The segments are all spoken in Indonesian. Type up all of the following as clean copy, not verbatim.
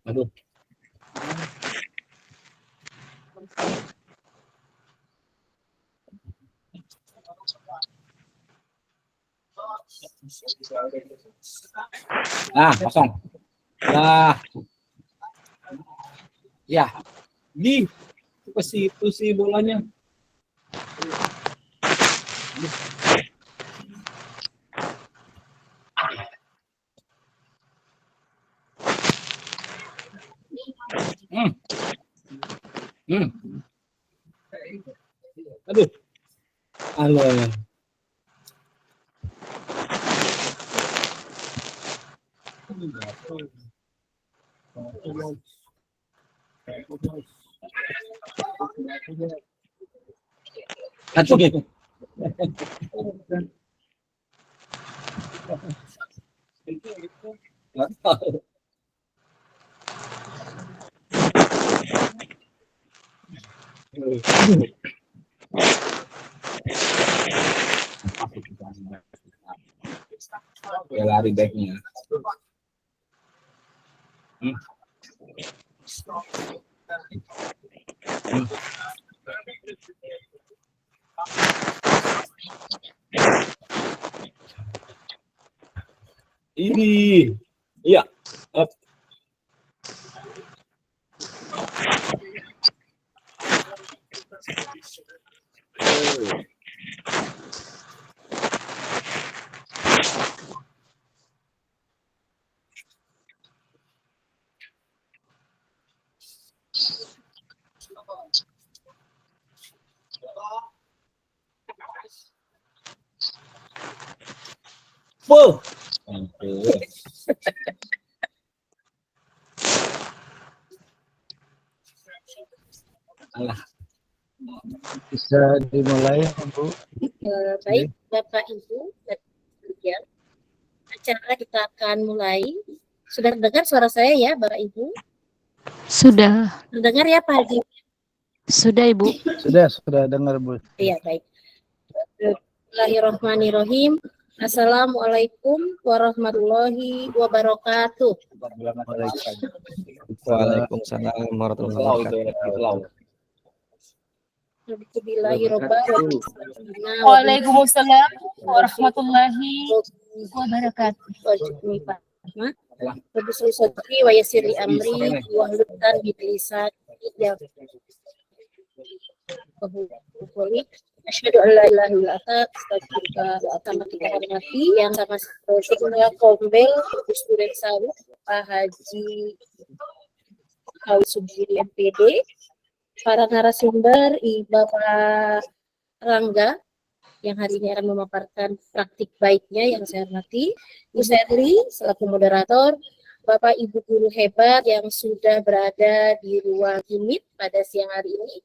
Aduh. Kosong. Ya. Ke situ sih bolanya. Aduh. Alah. Gitu. Ya lari backnya. Ini, iya. Up. Bisa dimulai, Bu. Baik, Bapak Ibu dan kemudian acara kita akan mulai. Sudah dengar suara saya ya, Bapak Ibu? Sudah. Dengar ya, Pak Haji? Sudah, Ibu. Sudah dengar, Bu. Iya, baik. Bismillahirrahmanirrahim. Assalamualaikum warahmatullahi wabarakatuh. Waalaikumsalam warahmatullahi wabarakatuh. Waalaikumsalam warahmatullahi wabarakatuh. Wabillahi wa yasiri amri wa hlutan bilisan asyhadu an la ilaha illa anta astaghfiruka wa atubu ilaik. Yang sama sebenarnya Kombel Student Sawit Pak Haji Kawi Sugiri MPD, para narasumber Bapak Rangga yang hari ini akan memaparkan praktik baiknya yang saya hormati, Bu Serli selaku moderator, Bapak Ibu guru hebat yang sudah berada di ruang unit pada siang hari ini.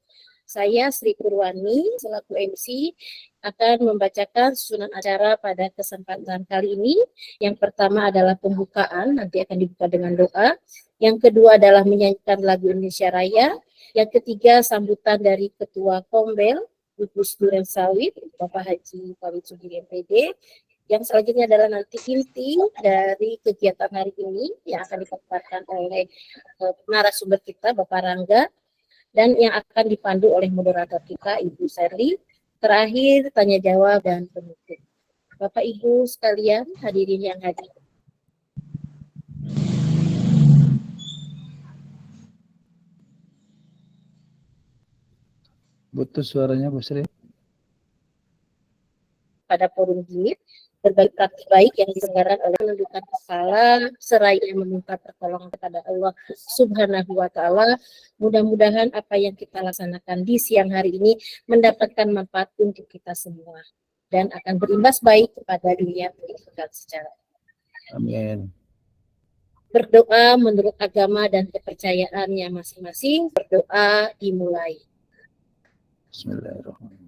Saya Sri Purwani selaku MC akan membacakan susunan acara pada kesempatan kali ini. Yang pertama adalah pembukaan, nanti akan dibuka dengan doa. Yang kedua adalah menyanyikan lagu Indonesia Raya. Yang ketiga sambutan dari Ketua Kombel, Gugus Duren Sawit, Bapak Haji Kawi Sugiri MPD. Yang selanjutnya adalah nanti inti dari kegiatan hari ini yang akan dipaparkan oleh narasumber kita, Bapak Rangga, dan yang akan dipandu oleh moderator kita, Ibu Serli. Terakhir, tanya jawab dan penutup. Bapak Ibu sekalian, hadirin yang hadir. Butuh suaranya, Bu Sri. Pada forum ini, berbagai praktik baik yang diselenggarakan oleh menundukkan kepala, seraya meminta pertolongan kepada Allah Subhanahu wa Ta'ala. Mudah-mudahan apa yang kita laksanakan di siang hari ini mendapatkan manfaat untuk kita semua dan akan berimbas baik kepada dunia pendidikan secara. Amin. Berdoa menurut agama dan kepercayaannya masing-masing. Berdoa dimulai. Bismillahirrahmanirrahim.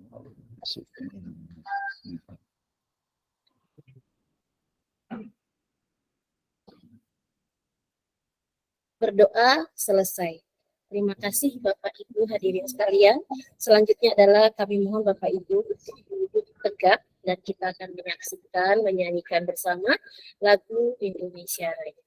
Berdoa selesai. Terima kasih Bapak Ibu hadirin sekalian. Selanjutnya adalah kami mohon Bapak Ibu duduk tegak dan kita akan menyaksikan, menyanyikan bersama lagu Indonesia Raya.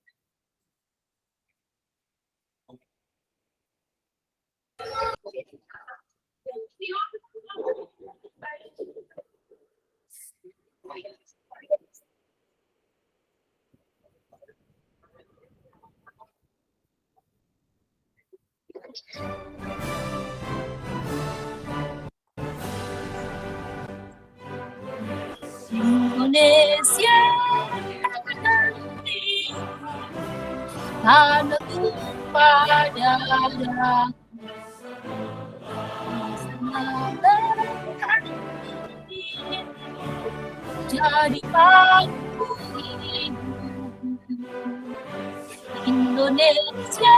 Indonesia tanah tumpah darah jadi paku hidup Indonesia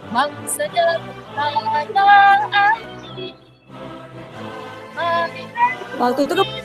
bangsa dan tanah air. Waktu itu Indonesia.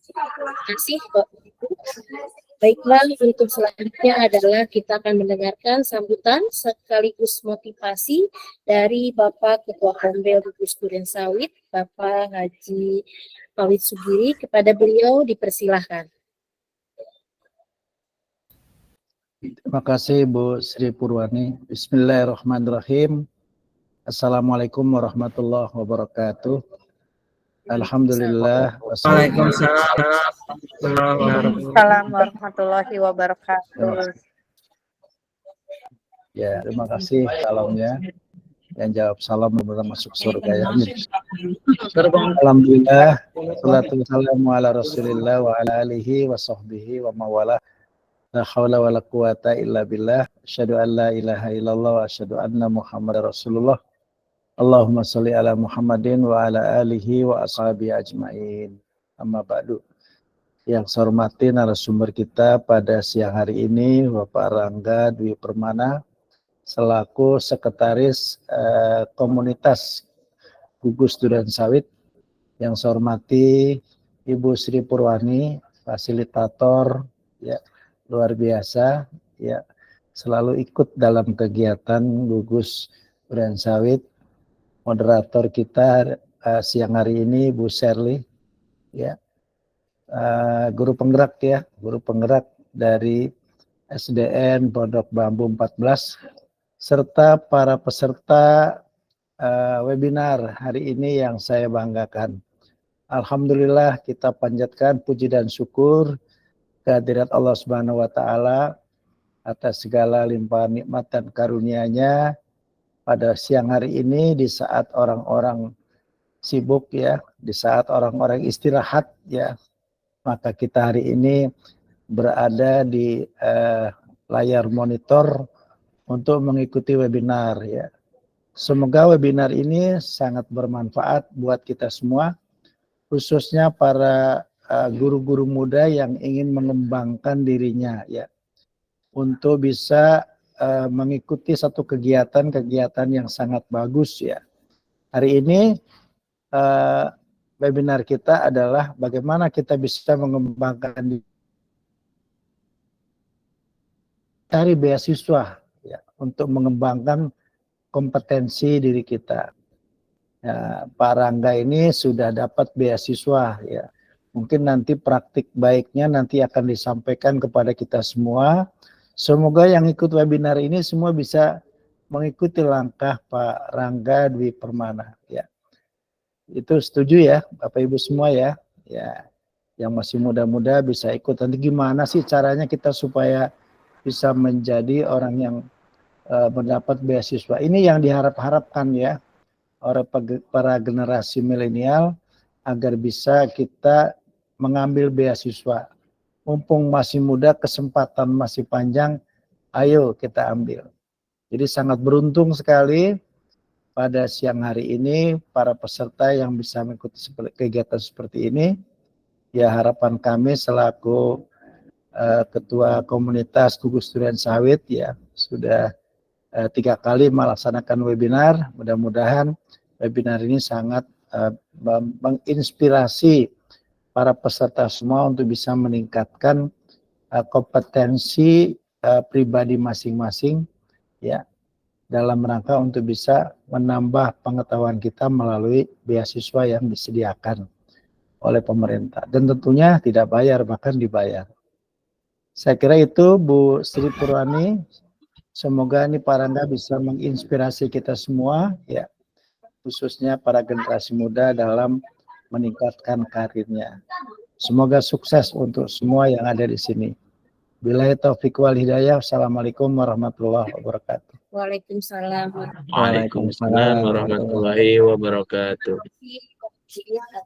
Terima kasih Bapak Ibu. Baiklah, untuk selanjutnya adalah kita akan mendengarkan sambutan sekaligus motivasi dari Bapak Ketua Kombel Gugus Duren Sawit, Bapak Haji Maulid Sugiri. Kepada beliau dipersilahkan. Terima kasih Bu Sri Purwani. Bismillahirrahmanirrahim. Assalamualaikum warahmatullahi wabarakatuh. Alhamdulillah. Assalamualaikum warahmatullahi wabarakatuh. Ya, terima kasih salamnya. Yang jawab salam benar masuk surga ya. Alhamdulillah. Salatu wassalamu ala Rasulillah wa ala alihi wa sahbihi wa mawala. La haula wa la quwata illa billah. Asyhadu an la ilaha illallah wa asyhadu anna Muhammadar Rasulullah. Allahumma sholli ala Muhammadin wa ala alihi wa ashabi ajmain. Amma ba'du. Yang saya hormati narasumber kita pada siang hari ini Bapak Rangga Dwi Permana selaku sekretaris komunitas Gugus Duren Sawit. Yang saya hormati Ibu Sri Purwani, fasilitator ya luar biasa ya, selalu ikut dalam kegiatan Gugus Duren Sawit. Moderator kita siang hari ini Bu Sherly ya, guru penggerak ya, guru penggerak dari SDN Pondok Bambu 14 serta para peserta webinar hari ini yang saya banggakan. Alhamdulillah kita panjatkan puji dan syukur kehadirat Allah Subhanahu wa taala atas segala limpahan nikmat dan karunia-Nya pada siang hari ini di saat orang-orang sibuk ya, di saat orang-orang istirahat ya, maka kita hari ini berada di layar monitor untuk mengikuti webinar ya. Semoga webinar ini sangat bermanfaat buat kita semua, khususnya para guru-guru muda yang ingin mengembangkan dirinya ya, untuk bisa mengikuti satu kegiatan yang sangat bagus ya. Hari ini webinar kita adalah bagaimana kita bisa mengembangkan cari beasiswa ya, untuk mengembangkan kompetensi diri kita. Ya, Pak Rangga ini sudah dapat beasiswa ya. Mungkin nanti praktik baiknya nanti akan disampaikan kepada kita semua. Semoga yang ikut webinar ini semua bisa mengikuti langkah Pak Rangga Dwi Permana ya. Itu setuju ya Bapak Ibu semua ya. Ya, yang masih muda-muda bisa ikut. Nanti gimana sih caranya kita supaya bisa menjadi orang yang mendapat beasiswa. Ini yang diharap-harapkan ya oleh para generasi milenial agar bisa kita mengambil beasiswa. Mumpung masih muda, kesempatan masih panjang, ayo kita ambil. Jadi sangat beruntung sekali pada siang hari ini para peserta yang bisa mengikuti kegiatan seperti ini. Ya, harapan kami selaku Ketua Komunitas Gugus Durian Sawit ya sudah 3 kali melaksanakan webinar. Mudah-mudahan webinar ini sangat menginspirasi para peserta semua untuk bisa meningkatkan kompetensi pribadi masing-masing ya dalam rangka untuk bisa menambah pengetahuan kita melalui beasiswa yang disediakan oleh pemerintah dan tentunya tidak bayar, bahkan dibayar. Saya kira itu Bu Sri Purwani. Semoga ini Pak Rangga bisa menginspirasi kita semua ya, khususnya para generasi muda dalam meningkatkan karirnya. Semoga sukses untuk semua yang ada di sini. Billahi taufiq wal hidayah. Assalamualaikum warahmatullahi wabarakatuh. Waalaikumsalam. Waalaikumsalam warahmatullahi wabarakatuh.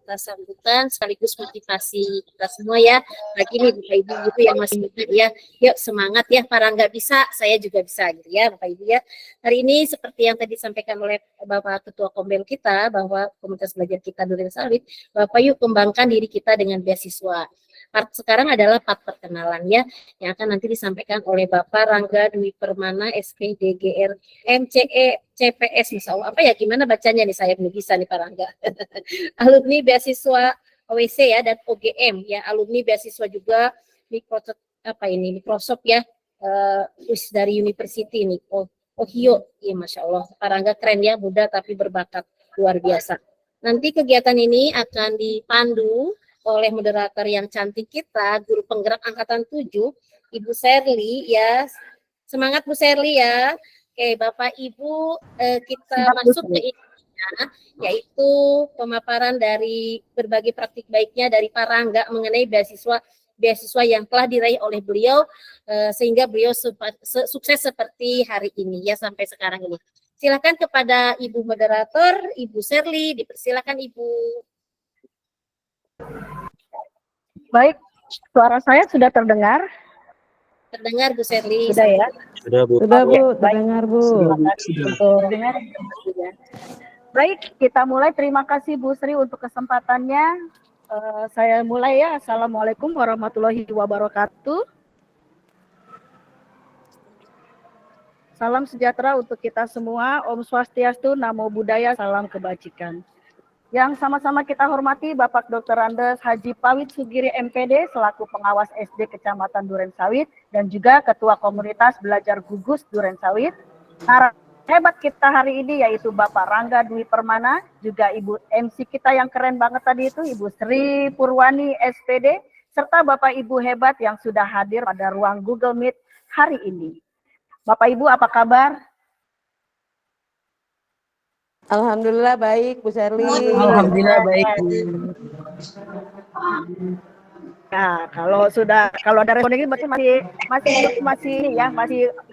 Atas sambutan sekaligus motivasi kita semua ya. Lagi nih Bapak Ibu yang masih muda ya, yuk semangat ya, para nggak bisa, saya juga bisa gitu ya Bapak Ibu ya. Hari ini seperti yang tadi disampaikan oleh Bapak Ketua Kombel kita bahwa komunitas belajar kita Durian Sawit, Bapak yuk kembangkan diri kita dengan beasiswa. Part sekarang adalah part perkenalan ya, yang akan nanti disampaikan oleh Bapak Rangga Dwi Permana SPDGR MCE CPS, Insya Allah. Apa ya, gimana bacanya nih, saya belum bisa nih Pak Rangga. Alumni beasiswa OWC ya dan OGM ya, alumni beasiswa juga Microsoft ya, dari University nih, Ohio ya, Masya Allah. Pak Rangga keren ya, muda tapi berbakat luar biasa. Nanti kegiatan ini akan dipandu oleh moderator yang cantik kita, guru penggerak angkatan 7, Ibu Serly ya. Semangat Bu Serly ya. Oke, Bapak Ibu, kita masuk ke intinya, yaitu pemaparan dari berbagai praktik baiknya dari Pak Rangga mengenai beasiswa yang telah diraih oleh beliau, sehingga beliau sukses seperti hari ini ya, sampai sekarang ini. Silakan kepada Ibu moderator, Ibu Serly, dipersilakan Ibu. Baik, suara saya sudah terdengar? Terdengar Bu Serly. Sudah ya? Sudah Bu. Sudah Bu, terdengar Bu. Terdengar. Baik, kita mulai. Terima kasih Bu Sri untuk kesempatannya. Saya mulai ya. Assalamualaikum warahmatullahi wabarakatuh. Salam sejahtera untuk kita semua. Om Swastiastu, Namo Buddhaya, salam kebajikan. Yang sama-sama kita hormati Bapak Dr. Andes Haji Pawit Sugiri MPD selaku pengawas SD Kecamatan Duren Sawit dan juga Ketua Komunitas Belajar Gugus Duren Sawit. Narasumber hebat kita hari ini yaitu Bapak Rangga Dwi Permana, juga Ibu MC kita yang keren banget tadi itu Ibu Sri Purwani SPD, serta Bapak Ibu hebat yang sudah hadir pada ruang Google Meet hari ini. Bapak Ibu apa kabar? Alhamdulillah baik, Bu Serly. Alhamdulillah baik. Nah, kalau ada respon ini berarti masih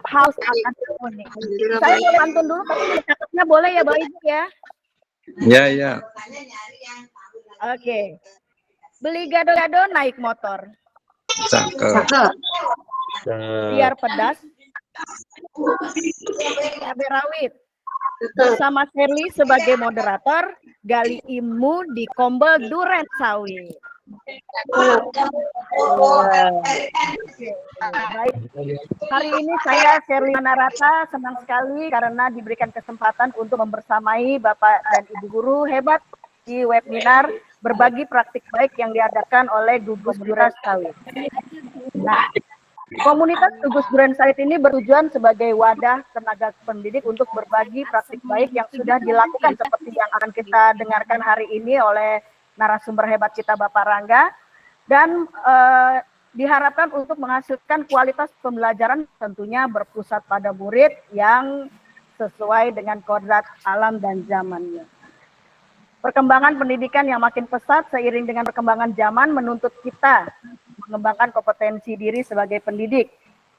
haus akan respon. Saya mau pantun dulu, tapi catatnya boleh ya, Bapak Ibu ya? Ya, ya. Oke. Beli gado-gado naik motor. Cakep. Biar pedas. Cabai rawit. Bersama Serly sebagai moderator, gali ilmu di Kombel Duren Sawit. Baik. Hari ini saya Serly Manarata senang sekali karena diberikan kesempatan untuk membersamai Bapak dan Ibu guru hebat di webinar berbagi praktik baik yang diadakan oleh Gugus Duren Sawit. Nah, Komunitas Tugus Duren Said ini bertujuan sebagai wadah tenaga pendidik untuk berbagi praktik baik yang sudah dilakukan seperti yang akan kita dengarkan hari ini oleh narasumber hebat kita Bapak Rangga, dan diharapkan untuk menghasilkan kualitas pembelajaran tentunya berpusat pada murid yang sesuai dengan kodrat alam dan zamannya. Perkembangan pendidikan yang makin pesat seiring dengan perkembangan zaman menuntut kita mengembangkan kompetensi diri sebagai pendidik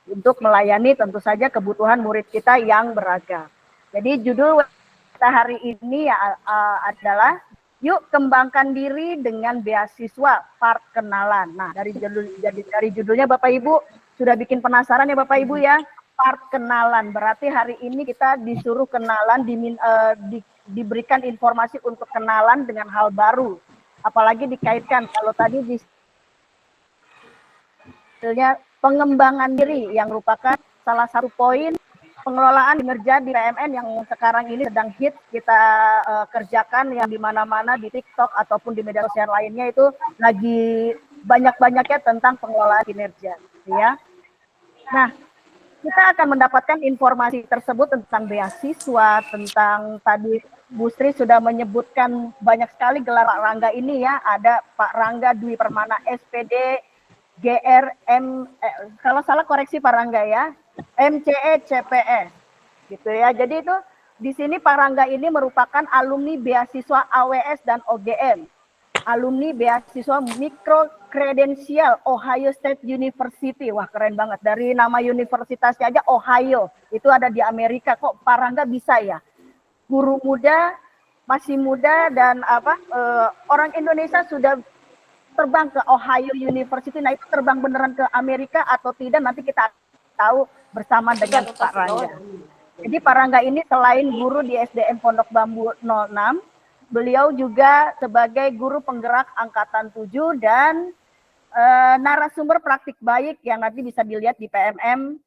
untuk melayani tentu saja kebutuhan murid kita yang beragam. Jadi judul kita hari ini adalah Yuk Kembangkan Diri dengan Beasiswa Perkenalan. Nah, dari judulnya Bapak Ibu sudah bikin penasaran ya Bapak Ibu ya. Perkenalan berarti hari ini kita disuruh kenalan, diberikan informasi untuk kenalan dengan hal baru. Apalagi dikaitkan kalau tadi di pengembangan diri yang merupakan salah satu poin pengelolaan kinerja di PMN yang sekarang ini sedang hit kita kerjakan, yang di mana-mana di TikTok ataupun di media sosial lainnya itu lagi banyak-banyaknya tentang pengelolaan kinerja, ya. Nah, kita akan mendapatkan informasi tersebut tentang beasiswa, tentang tadi Bu Sri sudah menyebutkan banyak sekali gelar Pak Rangga ini ya. Ada Pak Rangga Dwi Permana SPD, GRM, kalau salah koreksi Pak Rangga ya, MCE CPE, gitu ya. Jadi itu di sini Pak Rangga ini merupakan alumni beasiswa AWS dan OGM, alumni beasiswa Micro Credential Ohio State University. Wah, keren banget. Dari nama universitasnya aja Ohio. Itu ada di Amerika. Kok Pak Rangga bisa ya? Guru muda, masih muda, dan orang Indonesia sudah terbang ke Ohio University. Nah, itu terbang beneran ke Amerika atau tidak nanti kita tahu bersama dengan Pak Rangga. Jadi Pak Rangga ini selain guru di SDN Pondok Bambu 06, beliau juga sebagai guru penggerak Angkatan 7 dan narasumber praktik baik yang nanti bisa dilihat di PMM.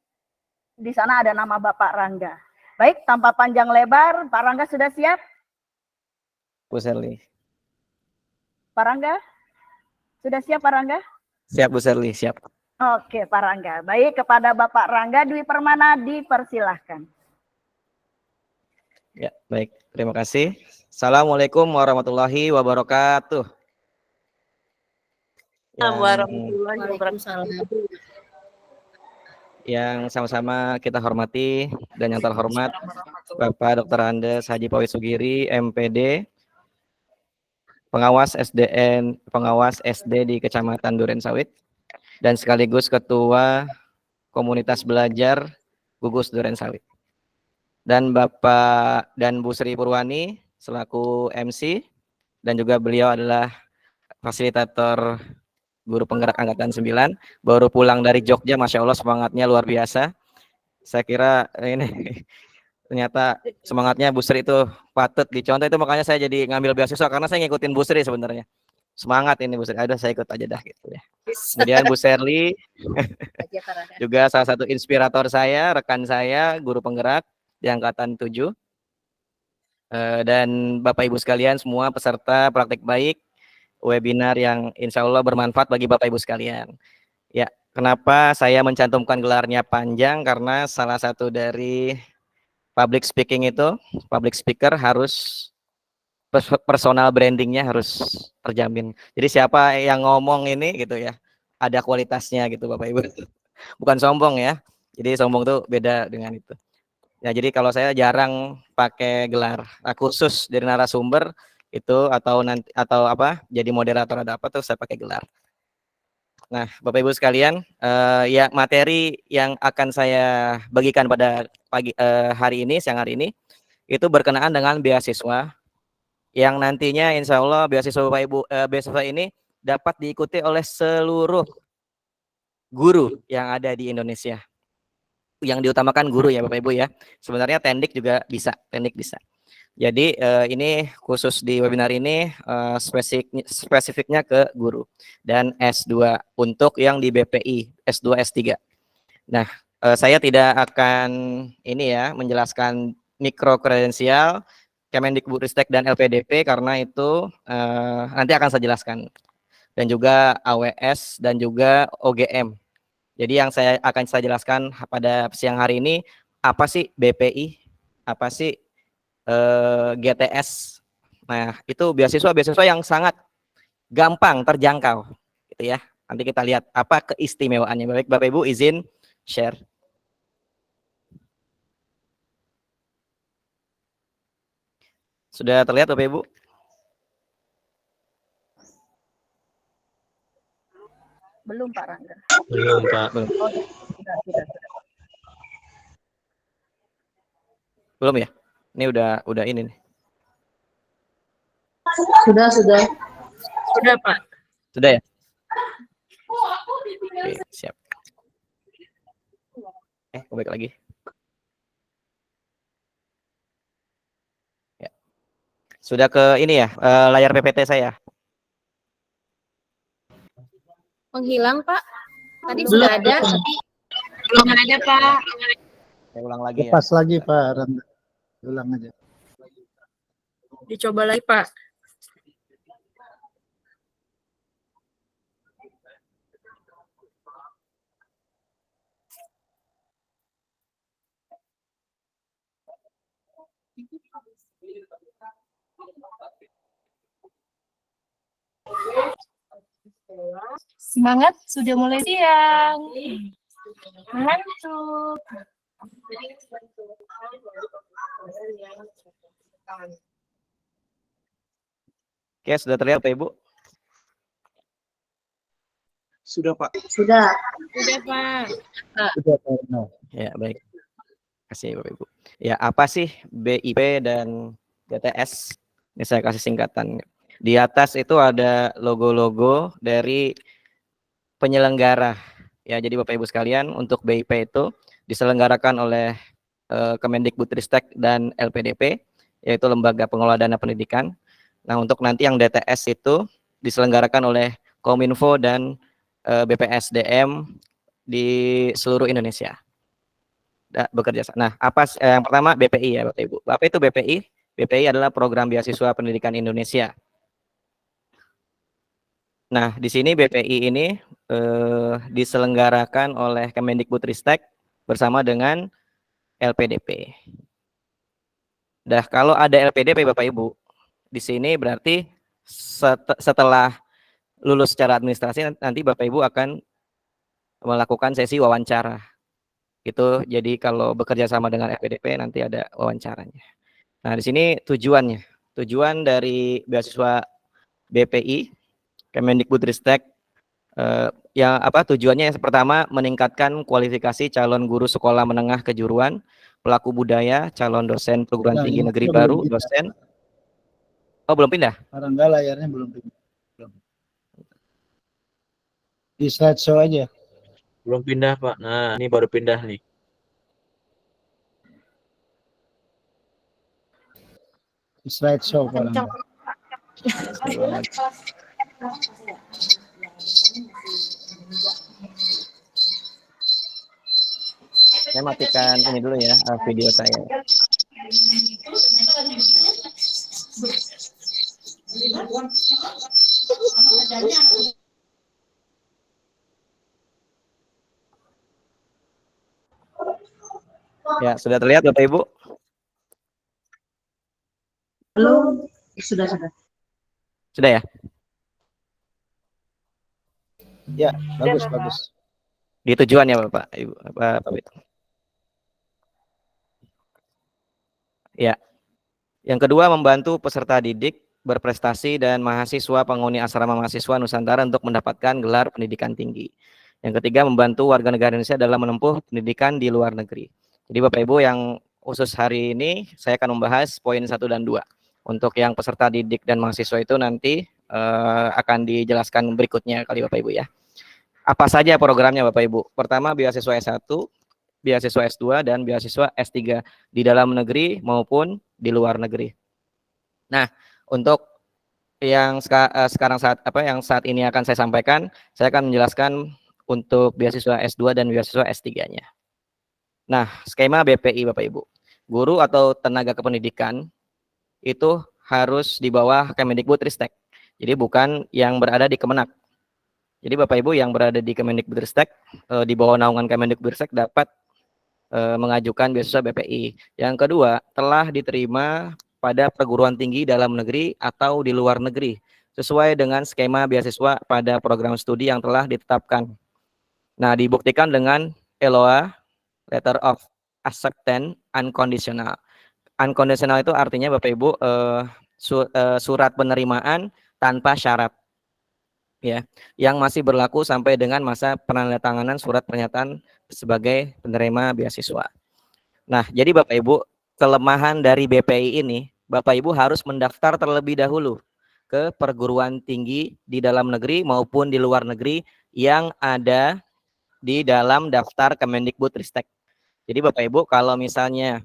Di sana ada nama Bapak Rangga. Baik, tanpa panjang lebar, Pak Rangga sudah siap? Bu Serli. Pak Rangga? Sudah siap Pak Rangga? Siap Bu Serli, siap. Oke Pak Rangga. Baik, kepada Bapak Rangga Dwi Permana dipersilahkan. Ya, baik. Terima kasih. Assalamualaikum warahmatullahi wabarakatuh. Yang sama-sama kita hormati dan yang terhormat Bapak Dr. Andes Haji Pawit Sugiri, MPD, pengawas SD di Kecamatan Duren Sawit, dan sekaligus Ketua Komunitas Belajar Gugus Duren Sawit. Dan Bapak dan Bu Sri Purwani selaku MC, dan juga beliau adalah fasilitator guru penggerak Angkatan 9, baru pulang dari Jogja, Masya Allah semangatnya luar biasa. Saya kira ini ternyata semangatnya Bu Sri itu patut dicontoh, itu makanya saya jadi ngambil beasiswa karena saya ngikutin Bu Sri sebenarnya. Semangat ini Bu Sri, ada saya ikut aja dah gitu ya. Kemudian Bu Serli juga salah satu inspirator saya, rekan saya, guru penggerak di Angkatan 7. Dan Bapak Ibu sekalian semua peserta praktik baik webinar yang insya Allah bermanfaat bagi Bapak Ibu sekalian. Ya, kenapa saya mencantumkan gelarnya panjang? Karena salah satu dari public speaking itu, public speaker harus personal brandingnya harus terjamin. Jadi siapa yang ngomong ini gitu ya, ada kualitasnya gitu Bapak Ibu. Bukan sombong ya. Jadi sombong tuh beda dengan itu. Ya, jadi kalau saya jarang pakai gelar khusus dari narasumber itu atau jadi moderator ada apa tuh saya pakai gelar. Nah, Bapak Ibu sekalian, ya materi yang akan saya bagikan pada siang hari ini itu berkenaan dengan beasiswa yang nantinya insya Allah beasiswa Bapak Ibu beasiswa ini dapat diikuti oleh seluruh guru yang ada di Indonesia. Yang diutamakan guru ya Bapak Ibu ya. Sebenarnya teknik juga bisa, teknik bisa. Jadi ini khusus di webinar ini spesifiknya ke guru dan S2 untuk yang di BPI S2 S3. Nah, saya tidak akan ini ya menjelaskan mikro kredensial Kemendikbudristek dan LPDP karena itu nanti akan saya jelaskan. Dan juga AWS dan juga OGM. Jadi yang akan saya jelaskan pada siang hari ini, apa sih BPI, apa sih GTS. Nah, itu beasiswa yang sangat gampang terjangkau, gitu ya. Nanti kita lihat apa keistimewaannya. Baik, Bapak Ibu izin share. Sudah terlihat Bapak Ibu? Belum Pak Rangga. Belum, Pak. Belum. Oh, sudah. Belum ya? Ini udah ini nih. Sudah. Sudah Pak. Sudah ya? Oke, siap. Balik lagi. Ya. Sudah ke ini ya, layar PPT saya. Menghilang Pak. Tadi sudah ada, tapi Belum ada, Pak. Saya ulang lagi ya. Lepas lagi Pak Randa. Ulang aja. Dicoba lagi Pak. Semangat, sudah mulai siang. Ngantuk. Oke, sudah terlihat Bapak Ibu? Sudah, Pak. sudah. Sudah, Pak. Sudah Pak Randa. Ya, baik. Terima kasih Bapak Ibu. Ya, apa sih BIP dan GTS? Ini saya kasih singkatan. Di atas itu ada logo-logo dari penyelenggara. Ya, jadi Bapak Ibu sekalian, untuk BIP itu diselenggarakan oleh Kemendikbudristek dan LPDP, yaitu Lembaga Pengelola Dana Pendidikan. Nah, untuk nanti yang DTS itu diselenggarakan oleh Kominfo dan BPSDM di seluruh Indonesia. Bekerja. Nah, yang pertama BPI ya Bapak Ibu. Apa itu BPI? BPI adalah Program Beasiswa Pendidikan Indonesia. Nah, di sini BPI ini diselenggarakan oleh Kemendikbudristek bersama dengan LPDP. Dah, kalau ada LPDP Bapak Ibu, di sini berarti setelah lulus secara administrasi nanti Bapak Ibu akan melakukan sesi wawancara. Itu jadi kalau bekerja sama dengan LPDP nanti ada wawancaranya. Nah, di sini tujuan dari beasiswa BPI Kemendikbudristek tujuannya yang pertama meningkatkan kualifikasi calon guru sekolah menengah kejuruan, pelaku budaya, calon dosen perguruan tinggi negeri baru, dosen. Oh, belum pindah? Randa layarnya belum pindah. Di slideshow aja. Belum pindah, Pak. Nah, ini baru pindah nih. Di slideshow Pak Randa. Saya matikan ini dulu ya, video saya. Ya, sudah terlihat Bapak Ibu? Belum. Sudah. Sudah ya? Ya, bagus. Di tujuan ya Bapak Ibu. Bapak Ibu. Ya. Yang kedua, membantu peserta didik berprestasi dan mahasiswa penghuni asrama mahasiswa Nusantara untuk mendapatkan gelar pendidikan tinggi. Yang ketiga, membantu warga negara Indonesia dalam menempuh pendidikan di luar negeri. Jadi Bapak Ibu, yang khusus hari ini saya akan membahas poin 1 dan 2. Untuk yang peserta didik dan mahasiswa itu nanti akan dijelaskan berikutnya kali Bapak Ibu ya. Apa saja programnya Bapak Ibu? Pertama, beasiswa S1, beasiswa S2 dan beasiswa S3 di dalam negeri maupun di luar negeri. Nah, untuk yang yang saat ini akan saya sampaikan, saya akan menjelaskan untuk beasiswa S2 dan beasiswa S3-nya. Nah, skema BPI Bapak Ibu. Guru atau tenaga kependidikan itu harus di bawah Kemendikbudristek. Jadi bukan yang berada di Kemenak. Jadi Bapak Ibu yang berada di Kemendikbudristek, di bawah naungan Kemendikbudristek dapat mengajukan beasiswa BPI. Yang kedua, telah diterima pada perguruan tinggi dalam negeri atau di luar negeri sesuai dengan skema beasiswa pada program studi yang telah ditetapkan. Nah, dibuktikan dengan LOA, Letter of Acceptance Unconditional. Unconditional itu artinya Bapak Ibu surat penerimaan tanpa syarat, ya, yang masih berlaku sampai dengan masa penandatanganan surat pernyataan sebagai penerima beasiswa. Nah, jadi Bapak Ibu, kelemahan dari BPI ini, Bapak Ibu harus mendaftar terlebih dahulu ke perguruan tinggi di dalam negeri maupun di luar negeri yang ada di dalam daftar Kemendikbudristek. Jadi Bapak Ibu kalau misalnya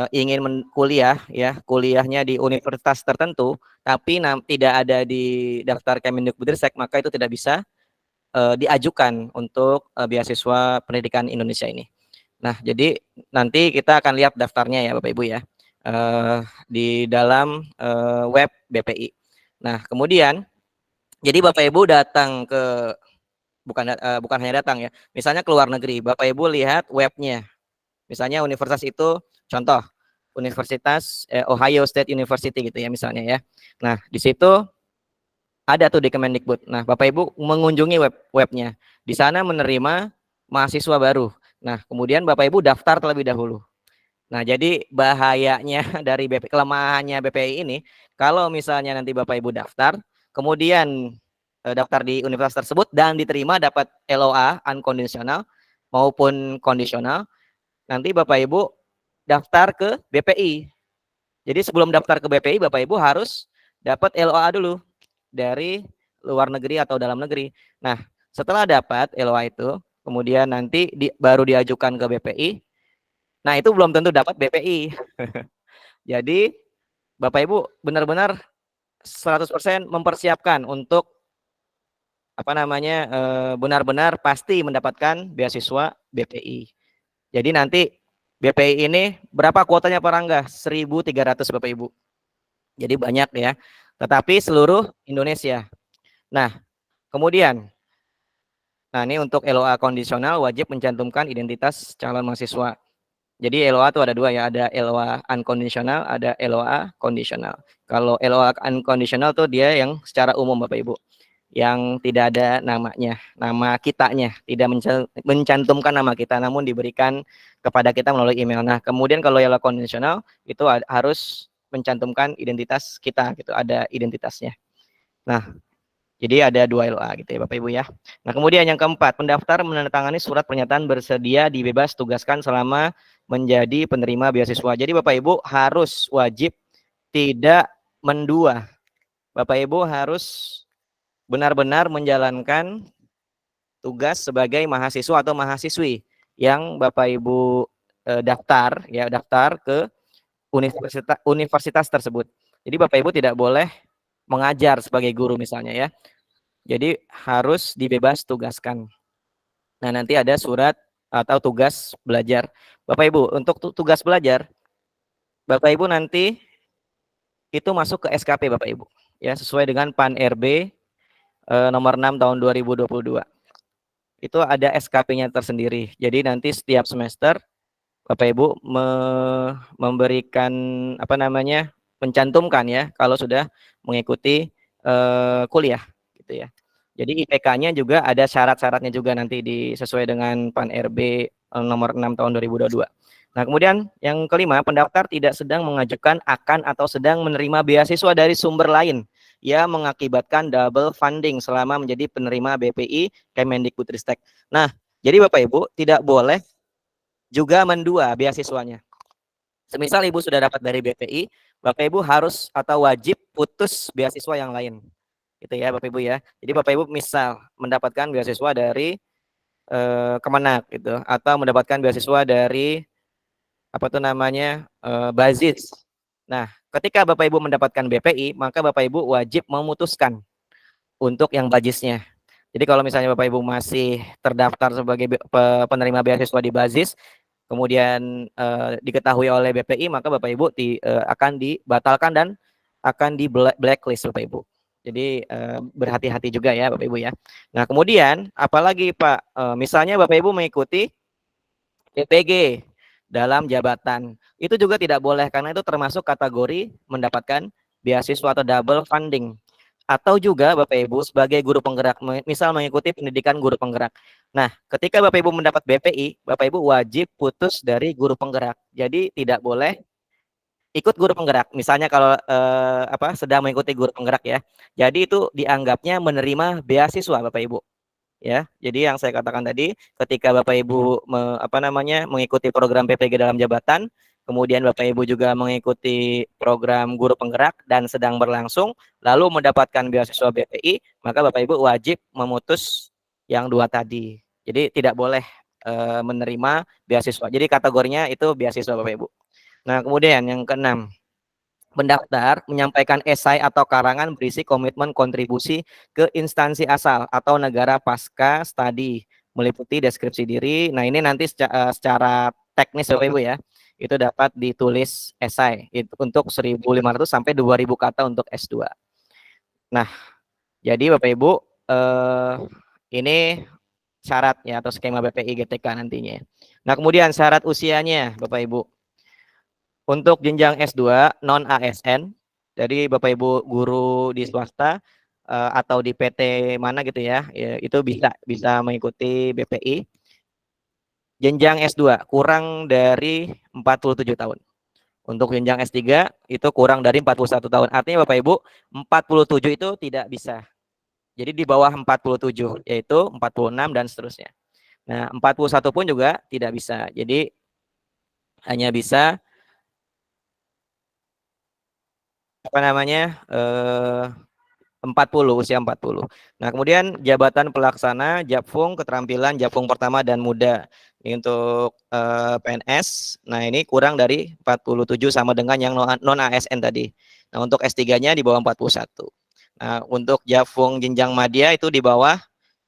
ingin kuliah, ya, kuliahnya di universitas tertentu tapi tidak ada di daftar Kemendikbudristek, maka itu tidak bisa diajukan untuk beasiswa pendidikan Indonesia ini. Nah, jadi nanti kita akan lihat daftarnya ya Bapak Ibu ya, di dalam web BPI. Nah, kemudian jadi Bapak Ibu datang ke bukan hanya datang ya, misalnya ke luar negeri, Bapak Ibu lihat webnya. Misalnya universitas itu, contoh Universitas Ohio State University gitu ya misalnya ya. Nah, di situ ada tuh di Kemendikbud. Nah, Bapak Ibu mengunjungi webnya. Di sana menerima mahasiswa baru. Nah, kemudian Bapak Ibu daftar terlebih dahulu. Nah, jadi bahayanya dari kelemahannya BPI ini, kalau misalnya nanti Bapak Ibu daftar, kemudian daftar di universitas tersebut dan diterima dapat LOA unconditional maupun kondisional, nanti Bapak Ibu daftar ke BPI. Jadi sebelum daftar ke BPI, Bapak Ibu harus dapat LOA dulu dari luar negeri atau dalam negeri. Nah, setelah dapat LOA itu, kemudian nanti baru diajukan ke BPI. Nah, itu belum tentu dapat BPI. Jadi, Bapak Ibu benar-benar 100% mempersiapkan untuk benar-benar pasti mendapatkan beasiswa BPI. Jadi nanti BPI ini berapa kuotanya Pak Rangga? 1.300 Bapak Ibu. Jadi banyak ya. Tetapi seluruh Indonesia. Nah, kemudian, ini untuk LOA kondisional wajib mencantumkan identitas calon mahasiswa. Jadi LOA itu ada dua ya, ada LOA unconditional, ada LOA kondisional. Kalau LOA unconditional tuh dia yang secara umum Bapak Ibu, yang tidak ada namanya, nama kitanya, tidak mencantumkan nama kita, namun diberikan kepada kita melalui email. Nah, kemudian kalau LOA kondisional itu harus mencantumkan identitas kita, gitu, ada identitasnya. Nah, jadi ada dua LOA gitu ya Bapak Ibu ya. Nah, kemudian yang keempat, pendaftar menandatangani surat pernyataan bersedia dibebas tugaskan selama menjadi penerima beasiswa. Jadi Bapak Ibu harus wajib tidak mendua. Bapak Ibu harus benar-benar menjalankan tugas sebagai mahasiswa atau mahasiswi yang Bapak Ibu daftar ke universitas tersebut. Jadi Bapak Ibu tidak boleh mengajar sebagai guru misalnya ya. Jadi harus dibebas tugaskan. Nah, nanti ada surat atau tugas belajar. Bapak Ibu, untuk tugas belajar, Bapak Ibu nanti itu masuk ke SKP Bapak Ibu. Ya, sesuai dengan PAN RB nomor 6 tahun 2022. Itu ada SKP-nya tersendiri. Jadi nanti setiap semester Bapak Ibu memberikan mencantumkan ya kalau sudah mengikuti kuliah gitu ya. Jadi IPK-nya juga ada syarat-syaratnya juga nanti sesuai dengan PAN RB nomor 6 tahun 2022. Nah, kemudian yang kelima, pendaftar tidak sedang mengajukan akan atau sedang menerima beasiswa dari sumber lain yang mengakibatkan double funding selama menjadi penerima BPI Kemendikbudristek. Nah, jadi Bapak Ibu tidak boleh juga mendua beasiswanya. Semisal Ibu sudah dapat dari BPI, Bapak Ibu harus atau wajib putus beasiswa yang lain. Gitu ya Bapak Ibu ya. Jadi Bapak Ibu misal mendapatkan beasiswa dari Kemenak gitu, atau mendapatkan beasiswa dari Bazis. Nah, ketika Bapak Ibu mendapatkan BPI, maka Bapak Ibu wajib memutuskan untuk yang Bazisnya. Jadi kalau misalnya Bapak Ibu masih terdaftar sebagai penerima beasiswa di Bazis, kemudian diketahui oleh BPI, maka Bapak Ibu akan dibatalkan dan akan di blacklist Bapak Ibu. Jadi berhati-hati juga ya Bapak Ibu ya. Nah kemudian apalagi Pak, misalnya Bapak Ibu mengikuti PPG dalam jabatan, itu juga tidak boleh karena itu termasuk kategori mendapatkan beasiswa atau double funding. Atau juga Bapak Ibu sebagai guru penggerak, misal mengikuti pendidikan guru penggerak. Nah, ketika Bapak Ibu mendapat BPI, Bapak Ibu wajib putus dari guru penggerak. Jadi tidak boleh ikut guru penggerak. Misalnya kalau sedang mengikuti guru penggerak ya. Jadi itu dianggapnya menerima beasiswa Bapak Ibu. Ya, jadi yang saya katakan tadi, ketika Bapak Ibu mengikuti program PPG dalam jabatan, kemudian Bapak Ibu juga mengikuti program guru penggerak dan sedang berlangsung, lalu mendapatkan beasiswa BPI, maka Bapak Ibu wajib memutus yang dua tadi. Jadi tidak boleh menerima beasiswa. Jadi kategorinya itu beasiswa Bapak Ibu. Nah, kemudian yang keenam, pendaftar menyampaikan esai atau karangan berisi komitmen kontribusi ke instansi asal atau negara pasca studi meliputi deskripsi diri. Nah, ini nanti secara teknis Bapak Ibu ya. Itu dapat ditulis esai itu untuk 1.500 sampai 2.000 kata untuk S2. Nah, jadi Bapak Ibu ini syarat ya atau skema BPI GTK nantinya. Nah, kemudian syarat usianya Bapak Ibu. Untuk jenjang S2 non ASN, jadi Bapak Ibu guru di swasta atau di PT mana gitu ya, itu bisa mengikuti BPI. Jenjang S2 kurang dari 47 tahun. Untuk jenjang S3 itu kurang dari 41 tahun. Artinya Bapak Ibu 47 itu tidak bisa. Jadi di bawah 47 yaitu 46 dan seterusnya. Nah, 41 pun juga tidak bisa. Jadi hanya bisa apa namanya 40, usia 40. Nah, kemudian jabatan pelaksana, Japfung, keterampilan Japfung pertama dan muda. Ini untuk PNS. Nah, ini kurang dari 47 sama dengan yang non ASN tadi. Nah, untuk S3-nya di bawah 41. Nah, untuk Japfung jenjang madya itu di bawah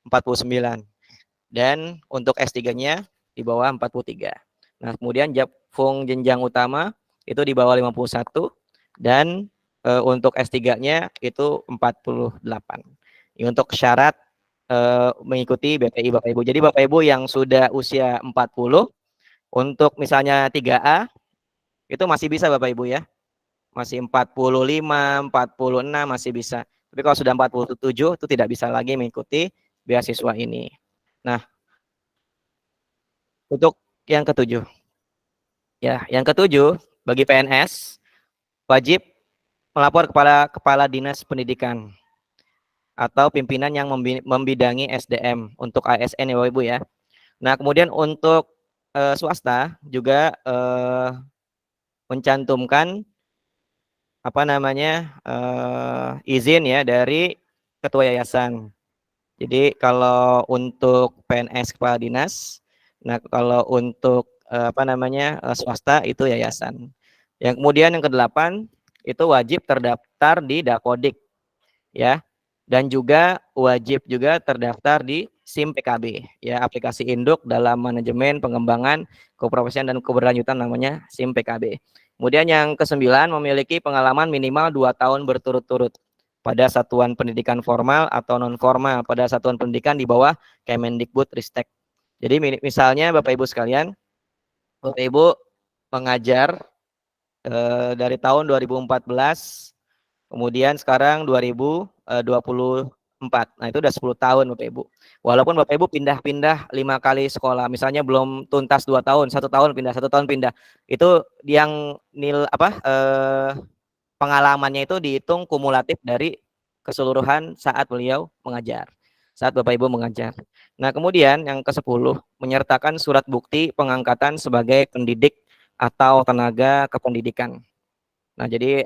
49. Dan untuk S3-nya di bawah 43. Nah, kemudian Japfung jenjang utama itu di bawah 51 dan untuk S3-nya itu 48. Ini untuk syarat mengikuti BPI Bapak Ibu. Jadi Bapak Ibu yang sudah usia 40 untuk misalnya 3A itu masih bisa Bapak Ibu ya. Masih 45, 46 masih bisa. Tapi kalau sudah 47 itu tidak bisa lagi mengikuti beasiswa ini. Nah, untuk yang ketujuh. Ya, yang ketujuh bagi PNS wajib melapor kepada Kepala Dinas Pendidikan atau pimpinan yang membidangi SDM untuk ASN ya Bapak Ibu ya. Nah, kemudian untuk swasta juga mencantumkan izin ya dari ketua yayasan. Jadi kalau untuk PNS Kepala Dinas, nah kalau untuk swasta itu yayasan. Yang kemudian yang ke-8 itu wajib terdaftar di Dapodik ya, dan juga wajib juga terdaftar di SIM PKB ya, aplikasi induk dalam manajemen pengembangan keprofesian dan keberlanjutan namanya SIM PKB. Kemudian yang ke-9 memiliki pengalaman minimal 2 tahun berturut-turut pada satuan pendidikan formal atau non formal pada satuan pendidikan di bawah Kemendikbud-Ristek. Jadi misalnya Bapak Ibu sekalian, Bapak Ibu mengajar dari tahun 2014, kemudian sekarang 2024. Nah, itu udah 10 tahun Bapak Ibu. Walaupun Bapak Ibu pindah-pindah 5 kali sekolah, misalnya belum tuntas 2 tahun, 1 tahun pindah, 1 tahun pindah. Itu yang pengalamannya itu dihitung kumulatif dari keseluruhan saat beliau mengajar. Saat Bapak Ibu mengajar. Nah, kemudian yang ke-10 menyertakan surat bukti pengangkatan sebagai pendidik atau tenaga kependidikan. Nah, jadi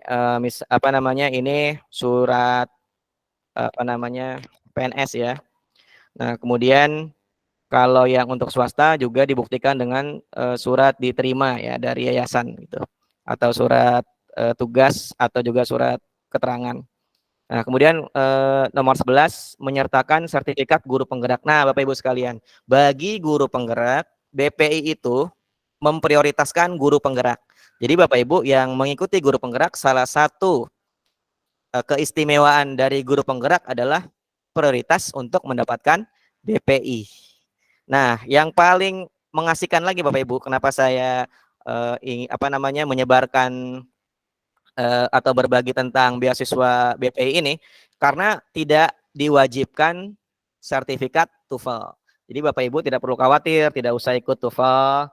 ini surat PNS ya. Nah, kemudian kalau yang untuk swasta juga dibuktikan dengan surat diterima ya dari yayasan gitu, atau surat tugas atau juga surat keterangan. Nah, kemudian nomor 11 menyertakan sertifikat guru penggerak. Nah, Bapak Ibu sekalian, bagi guru penggerak BPI itu memprioritaskan guru penggerak. Jadi Bapak Ibu yang mengikuti guru penggerak, salah satu keistimewaan dari guru penggerak adalah prioritas untuk mendapatkan BPI. Nah, yang paling mengasihkan lagi Bapak Ibu, kenapa saya menyebarkan atau berbagi tentang beasiswa BPI ini, karena tidak diwajibkan sertifikat TOEFL. Jadi Bapak Ibu tidak perlu khawatir, tidak usah ikut TOEFL,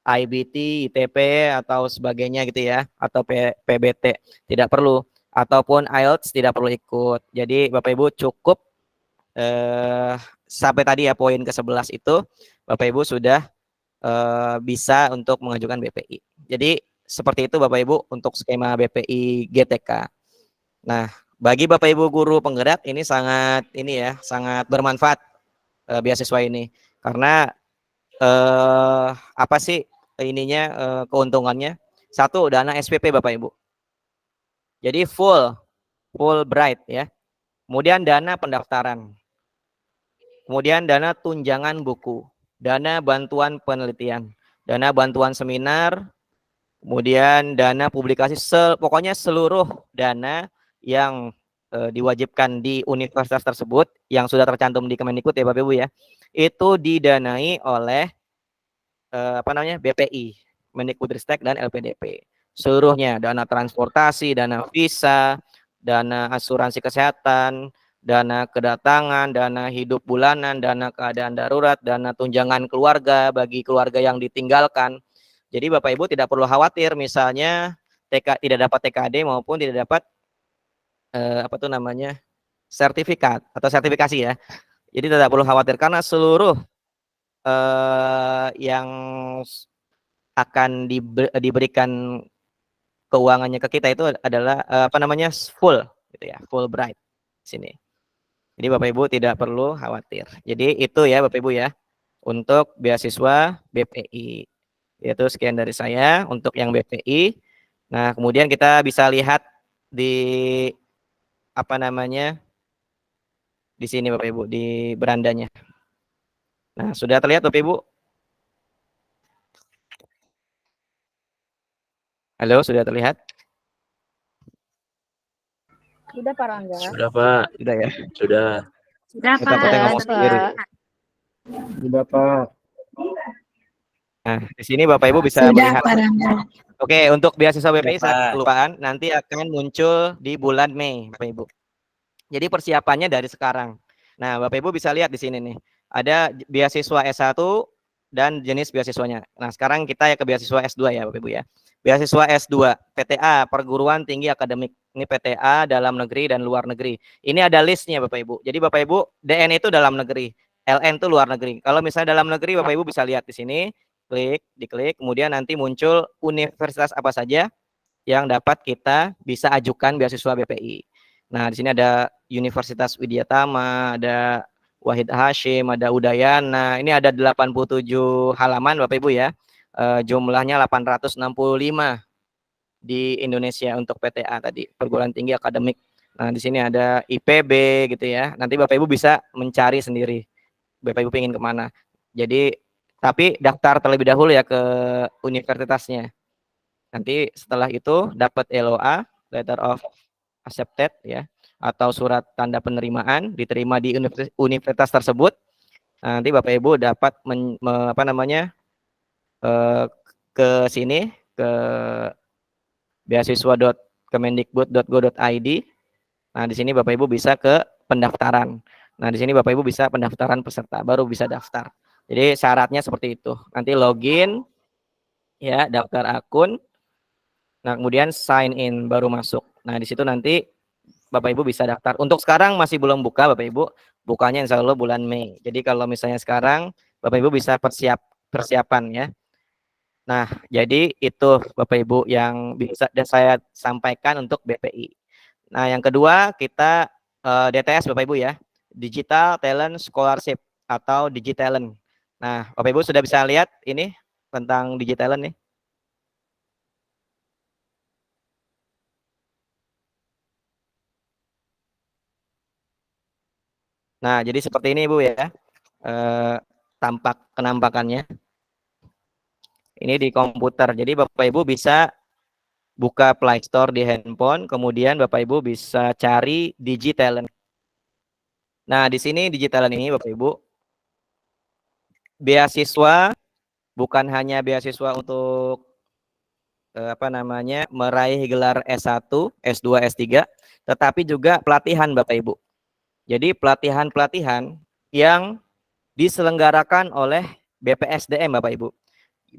IBT, ITP atau sebagainya gitu ya, atau PBT tidak perlu, ataupun IELTS tidak perlu ikut. Jadi Bapak Ibu cukup sampai tadi ya poin ke-11 itu Bapak Ibu sudah bisa untuk mengajukan BPI. Jadi seperti itu Bapak Ibu untuk skema BPI GTK. Nah, bagi Bapak Ibu guru penggerak ini sangat sangat bermanfaat beasiswa ini, karena apa sih keuntungannya? Satu, dana SPP Bapak Ibu. Jadi full bright ya. Kemudian dana pendaftaran. Kemudian dana tunjangan buku, dana bantuan penelitian, dana bantuan seminar, kemudian dana publikasi, pokoknya seluruh dana yang diwajibkan di universitas tersebut yang sudah tercantum di Kemendikbud ya Bapak Ibu ya, itu didanai oleh BPI, Mendikbudristek dan LPDP. Seluruhnya, dana transportasi, dana visa, dana asuransi kesehatan, dana kedatangan, dana hidup bulanan, dana keadaan darurat, dana tunjangan keluarga bagi keluarga yang ditinggalkan. Jadi Bapak Ibu tidak perlu khawatir misalnya tidak dapat TKD maupun tidak dapat sertifikat atau sertifikasi ya. Jadi tidak perlu khawatir karena seluruh yang akan diberikan keuangannya ke kita itu adalah full gitu ya, full bright sini. Jadi Bapak Ibu tidak perlu khawatir. Jadi itu ya Bapak Ibu ya untuk beasiswa BPI. Itu sekian dari saya untuk yang BPI. Nah, kemudian kita bisa lihat di di sini Bapak Ibu di berandanya. Nah, sudah terlihat Bapak Ibu? Halo, sudah terlihat? Sudah Pak Rangga. Sudah Pak. Sudah ya? Sudah. Sudah Kita takutnya ngomong sendiri. Sudah Pak. Nah, di sini Bapak Ibu bisa melihat. Oke, untuk beasiswa BPI saya kelupaan nanti akan muncul di bulan Mei, Bapak Ibu. Jadi persiapannya dari sekarang. Nah, Bapak Ibu bisa lihat di sini nih. Ada beasiswa S1 dan jenis beasiswanya. Nah, sekarang kita ya ke beasiswa S2 ya, Bapak Ibu ya. Beasiswa S2, PTA, Perguruan Tinggi Akademik. Ini PTA dalam negeri dan luar negeri. Ini ada listnya Bapak Ibu. Jadi Bapak Ibu, DN itu dalam negeri, LN itu luar negeri. Kalau misalnya dalam negeri, Bapak Ibu bisa lihat di sini, diklik, kemudian nanti muncul universitas apa saja yang dapat kita bisa ajukan beasiswa BPI. Nah, di sini ada Universitas Widyatama, ada Wahid Hashim, ada Udayana. Ini ada 87 halaman Bapak Ibu ya. Jumlahnya 865 di Indonesia untuk PTA tadi, Perguruan Tinggi Akademik. Nah, di sini ada IPB gitu ya. Nanti Bapak Ibu bisa mencari sendiri. Bapak Ibu pengen kemana. Jadi, tapi daftar terlebih dahulu ya ke universitasnya. Nanti setelah itu dapat LOA, Letter of Accepted ya, atau surat tanda penerimaan, diterima di universitas tersebut. Nanti Bapak Ibu dapat ke sini ke beasiswa.kemendikbud.go.id. Nah, di sini Bapak Ibu bisa ke pendaftaran. Nah, di sini Bapak Ibu bisa pendaftaran peserta, baru bisa daftar. Jadi syaratnya seperti itu. Nanti login ya, daftar akun. Nah, kemudian sign in baru masuk. Nah, di situ nanti Bapak Ibu bisa daftar. Untuk sekarang masih belum buka Bapak Ibu. Bukanya insya Allah bulan Mei. Jadi kalau misalnya sekarang Bapak Ibu bisa persiapan ya. Nah, jadi itu Bapak Ibu yang bisa saya sampaikan untuk BPI. Nah, yang kedua kita DTS Bapak Ibu ya, Digital Talent Scholarship atau Digitalent. Nah, Bapak Ibu sudah bisa lihat ini tentang Digitalent nih. Nah, jadi seperti ini Bu ya, kenampakannya. Ini di komputer. Jadi Bapak Ibu bisa buka Play Store di handphone, kemudian Bapak Ibu bisa cari Digitalent. Nah, di sini Digitalent ini Bapak Ibu beasiswa, bukan hanya beasiswa untuk meraih gelar S1, S2, S3, tetapi juga pelatihan Bapak Ibu. Jadi pelatihan-pelatihan yang diselenggarakan oleh BPSDM Bapak Ibu,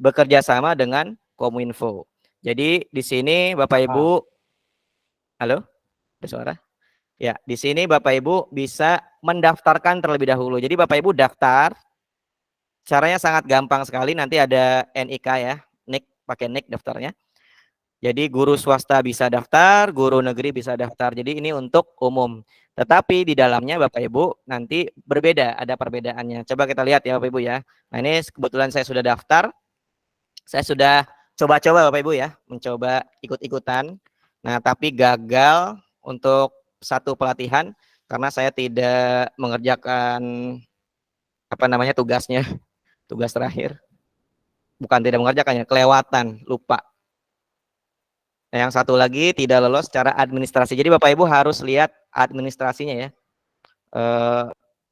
bekerja sama dengan Kominfo. Jadi di sini Bapak Ibu, halo, ada suara? Ya, di sini Bapak Ibu bisa mendaftarkan terlebih dahulu. Jadi Bapak Ibu daftar, caranya sangat gampang sekali. Nanti ada NIK ya, NIK, pakai NIK daftarnya. Jadi guru swasta bisa daftar, guru negeri bisa daftar. Jadi ini untuk umum. Tetapi di dalamnya Bapak Ibu nanti berbeda, ada perbedaannya. Coba kita lihat ya Bapak Ibu ya. Nah ini kebetulan saya sudah daftar. Saya sudah coba-coba Bapak Ibu ya, mencoba ikut-ikutan. Nah tapi gagal untuk satu pelatihan karena saya tidak mengerjakan tugasnya, tugas terakhir. Bukan tidak mengerjakannya, kelewatan, lupa. Nah, yang satu lagi tidak lolos secara administrasi. Jadi Bapak Ibu harus lihat administrasinya ya.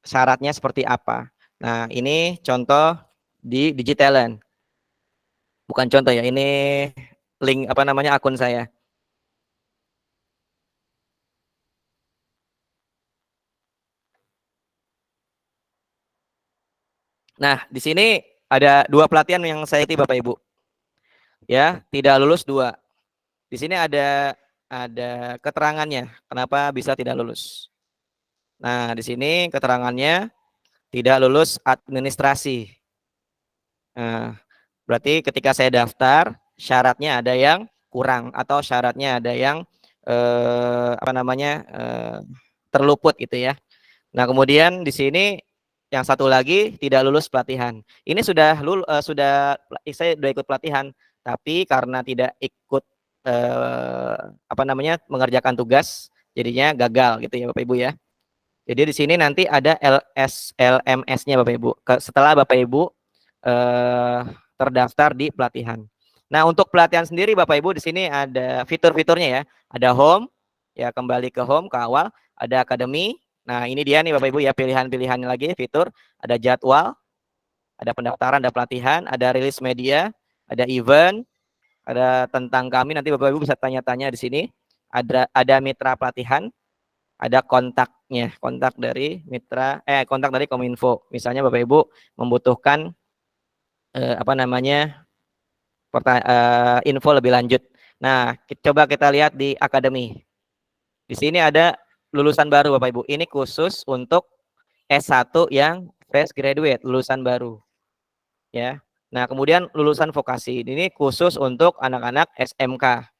Syaratnya seperti apa. Nah, ini contoh di Digitalent. Bukan contoh ya, ini link akun saya. Nah, di sini ada 2 pelatihan yang saya ikuti Bapak Ibu. Ya, tidak lulus 2. Di sini ada keterangannya kenapa bisa tidak lulus. Nah, di sini keterangannya tidak lulus administrasi. Nah, berarti ketika saya daftar syaratnya ada yang kurang atau syaratnya ada yang terluput gitu ya. Nah, kemudian di sini yang satu lagi tidak lulus pelatihan. Ini saya sudah ikut pelatihan, tapi karena tidak ikut mengerjakan tugas, jadinya gagal gitu ya Bapak Ibu ya. Jadi di sini nanti ada LMS-nya Bapak Ibu. Setelah Bapak Ibu terdaftar di pelatihan. Nah, untuk pelatihan sendiri Bapak Ibu di sini ada fitur-fiturnya ya. Ada home, ya kembali ke home ke awal, ada academy. Nah, ini dia nih Bapak Ibu ya, pilihan-pilihannya lagi fitur, ada jadwal, ada pendaftaran, ada pelatihan, ada rilis media, ada event, ada tentang kami, nanti Bapak Ibu bisa tanya-tanya di sini. Ada mitra pelatihan, ada kontaknya, kontak dari Kominfo. Misalnya Bapak Ibu membutuhkan info lebih lanjut. Nah, coba kita lihat di akademi. Di sini ada lulusan baru Bapak Ibu. Ini khusus untuk S1 yang fresh graduate, lulusan baru. Ya. Nah, kemudian lulusan vokasi. Ini khusus untuk anak-anak SMK.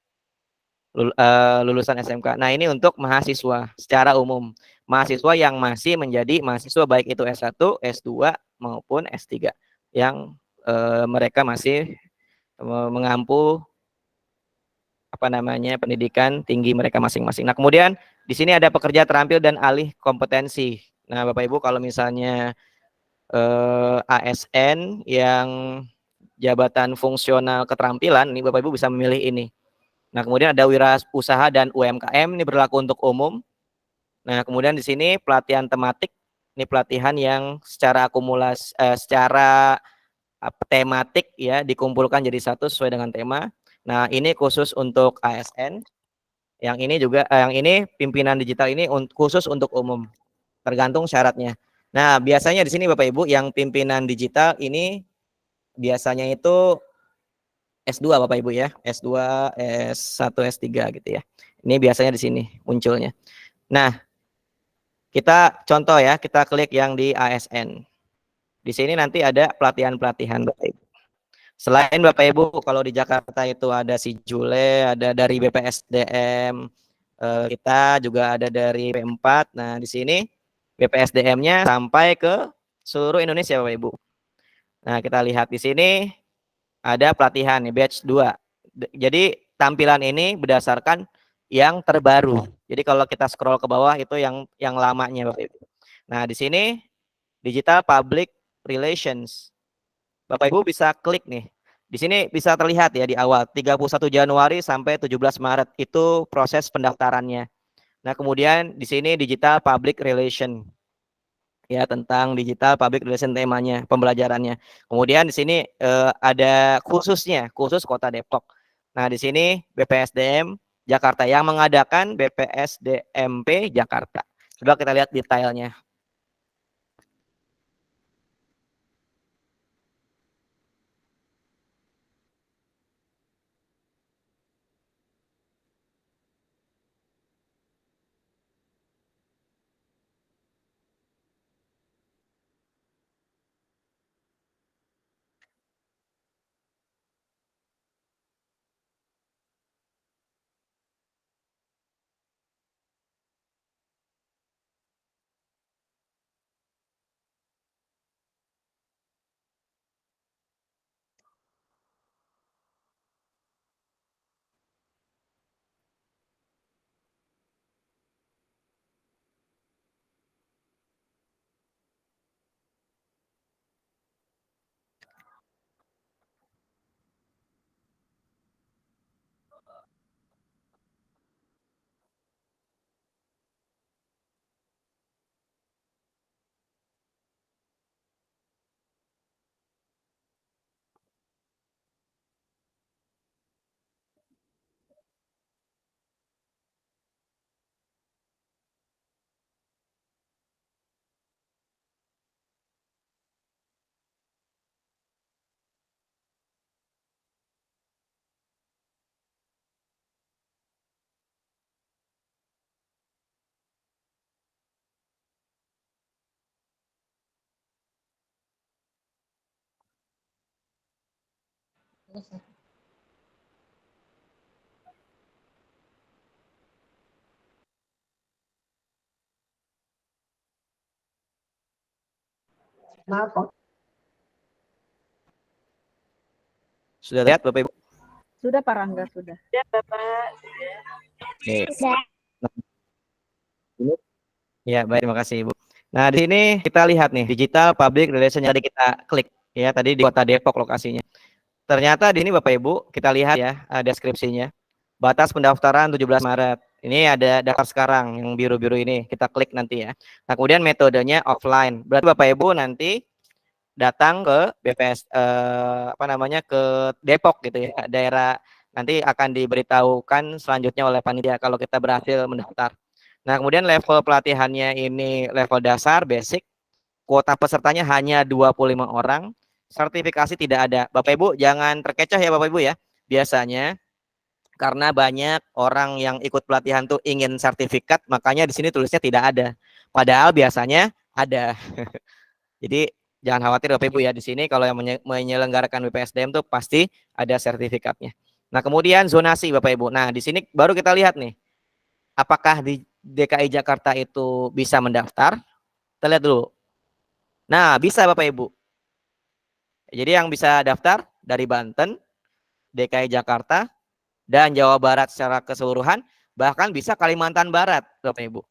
Lulusan SMK. Nah, ini untuk mahasiswa secara umum. Mahasiswa yang masih menjadi mahasiswa baik itu S1, S2 maupun S3 yang mereka masih mengampu pendidikan tinggi mereka masing-masing. Nah, kemudian di sini ada pekerja terampil dan alih kompetensi. Nah, Bapak Ibu kalau misalnya ASN yang jabatan fungsional keterampilan, ini Bapak Ibu bisa memilih ini. Nah, kemudian ada wirausaha dan UMKM, ini berlaku untuk umum. Nah, kemudian di sini pelatihan tematik, ini pelatihan yang secara secara tematik ya dikumpulkan jadi satu sesuai dengan tema. Nah, ini khusus untuk ASN. Yang ini juga yang ini pimpinan digital ini khusus untuk umum. Tergantung syaratnya. Nah, biasanya di sini Bapak Ibu yang pimpinan digital ini biasanya itu S2 Bapak Ibu ya, S2, S1, S3 gitu ya. Ini biasanya di sini munculnya. Nah, kita contoh ya, kita klik yang di ASN. Di sini nanti ada pelatihan-pelatihan Bapak Ibu. Selain Bapak Ibu, kalau di Jakarta itu ada si Jule, ada dari BPSDM, kita juga ada dari P4. Nah, di sini BPSDM-nya sampai ke seluruh Indonesia Bapak Ibu. Nah, kita lihat di sini ada pelatihan nih, batch 2. Jadi tampilan ini berdasarkan yang terbaru. Jadi kalau kita scroll ke bawah itu yang lamanya Bapak Ibu. Nah, di sini Digital Public Relations. Bapak Ibu bisa klik nih. Di sini bisa terlihat ya di awal 31 Januari sampai 17 Maret itu proses pendaftarannya. Nah, kemudian di sini digital public relation ya, tentang digital public relation temanya, pembelajarannya. Kemudian di sini ada khususnya, khusus Kota Depok. Nah, di sini BPSDM Jakarta yang mengadakan BPSDMP Jakarta. Coba kita lihat detailnya. Sudah lihat Bapak Ibu? Sudah Pak Rangga, sudah. Oke. Ya, baik, terima kasih Ibu. Nah, di sini kita lihat nih, digital public relation, jadi kita klik ya, tadi di Kota Depok lokasinya. Ternyata di sini Bapak Ibu, kita lihat ya deskripsinya. Batas pendaftaran 17 Maret. Ini ada daftar sekarang yang biru-biru ini, kita klik nanti ya. Nah, kemudian metodenya offline. Berarti Bapak Ibu nanti datang ke BPS ke Depok gitu ya, daerah, nanti akan diberitahukan selanjutnya oleh panitia kalau kita berhasil mendaftar. Nah, kemudian level pelatihannya ini level dasar basic, kuota pesertanya hanya 25 orang, sertifikasi tidak ada. Bapak Ibu jangan terkecoh ya Bapak Ibu ya. Biasanya karena banyak orang yang ikut pelatihan tuh ingin sertifikat, makanya di sini tulisnya tidak ada. Padahal biasanya ada. Jadi jangan khawatir Bapak Ibu ya, di sini kalau yang menyelenggarakan BPSDM tuh pasti ada sertifikatnya. Nah, kemudian zonasi Bapak Ibu. Nah, di sini baru kita lihat nih, apakah di DKI Jakarta itu bisa mendaftar? Kita lihat dulu. Nah, bisa Bapak Ibu. Jadi yang bisa daftar dari Banten, DKI Jakarta, dan Jawa Barat secara keseluruhan, bahkan bisa Kalimantan Barat Bapak Ibu.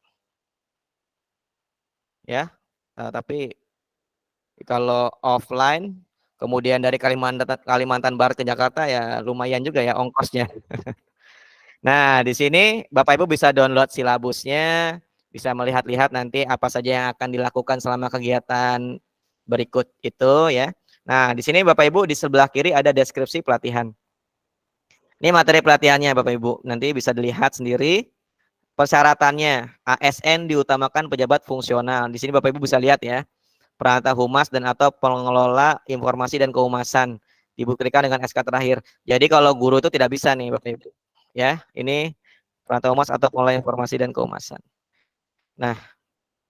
Ya, tapi kalau offline, kemudian dari Kalimantan Barat ke Jakarta ya lumayan juga ya ongkosnya. Nah, di sini Bapak Ibu bisa download silabusnya, bisa melihat-lihat nanti apa saja yang akan dilakukan selama kegiatan berikut itu ya. Nah, di sini Bapak Ibu di sebelah kiri ada deskripsi pelatihan. Ini materi pelatihannya Bapak Ibu, nanti bisa dilihat sendiri. Persyaratannya, ASN diutamakan pejabat fungsional. Di sini Bapak Ibu bisa lihat ya. Perantara humas dan atau pengelola informasi dan kehumasan, dibuktikan dengan SK terakhir. Jadi kalau guru itu tidak bisa nih Bapak Ibu. Ya, ini perantara humas atau pengelola informasi dan kehumasan. Nah,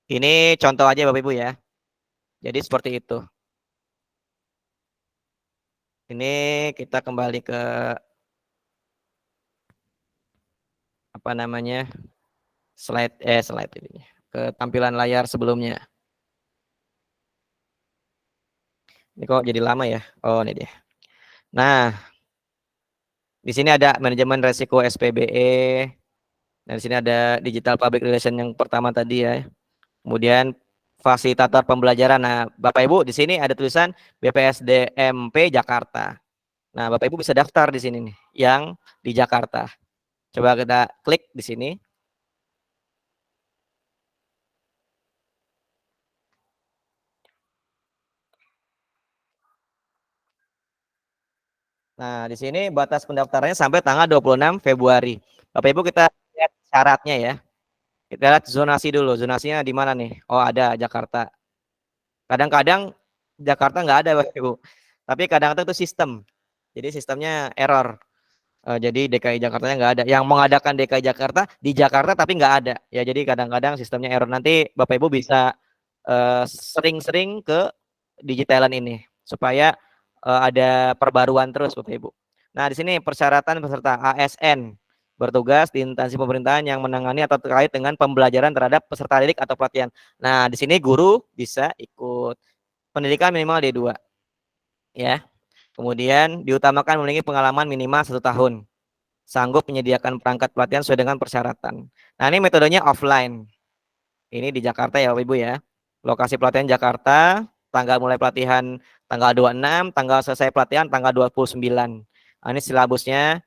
ini contoh aja Bapak Ibu ya. Jadi seperti itu. Ini kita kembali ke apa namanya? Slide ini. Ke tampilan layar sebelumnya. Ini kok jadi lama ya? Oh, ini dia. Nah, di sini ada manajemen resiko SPBE. Nah, di sini ada digital public relation yang pertama tadi ya. Kemudian fasilitator pembelajaran. Nah, Bapak Ibu di sini ada tulisan BPSDMP Jakarta. Nah, Bapak Ibu bisa daftar di sini nih, yang di Jakarta. Coba kita klik di sini. Nah, di sini batas pendaftarannya sampai tanggal 26 Februari. Bapak Ibu kita lihat syaratnya ya. Kita lihat zonasi dulu. Zonasinya di mana nih? Oh, ada Jakarta. Kadang-kadang Jakarta nggak ada Bapak Ibu. Tapi kadang-kadang itu sistem. Jadi sistemnya error. Jadi DKI Jakartanya nggak ada. Yang mengadakan DKI Jakarta di Jakarta tapi nggak ada. Ya jadi kadang-kadang sistemnya error. Nanti Bapak Ibu bisa sering-sering ke digitalan ini supaya ada perbaruan terus Bapak Ibu. Nah di sini persyaratan peserta ASN bertugas di instansi pemerintahan yang menangani atau terkait dengan pembelajaran terhadap peserta didik atau pelatihan. Nah di sini guru bisa ikut. Pendidikan minimal D2 ya. Kemudian diutamakan memiliki pengalaman minimal 1 tahun. Sanggup menyediakan perangkat pelatihan sesuai dengan persyaratan. Nah ini metodenya offline. Ini di Jakarta ya Bapak Ibu ya. Lokasi pelatihan Jakarta, tanggal mulai pelatihan tanggal 26, tanggal selesai pelatihan tanggal 29. Nah, ini silabusnya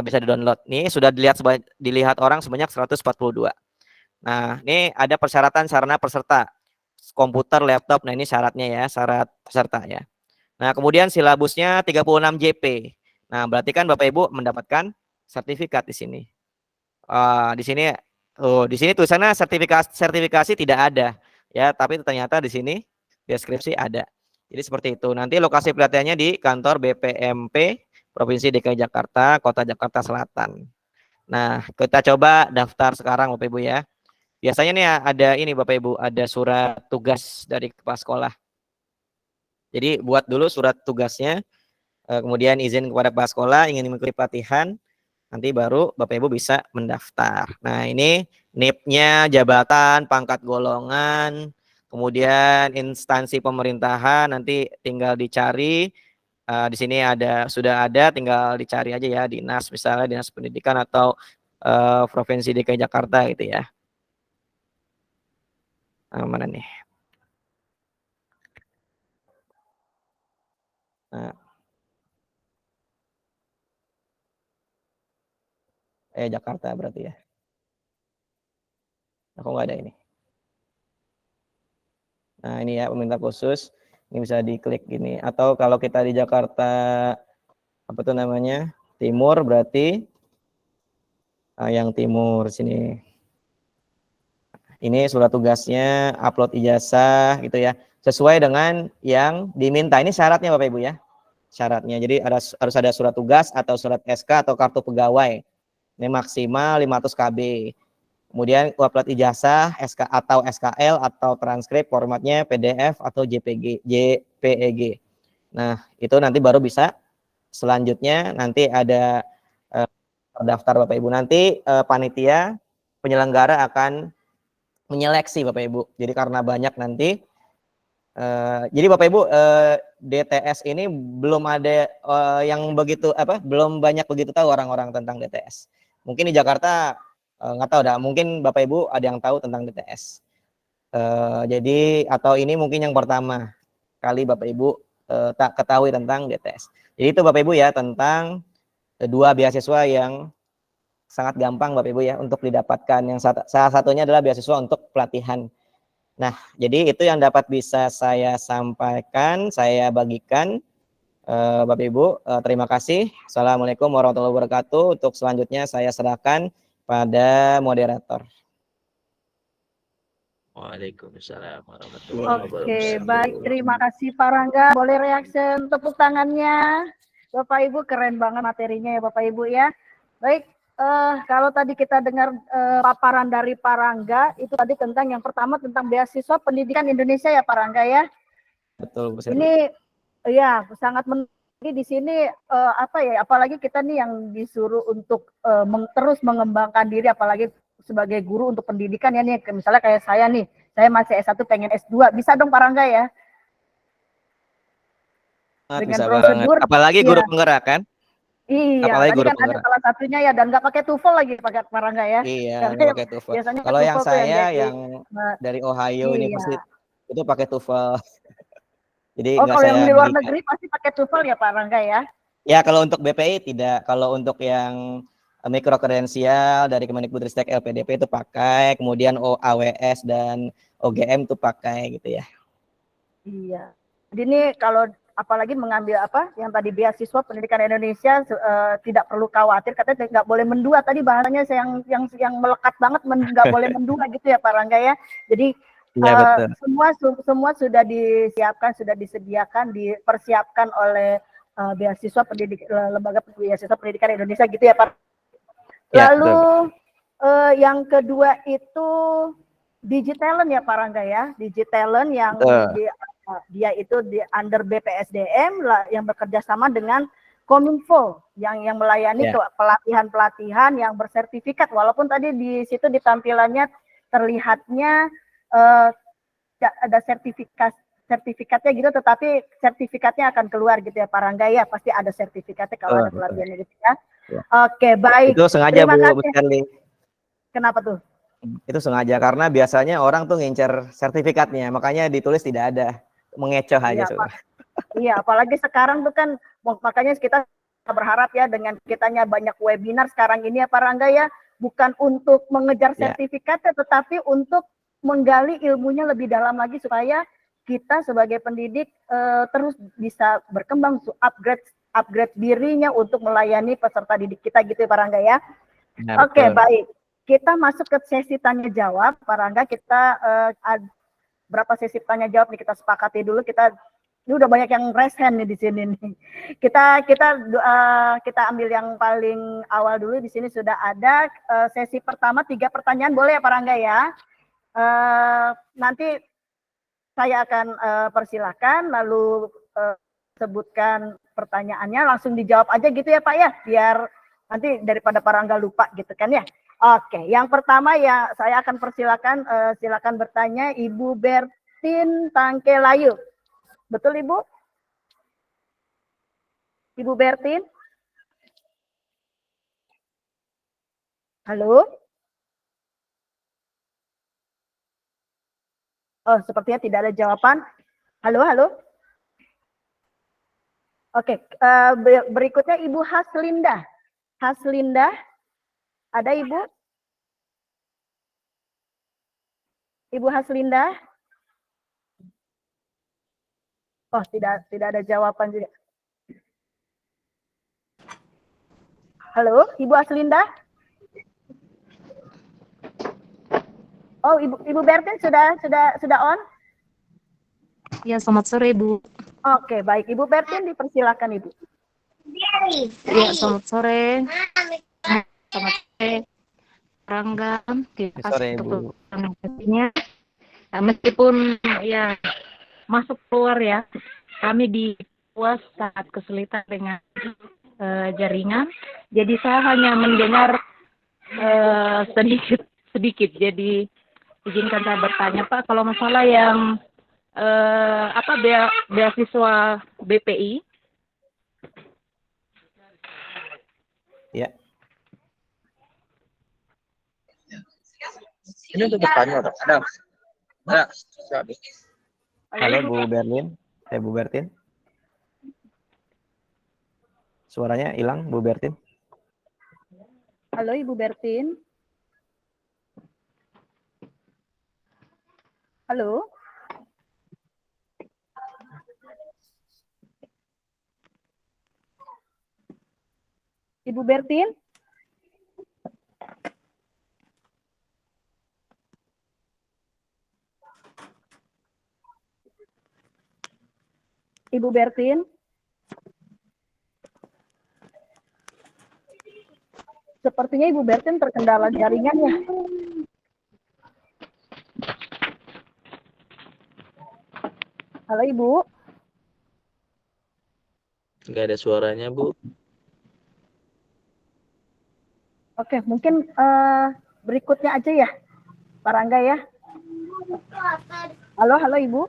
bisa di-download. Nih sudah dilihat orang sebanyak 142. Nah, ini ada persyaratan sarana peserta. Komputer, laptop. Nah, ini syaratnya ya, syarat peserta ya. Nah, kemudian silabusnya 36 JP. Nah, berarti kan Bapak Ibu mendapatkan sertifikat di sini. Di sini tulisannya sertifikasi tidak ada ya, tapi ternyata di sini deskripsi ada. Jadi seperti itu. Nanti lokasi pelatihannya di kantor BPMP Provinsi DKI Jakarta, Kota Jakarta Selatan. Nah, kita coba daftar sekarang Bapak Ibu ya. Biasanya nih ada ini Bapak Ibu, ada surat tugas dari kepala sekolah. Jadi buat dulu surat tugasnya, kemudian izin kepada kepala sekolah ingin mengikuti pelatihan. Nanti baru Bapak Ibu bisa mendaftar. Nah ini NIP-nya, jabatan, pangkat golongan, kemudian instansi pemerintahan nanti tinggal dicari. Di sini sudah ada, tinggal dicari aja ya, dinas misalnya dinas pendidikan atau provinsi DKI Jakarta gitu ya. Mana nih? Nah. Jakarta berarti ya. Aku nggak ada ini. Nah ini ya pemerintah khusus. Ini bisa diklik gini. Atau kalau kita di Jakarta apa tuh namanya Timur berarti yang Timur sini. Ini surat tugasnya, upload ijazah gitu ya. Sesuai dengan yang diminta. Ini syaratnya Bapak Ibu ya. Syaratnya. Jadi harus ada surat tugas atau surat SK atau kartu pegawai. Ini maksimal 500 KB. Kemudian upload ijazah, SK atau SKL atau transkrip formatnya PDF atau JPEG. Nah, itu nanti baru bisa. Selanjutnya nanti ada daftar Bapak Ibu. Nanti panitia penyelenggara akan menyeleksi Bapak Ibu. Jadi karena banyak nanti jadi Bapak Ibu DTS ini belum ada yang begitu belum banyak begitu tahu orang-orang tentang DTS. Mungkin di Jakarta nggak tahu dah, mungkin Bapak Ibu ada yang tahu tentang DTS. Jadi atau ini mungkin yang pertama kali Bapak Ibu tak ketahui tentang DTS. Jadi itu Bapak Ibu ya tentang dua beasiswa yang sangat gampang Bapak Ibu ya untuk didapatkan. Yang salah satunya adalah beasiswa untuk pelatihan. Nah, jadi itu yang dapat bisa saya sampaikan, saya bagikan. Bapak Ibu, terima kasih. Assalamualaikum warahmatullahi wabarakatuh. Untuk selanjutnya saya serahkan pada moderator. Waalaikumsalam warahmatullahi wabarakatuh. Oke, baik. Terima kasih Pak Rangga. Boleh reaction tepuk tangannya. Bapak Ibu keren banget materinya ya Bapak Ibu ya. Baik, kalau tadi kita dengar paparan dari Pak Rangga, itu tadi tentang yang pertama tentang beasiswa pendidikan Indonesia ya Pak Rangga ya. Betul, Bu. Ini ya sangat menarik di sini apalagi kita nih yang disuruh untuk terus mengembangkan diri apalagi sebagai guru untuk pendidikan ya nih misalnya kayak saya nih, saya masih S1 pengen S2, bisa dong Pak Rangga ya? Dengan bisa prosedur banget. Apalagi guru penggerak kan? Iya, apalagi tadi guru kan ada salah satunya ya dan nggak pakai TOEFL lagi pakai Pak Rangga ya. Iya, Karena pakai TOEFL. biasanya Kalau yang TOEFL tuh saya yang jadi, dari Ohio iya. University itu pakai TOEFL. Jadi Oh, nggak kalau yang saya di luar berikan. negeri pasti pakai TOEFL ya Pak Rangga ya? Ya kalau untuk BPI tidak, kalau untuk yang mikro kredensial dari Kemendikbudristek LPDP itu pakai, kemudian AWS dan OGM itu pakai gitu ya. Iya. Jadi ini kalau apalagi mengambil apa yang tadi beasiswa pendidikan Indonesia tidak perlu khawatir, katanya nggak boleh mendua, tadi bahasanya yang melekat banget, nggak boleh mendua gitu ya Pak Rangga ya. Jadi Iya betul. semua sudah disiapkan, sudah disediakan, dipersiapkan oleh beasiswa lembaga beasiswa pendidikan Indonesia gitu ya Pak. Ya, Lalu yang kedua itu Digitalent ya Pak Rangga ya, Digitalent yang dia itu di under BPSDM yang bekerja sama dengan Kominfo yang melayani pelatihan-pelatihan yang bersertifikat, walaupun tadi di situ di tampilannya terlihatnya ada sertifikatnya gitu, tetapi sertifikatnya akan keluar gitu ya Pak Rangga ya, pasti ada sertifikatnya kalau ada pelatihannya gitu ya. Oke, baik. Itu sengaja Bu Sherly. Kenapa tuh? Itu sengaja karena biasanya orang tuh ngincer sertifikatnya, makanya ditulis tidak ada, mengecoh aja. Iya, apalagi sekarang tuh kan, makanya kita berharap ya dengan kitanya banyak webinar sekarang ini ya Pak Rangga ya, bukan untuk mengejar sertifikatnya, tetapi untuk menggali ilmunya lebih dalam lagi supaya kita sebagai pendidik terus bisa berkembang, upgrade dirinya untuk melayani peserta didik kita gitu ya Pak Rangga ya. Oke, baik. Kita masuk ke sesi tanya jawab Pak Rangga. Kita berapa sesi tanya jawab nih kita sepakati dulu. Ini udah banyak yang raise hand nih di sini nih. Kita ambil yang paling awal dulu. Di sini sudah ada sesi pertama 3 pertanyaan, boleh ya Pak Rangga ya. Nanti saya akan persilakan, lalu sebutkan pertanyaannya, langsung dijawab aja gitu ya Pak ya, biar nanti daripada Pak Rangga lupa gitu kan ya. Oke, yang pertama ya saya akan persilakan, silakan bertanya Ibu Bertin Tangkelayu. Betul Ibu? Ibu Bertin? Halo? Oh, sepertinya tidak ada jawaban. Halo, halo? Oke, berikutnya Ibu Haslinda. Haslinda, ada Ibu? Ibu Haslinda? Oh, tidak ada jawaban juga. Halo, Ibu Haslinda? Oh, Ibu Bertin sudah on? Ya, selamat sore, Bu. Oke, baik. Ibu Bertin dipersilakan, Ibu. Ya, selamat sore. Selamat sore, Rangga. Terima kasih untuk presentasinya. Nah, meskipun ya masuk keluar ya, kami di UAS sangat kesulitan dengan jaringan. Jadi saya hanya mendengar sedikit. Jadi izinkan saya bertanya Pak, kalau masalah yang beasiswa BPI. Ya. Ini untuk bertanya, ada. Halo Bu Berlin, Bu Bertin. Suaranya hilang Bu Bertin. Halo Ibu Bertin. Halo. Ibu Bertin? Ibu Bertin? Sepertinya Ibu Bertin terkendala jaringannya. Halo Ibu. Nggak ada suaranya, Bu. Oke, mungkin berikutnya aja ya, Pak Rangga ya. Halo Ibu.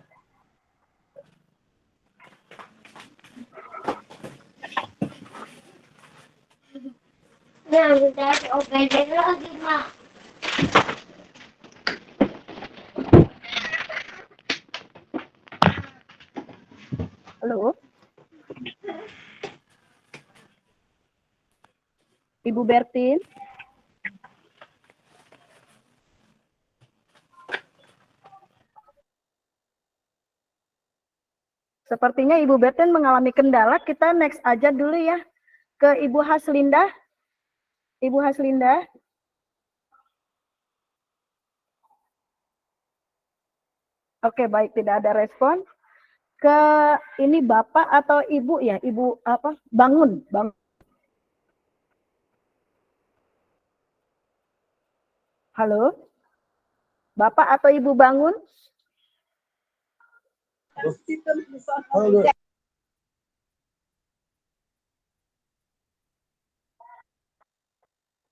Halo. Ibu Bertin. Sepertinya Ibu Bertin mengalami kendala. Kita next aja dulu ya ke Ibu Haslinda. Ibu Haslinda. Oke, baik, tidak ada respon. Ke ini Bapak atau Ibu ya? Ibu apa? Bangun. Halo? Bapak atau Ibu Bangun?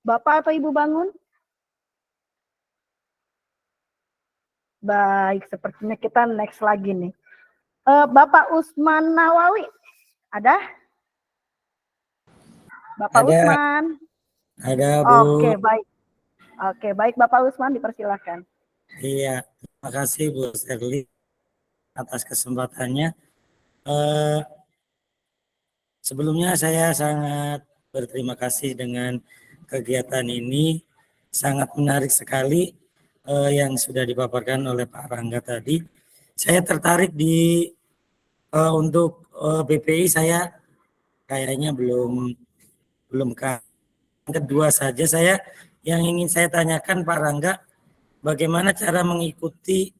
Bapak atau Ibu Bangun? Baik, sepertinya kita next lagi nih. Bapak Usman Nawawi, ada? Bapak Ada. Usman. Ada, Bu. Oke, baik Bapak Usman, dipersilahkan. Iya, terima kasih Bu Sherly atas kesempatannya. Sebelumnya saya sangat berterima kasih dengan kegiatan ini. Sangat menarik sekali yang sudah dipaparkan oleh Pak Rangga tadi. Saya tertarik untuk BPI, saya kayaknya belum kedua saja. Saya yang ingin saya tanyakan Pak Rangga, bagaimana cara mengikuti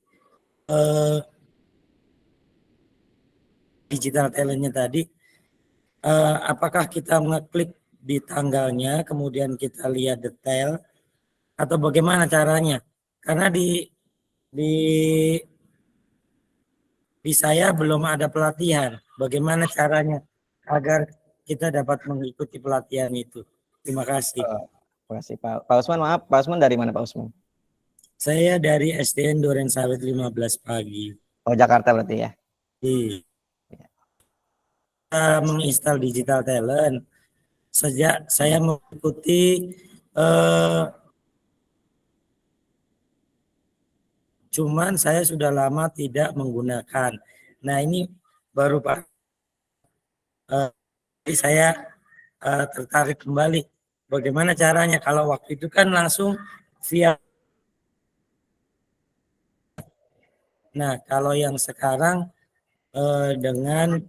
digital talentnya tadi? Apakah kita mengeklik di tanggalnya, kemudian kita lihat detail, atau bagaimana caranya? Karena di saya belum ada pelatihan. Bagaimana caranya agar kita dapat mengikuti pelatihan itu? Terima kasih. Terima kasih Pak Usman. Maaf, Pak Usman dari mana Pak Usman? Saya dari SDN Durensawit 15 pagi. Oh, Jakarta berarti ya? Iya. Menginstal digital talent sejak saya mengikuti cuman saya sudah lama tidak menggunakan. Nah ini baru Pak, saya tertarik kembali bagaimana caranya. Kalau waktu itu kan langsung via. Nah kalau yang sekarang dengan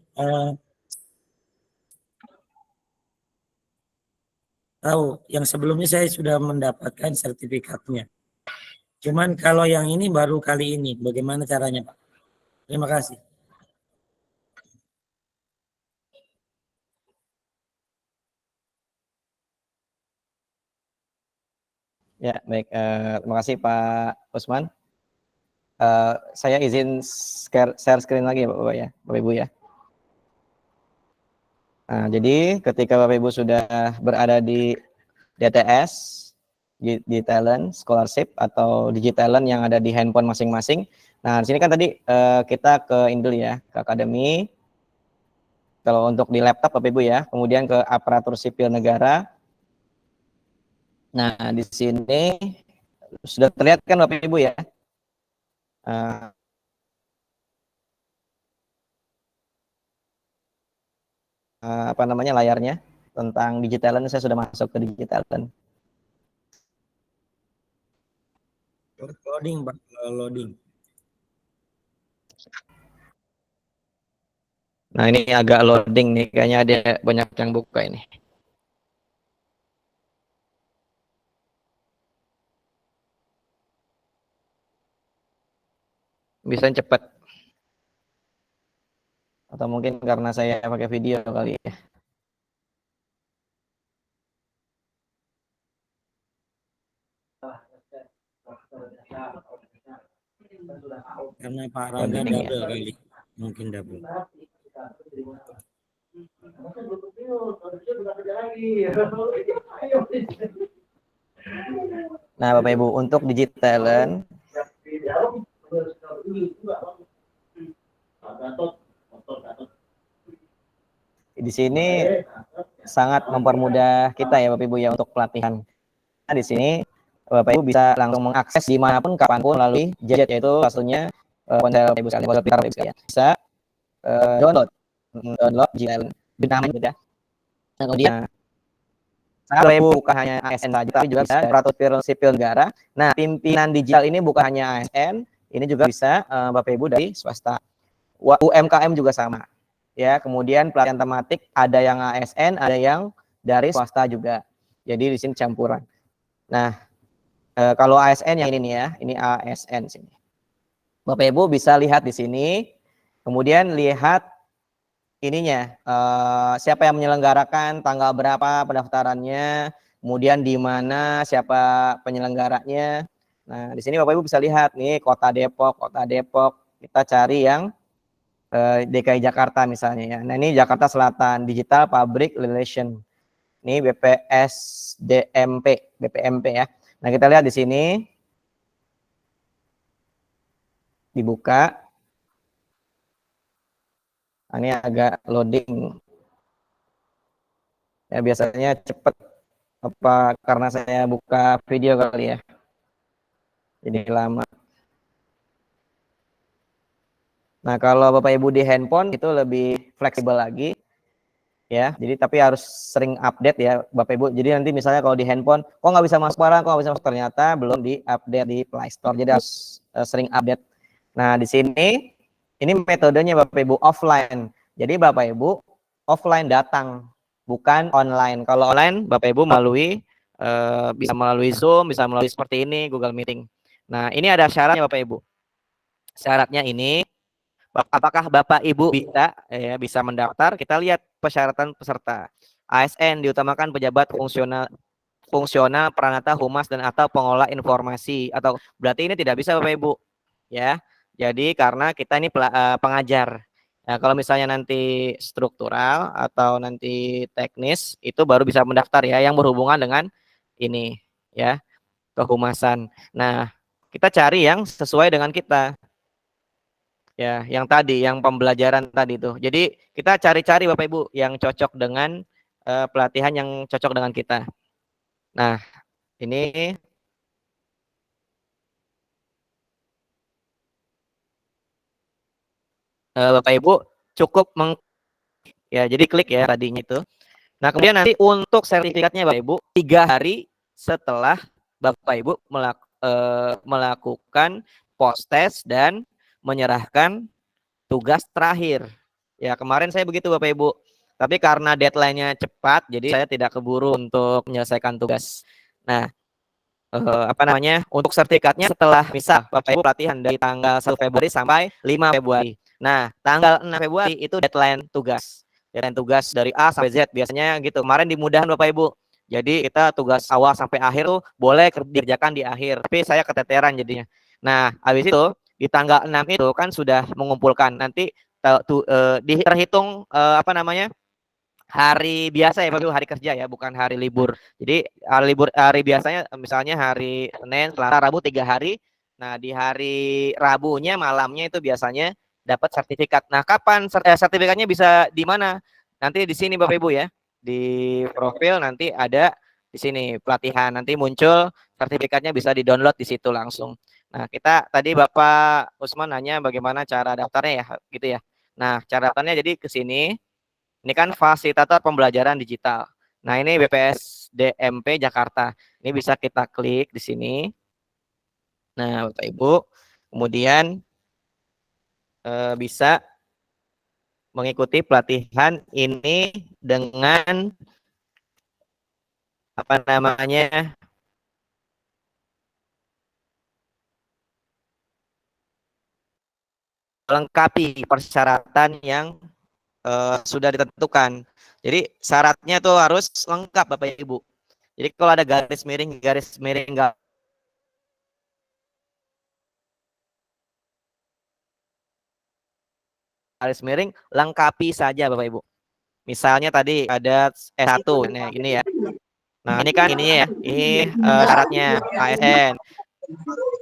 tahu, yang sebelumnya saya sudah mendapatkan sertifikatnya. Cuman kalau yang ini baru kali ini, bagaimana caranya Pak? Terima kasih. Ya, baik. Terima kasih Pak Usman. Saya izin share screen lagi ya Bapak ya, Bapak Ibu ya. Nah, jadi ketika Bapak Ibu sudah berada di DTS, di talent, scholarship atau digitalent yang ada di handphone masing-masing. Nah, di sini kan tadi kita ke ini dulu ya, ke akademi. Kalau untuk di laptop Bapak Ibu ya, kemudian ke aparatur sipil negara. Nah, di sini sudah terlihat kan Bapak Ibu ya. Apa namanya layarnya tentang digitalan. Saya sudah masuk ke digitalan. Loading, Pak. Loading. Nah, ini agak loading nih, kayaknya ada banyak yang buka ini. Bisa cepat. Atau mungkin karena saya pakai video kali ya. Karena Pak Rangga double kali. Mungkin double. Nah, Bapak Ibu, untuk digitalan di sini sangat mempermudah kita ya Bapak Ibu ya untuk pelatihan. Nah, di sini Bapak Ibu bisa langsung mengakses dimanapun kapanpun melalui gadget, yaitu satunya ponsel Bapak Ibu sekalian, ponsel pintar Bapak Ibu sekalian. Bisa download digital namanya gitu ya. Nah, kemudian Bapak Ibu bukan hanya ASN saja, tapi juga bisa aparatur sipil negara. Nah, pimpinan digital ini bukan hanya ASN, ini juga bisa Bapak Ibu dari swasta. UMKM juga sama. Ya, kemudian pelatihan tematik ada yang ASN, ada yang dari swasta juga. Jadi di sini campuran. Nah, kalau ASN yang ini nih ya, ini ASN sini. Bapak Ibu bisa lihat di sini. Kemudian lihat ininya, siapa yang menyelenggarakan, tanggal berapa pendaftarannya, kemudian di mana, siapa penyelenggaranya. Nah, di sini Bapak Ibu bisa lihat nih Kota Depok. Kita cari yang DKI Jakarta misalnya ya. Nah, ini Jakarta Selatan, Digital Public Relation. Ini BPMP ya. Nah, kita lihat di sini. Dibuka. Nah, ini agak loading. Ya, biasanya cepat. Apa karena saya buka video kali ya. Jadi lama. Nah, kalau Bapak Ibu di handphone itu lebih fleksibel lagi. Ya, jadi tapi harus sering update ya Bapak Ibu. Jadi nanti misalnya kalau di handphone, kok nggak bisa masuk barang, kok nggak bisa masuk, ternyata belum di-update di Play Store. Jadi harus sering update. Nah, di sini ini metodenya Bapak Ibu offline. Jadi Bapak Ibu offline datang, bukan online. Kalau online Bapak Ibu bisa melalui Zoom, bisa melalui seperti ini, Google Meeting. Nah, ini ada syaratnya Bapak Ibu. Syaratnya ini, apakah Bapak Ibu bisa mendaftar? Kita lihat persyaratan peserta. ASN diutamakan pejabat fungsional, peranata, humas, dan atau pengolah informasi. Atau berarti ini tidak bisa Bapak Ibu. Ya, jadi karena kita ini pengajar. Nah, kalau misalnya nanti struktural atau nanti teknis itu baru bisa mendaftar ya, yang berhubungan dengan ini ya, kehumasan. Nah, kita cari yang sesuai dengan kita. Ya, yang tadi, yang pembelajaran tadi tuh. Jadi kita cari-cari Bapak Ibu yang cocok dengan pelatihan yang cocok dengan kita. Nah, ini Bapak Ibu cukup ya, jadi klik ya tadinya itu. Nah, kemudian nanti untuk sertifikatnya Bapak Ibu 3 hari setelah Bapak Ibu melakukan post test dan menyerahkan tugas terakhir. Ya, kemarin saya begitu Bapak Ibu. Tapi karena deadline-nya cepat, jadi saya tidak keburu untuk menyelesaikan tugas. Nah, untuk sertifikatnya setelah misal Bapak Ibu pelatihan dari tanggal 1 Februari sampai 5 Februari. Nah, tanggal 6 Februari itu deadline tugas. Deadline tugas dari A sampai Z biasanya gitu. Kemarin dimudahkan Bapak Ibu. Jadi kita tugas awal sampai akhir tuh boleh dikerjakan di akhir. Tapi saya keteteran jadinya. Nah, habis itu di tanggal 6 itu kan sudah mengumpulkan. Nanti terhitung hari biasa ya Bapak Ibu, hari kerja ya, bukan hari libur. Jadi hari biasanya misalnya hari Senin, Selasa, Rabu 3 hari. Nah, di hari Rabunya malamnya itu biasanya dapat sertifikat. Nah, kapan sertifikatnya bisa di mana? Nanti di sini Bapak Ibu ya. Di profil nanti ada di sini pelatihan, nanti muncul sertifikatnya, bisa di-download di situ langsung. Nah, kita tadi Bapak Usman nanya bagaimana cara daftarnya ya, gitu ya. Nah, cara daftarnya jadi ke sini. Ini kan fasilitator pembelajaran digital. Nah, ini BPSDMP Jakarta. Ini bisa kita klik di sini. Nah, Bapak Ibu, kemudian bisa mengikuti pelatihan ini dengan melengkapi persyaratan yang sudah ditentukan. Jadi syaratnya tuh harus lengkap Bapak Ibu. Jadi kalau ada garis miring enggak garis miring, lengkapi saja Bapak Ibu. Misalnya tadi ada S1, nah ini ya. Nah, ini kan ininya ya. Ini syaratnya ASN.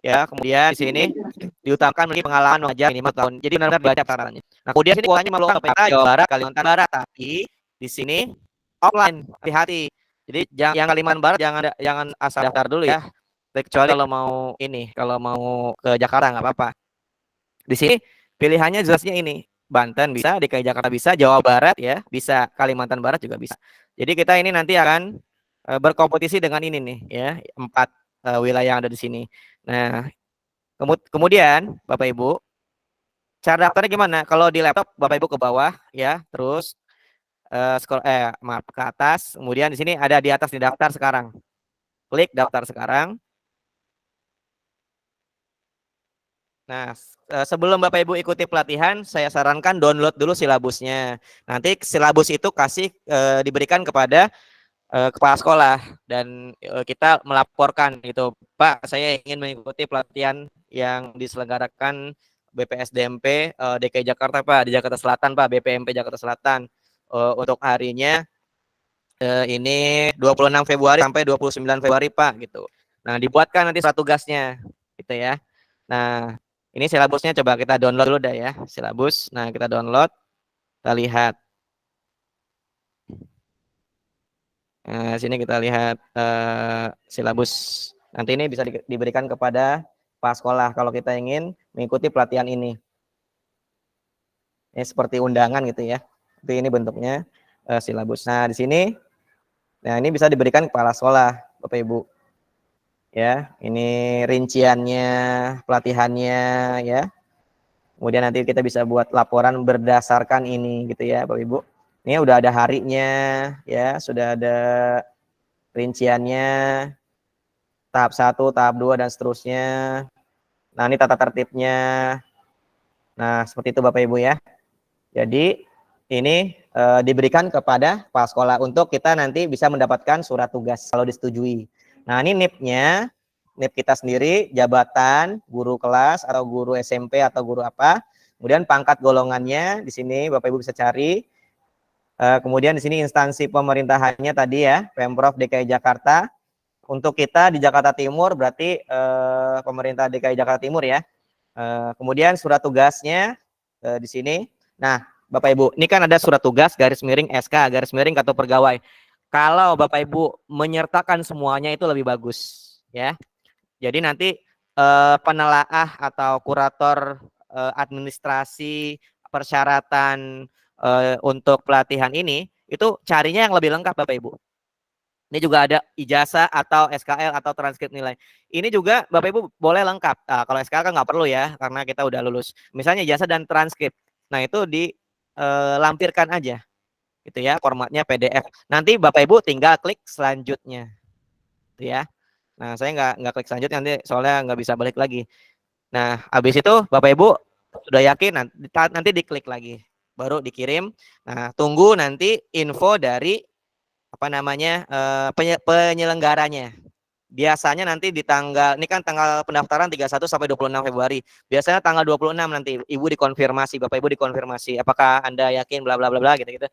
Ya, kemudian di sini diutamakan memiliki pengalaman mengajar minimal tahun. Jadi benar-benar baca syaratnya. Nah, kemudian sini kuotanya malu apa? Jawa Barat, Kalimantan Barat, tapi di sini offline, hati-hati. Jadi yang Kalimantan Barat jangan asal daftar dulu ya. Kecuali kalau mau ke Jakarta nggak apa-apa. Di sini pilihannya jelasnya ini. Banten bisa, DKI Jakarta bisa, Jawa Barat ya bisa, Kalimantan Barat juga bisa. Jadi kita ini nanti akan berkompetisi dengan ini nih ya, 4 wilayah yang ada di sini. Nah, kemudian Bapak Ibu, cara daftarnya gimana? Kalau di laptop Bapak Ibu ke bawah ya, terus maaf ke atas, kemudian di sini ada di atas di daftar sekarang. Klik daftar sekarang. Nah, sebelum Bapak Ibu ikuti pelatihan, saya sarankan download dulu silabusnya. Nanti silabus itu diberikan kepada kepala sekolah dan kita melaporkan gitu, Pak, saya ingin mengikuti pelatihan yang diselenggarakan BPSDMP DKI Jakarta, Pak, di Jakarta Selatan, Pak, BPMP Jakarta Selatan. Untuk harinya ini 26 Februari sampai 29 Februari, Pak, gitu. Nah, dibuatkan nanti surat tugasnya gitu ya. Nah, ini silabusnya coba kita download dulu dah ya, silabus. Nah, kita download, kita lihat. Nah, sini kita lihat silabus. Nanti ini bisa diberikan kepada kepala sekolah kalau kita ingin mengikuti pelatihan ini. Ini seperti undangan gitu ya. Tapi ini bentuknya silabus. Nah, di sini, nah ini bisa diberikan kepala sekolah, Bapak Ibu. Ya, ini rinciannya, pelatihannya ya. Kemudian nanti kita bisa buat laporan berdasarkan ini gitu ya, Bapak Ibu. Ini udah ada harinya ya, sudah ada rinciannya, tahap 1, tahap 2 dan seterusnya. Nah, ini tata tertibnya. Nah, seperti itu Bapak Ibu ya. Jadi ini diberikan kepada kepala sekolah untuk kita nanti bisa mendapatkan surat tugas kalau disetujui. Nah, ini NIP-nya, NIP kita sendiri, jabatan, guru kelas atau guru SMP atau guru apa. Kemudian pangkat golongannya di sini Bapak Ibu bisa cari. Kemudian di sini instansi pemerintahannya tadi ya, Pemprov DKI Jakarta. Untuk kita di Jakarta Timur berarti pemerintah DKI Jakarta Timur ya. Kemudian surat tugasnya di sini. Nah, Bapak Ibu, ini kan ada surat tugas garis miring SK garis miring kartu pegawai. Kalau Bapak Ibu menyertakan semuanya itu lebih bagus ya. Jadi nanti penelaah atau kurator administrasi persyaratan untuk pelatihan ini itu carinya yang lebih lengkap Bapak Ibu. Ini juga ada ijazah atau SKL atau transkrip nilai. Ini juga Bapak Ibu boleh lengkap. Nah, kalau SKL kan nggak perlu ya karena kita udah lulus. Misalnya ijazah dan transkrip. Nah, itu dilampirkan aja. Gitu ya, formatnya PDF. Nanti Bapak Ibu tinggal klik selanjutnya. Gitu ya. Nah, saya nggak klik selanjutnya nanti soalnya nggak bisa balik lagi. Nah, habis itu Bapak Ibu sudah yakin nanti diklik lagi. Baru dikirim. Nah, tunggu nanti info dari apa namanya penyelenggaranya. Biasanya nanti di tanggal, ini kan tanggal pendaftaran 31 sampai 26 Februari. Biasanya tanggal 26 nanti Ibu dikonfirmasi, Bapak Ibu dikonfirmasi apakah Anda yakin bla bla bla bla gitu-gitu.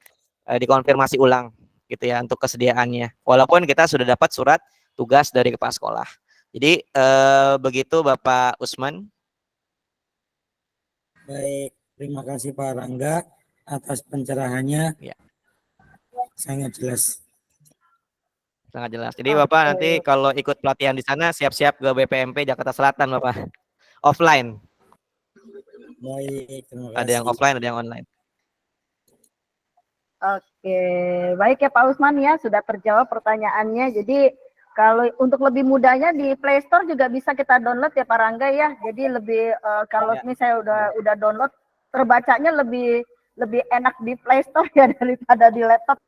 Dikonfirmasi ulang gitu ya untuk kesediaannya. Walaupun kita sudah dapat surat tugas dari kepala sekolah. Jadi begitu Bapak Usman. Baik, terima kasih Pak Rangga atas pencerahannya. Ya. Sangat jelas. Sangat jelas. Jadi Bapak nanti kalau ikut pelatihan di sana siap-siap ke BPMP Jakarta Selatan Bapak. Offline. Baik, terima kasih. Ada yang offline, ada yang online. Oke, baik ya Pak Usman ya, sudah terjawab pertanyaannya. Jadi kalau untuk lebih mudahnya di Play Store juga bisa kita download ya Pak Rangga ya. Jadi lebih kalau misalnya udah download, terbacanya lebih enak di Play Store ya daripada di laptop.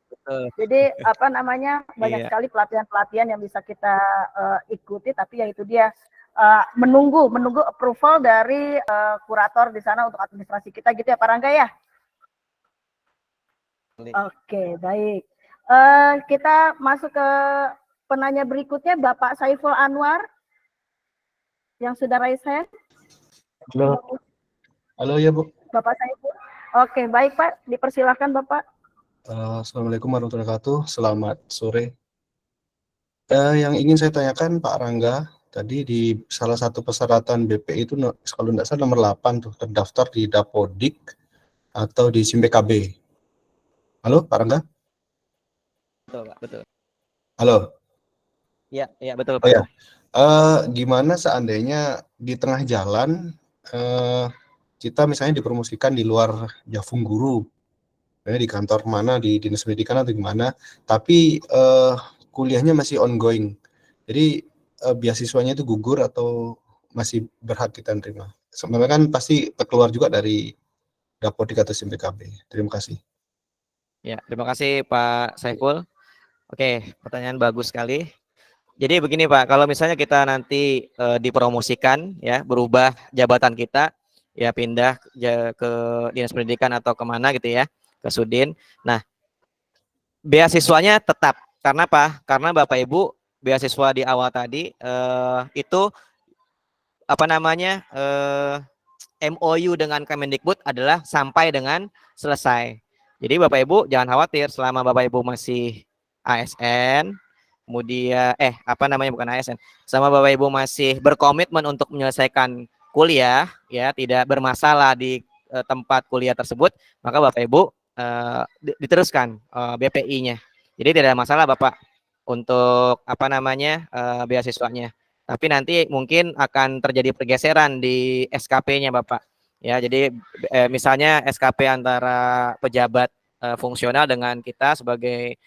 Jadi apa namanya banyak sekali pelatihan-pelatihan yang bisa kita ikuti, tapi ya itu dia menunggu approval dari kurator di sana untuk administrasi kita gitu ya Pak Rangga ya. Oke, baik. Kita masuk ke penanya berikutnya, Bapak Saiful Anwar yang sudah raise hand. Halo. Halo ya Bu. Bapak Saiful. Oke, baik Pak, dipersilakan Bapak. Assalamualaikum warahmatullahi wabarakatuh. Selamat sore. Yang ingin saya tanyakan Pak Rangga, tadi di salah satu persyaratan BPI itu kalau tidak salah nomor 8 tuh terdaftar di Dapodik atau di SIM PKB. Halo Pak Rangga? Betul Pak, betul. Halo. Iya, betul Pak. Oh ya. Gimana seandainya di tengah jalan kita misalnya dipromosikan di luar Javung Guru, di kantor mana, di dinas pendidikan atau gimana, tapi kuliahnya masih ongoing. Jadi beasiswanya itu gugur atau masih berhak kita terima. Sebenarnya kan pasti keluar juga dari Dapodik atau SIMPKB. Terima kasih. Ya, terima kasih Pak Saiful. Oke, pertanyaan bagus sekali. Jadi begini Pak, kalau misalnya kita nanti dipromosikan ya, berubah jabatan kita, ya pindah ke dinas pendidikan atau kemana gitu ya, ke Sudin. Nah, beasiswanya tetap. Karena apa? Karena Bapak Ibu beasiswa di awal tadi itu apa namanya MOU dengan Kemendikbud adalah sampai dengan selesai. Jadi Bapak Ibu jangan khawatir selama Bapak Ibu masih ASN, kemudian apa namanya bukan ASN, selama Bapak Ibu masih berkomitmen untuk menyelesaikan kuliah, ya tidak bermasalah di tempat kuliah tersebut, maka Bapak Ibu diteruskan BPI-nya. Jadi tidak ada masalah Bapak untuk apa namanya beasiswanya. Tapi nanti mungkin akan terjadi pergeseran di SKP-nya Bapak. Ya, jadi misalnya SKP antara pejabat fungsional dengan kita sebagai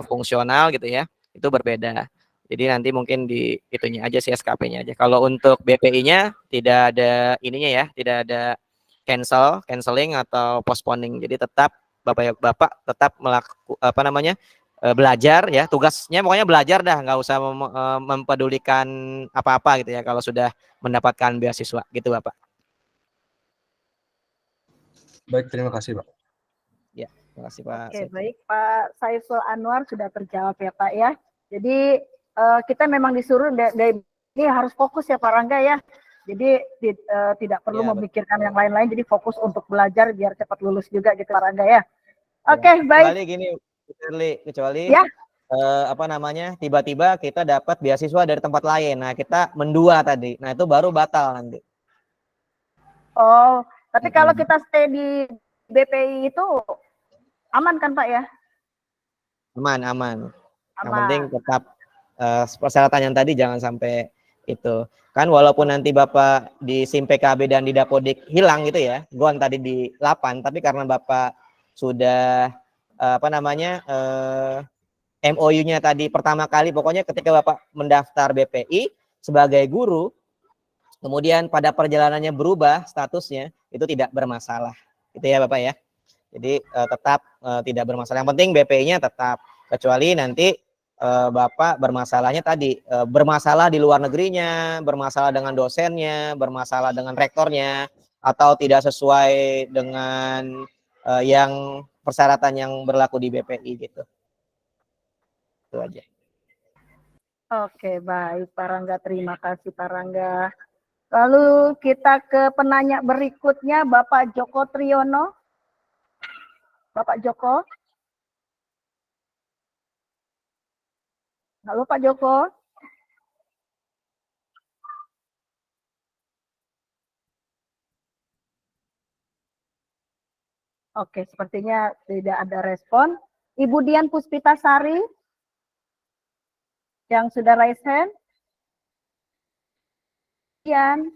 fungsional gitu ya, itu berbeda. Jadi nanti mungkin di itunya aja sih SKP-nya aja. Kalau untuk BPI-nya tidak ada ininya ya, tidak ada canceling atau postponing. Jadi tetap Bapak tetap apa namanya belajar ya, tugasnya pokoknya belajar dah, nggak usah mempedulikan apa-apa gitu ya kalau sudah mendapatkan beasiswa gitu Bapak. Baik, terima kasih Pak. Ya, terima kasih Pak. Oke, baik Pak Saiful Anwar sudah terjawab ya Pak ya. Jadi kita memang disuruh dari ini harus fokus ya Pak Rangga ya. Jadi tidak perlu Ya, memikirkan yang lain-lain, jadi fokus untuk belajar biar cepat lulus juga gitu Pak Rangga ya. Oke, baik. Kecuali gini, kecuali ya. Apa namanya tiba-tiba kita dapat beasiswa dari tempat lain. Nah kita mendua tadi, nah itu baru batal nanti. Oh, tapi kalau kita stay di BPI itu aman kan Pak ya? Aman. Yang penting tetap persyaratan yang tadi jangan sampai itu. Kan walaupun nanti Bapak di SIM PKB dan di Dapodik hilang gitu ya, gone tadi di 8, tapi karena Bapak sudah apa namanya MOU-nya tadi pertama kali, pokoknya ketika Bapak mendaftar BPI sebagai guru, kemudian pada perjalanannya berubah statusnya, itu tidak bermasalah. Gitu ya Bapak ya. Jadi tetap tidak bermasalah. Yang penting BPI-nya tetap, kecuali nanti Bapak bermasalahnya tadi, bermasalah di luar negerinya, bermasalah dengan dosennya, bermasalah dengan rektornya, atau tidak sesuai dengan yang persyaratan yang berlaku di BPI gitu. Itu aja. Oke, baik Pak Rangga, terima kasih Pak Rangga. Lalu kita ke penanya berikutnya, Bapak Joko Triyono. Bapak Joko. Halo Pak Joko. Oke, sepertinya tidak ada respon. Ibu Dian Puspitasari yang sudah raise hand. Dian.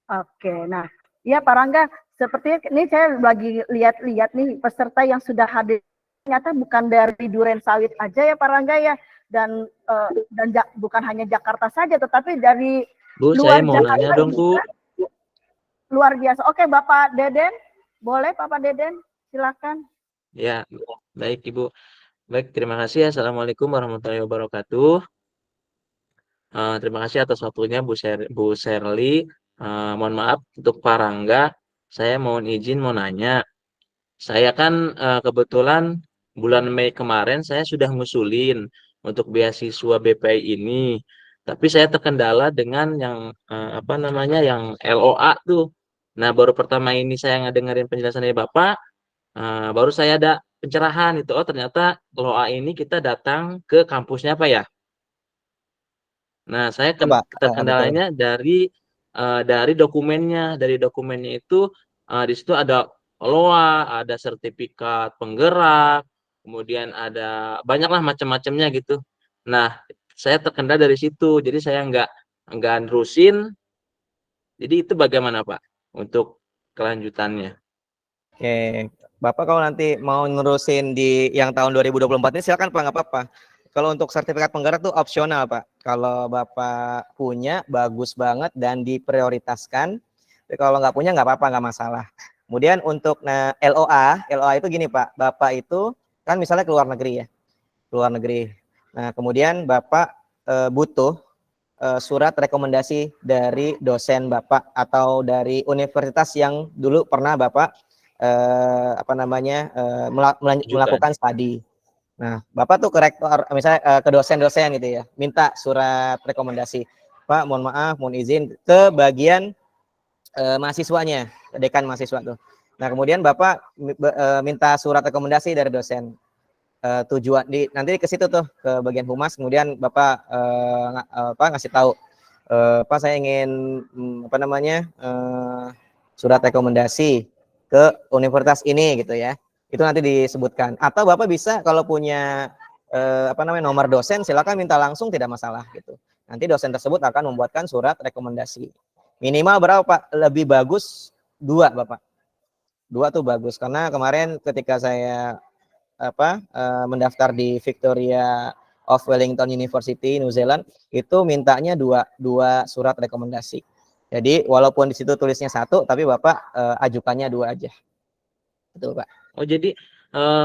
Oke, nah, ya Pak Rangga, sepertinya ini saya lagi lihat-lihat nih peserta yang sudah hadir ternyata bukan dari Duren Sawit aja ya Pak Rangga ya, dan bukan hanya Jakarta saja, tetapi dari Bu, luar saya mau Jakarta nanya dong Bu. Luar biasa. Oke, Bapak Deden, boleh Bapak Deden, silakan. Ya, baik Ibu. Baik, terima kasih. Assalamualaikum warahmatullahi wabarakatuh. Terima kasih atas waktunya Bu Sherly. Mohon maaf untuk Pak Rangga, saya mohon izin mau nanya. Saya kan kebetulan bulan Mei kemarin saya sudah ngusulin untuk beasiswa BPI ini, tapi saya terkendala dengan yang apa namanya yang LOA tuh. Nah baru pertama ini saya ngedengerin penjelasan dari Bapak, baru saya ada pencerahan itu. Oh ternyata LOA ini kita datang ke kampusnya apa ya? Nah, saya terkendalanya dari dokumennya. Dari dokumennya itu di situ ada LOA, ada sertifikat penggerak, kemudian ada banyaklah macam-macamnya gitu. Nah, saya terkendala dari situ. Jadi saya nggak nerusin. Jadi itu bagaimana Pak untuk kelanjutannya? Oke, Bapak kalau nanti mau nerusin di yang tahun 2024 ini silakan Pak, nggak apa-apa. Kalau untuk sertifikat penggerak tuh opsional Pak. Kalau Bapak punya bagus banget dan diprioritaskan. Tapi kalau nggak punya nggak apa-apa, nggak masalah. Kemudian untuk LOA itu gini Pak, Bapak itu kan misalnya keluar negeri ya, keluar negeri. Nah kemudian Bapak butuh surat rekomendasi dari dosen Bapak atau dari universitas yang dulu pernah Bapak melakukan studi. Nah, Bapak tuh ke rektor, misalnya ke dosen-dosen gitu ya, minta surat rekomendasi. Pak, mohon maaf, mohon izin ke bagian mahasiswanya, ke dekan mahasiswa tuh. Nah, kemudian Bapak minta surat rekomendasi dari dosen. Tujuan nanti ke situ tuh ke bagian humas, kemudian Bapak ngasih tahu, Pak saya ingin surat rekomendasi ke universitas ini gitu ya. Itu nanti disebutkan. Atau Bapak bisa kalau punya nomor dosen silakan minta langsung, tidak masalah gitu. Nanti dosen tersebut akan membuatkan surat rekomendasi. Minimal berapa Pak? Lebih bagus 2 Bapak. 2 tuh bagus karena kemarin ketika saya mendaftar di Victoria of Wellington University New Zealand itu mintanya dua surat rekomendasi. Jadi walaupun di situ tulisnya 1 tapi Bapak ajukannya 2 aja. Betul Pak. Oh jadi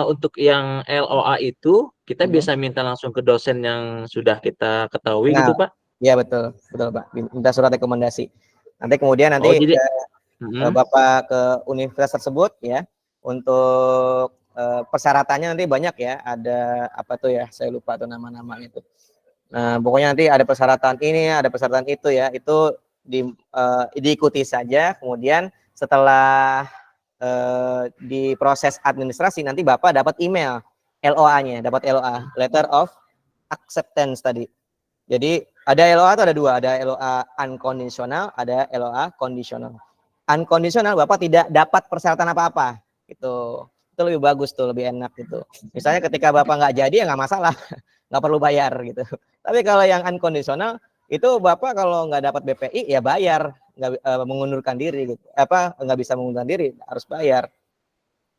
untuk yang LOA itu kita bisa minta langsung ke dosen yang sudah kita ketahui gitu Pak? Iya betul Pak. Minta surat rekomendasi. Nanti kemudian Bapak ke universitas tersebut ya untuk persyaratannya nanti banyak ya. Ada apa tuh ya? Saya lupa tuh nama-namanya itu. Nah pokoknya nanti ada persyaratan ini, ada persyaratan itu ya. Itu diikuti saja. Kemudian setelah di proses administrasi nanti Bapak dapat email LOA-nya, dapat LOA, letter of acceptance tadi. Jadi ada LOA itu ada 2, ada LOA unconditional, ada LOA conditional. Unconditional Bapak tidak dapat persyaratan apa-apa, gitu. Itu lebih bagus tuh, lebih enak gitu. Misalnya ketika Bapak nggak jadi ya nggak masalah, nggak perlu bayar gitu. Tapi kalau yang unconditional itu Bapak kalau nggak dapat BPI ya bayar, nggak mengundurkan diri gitu. Nggak bisa mengundurkan diri, harus bayar.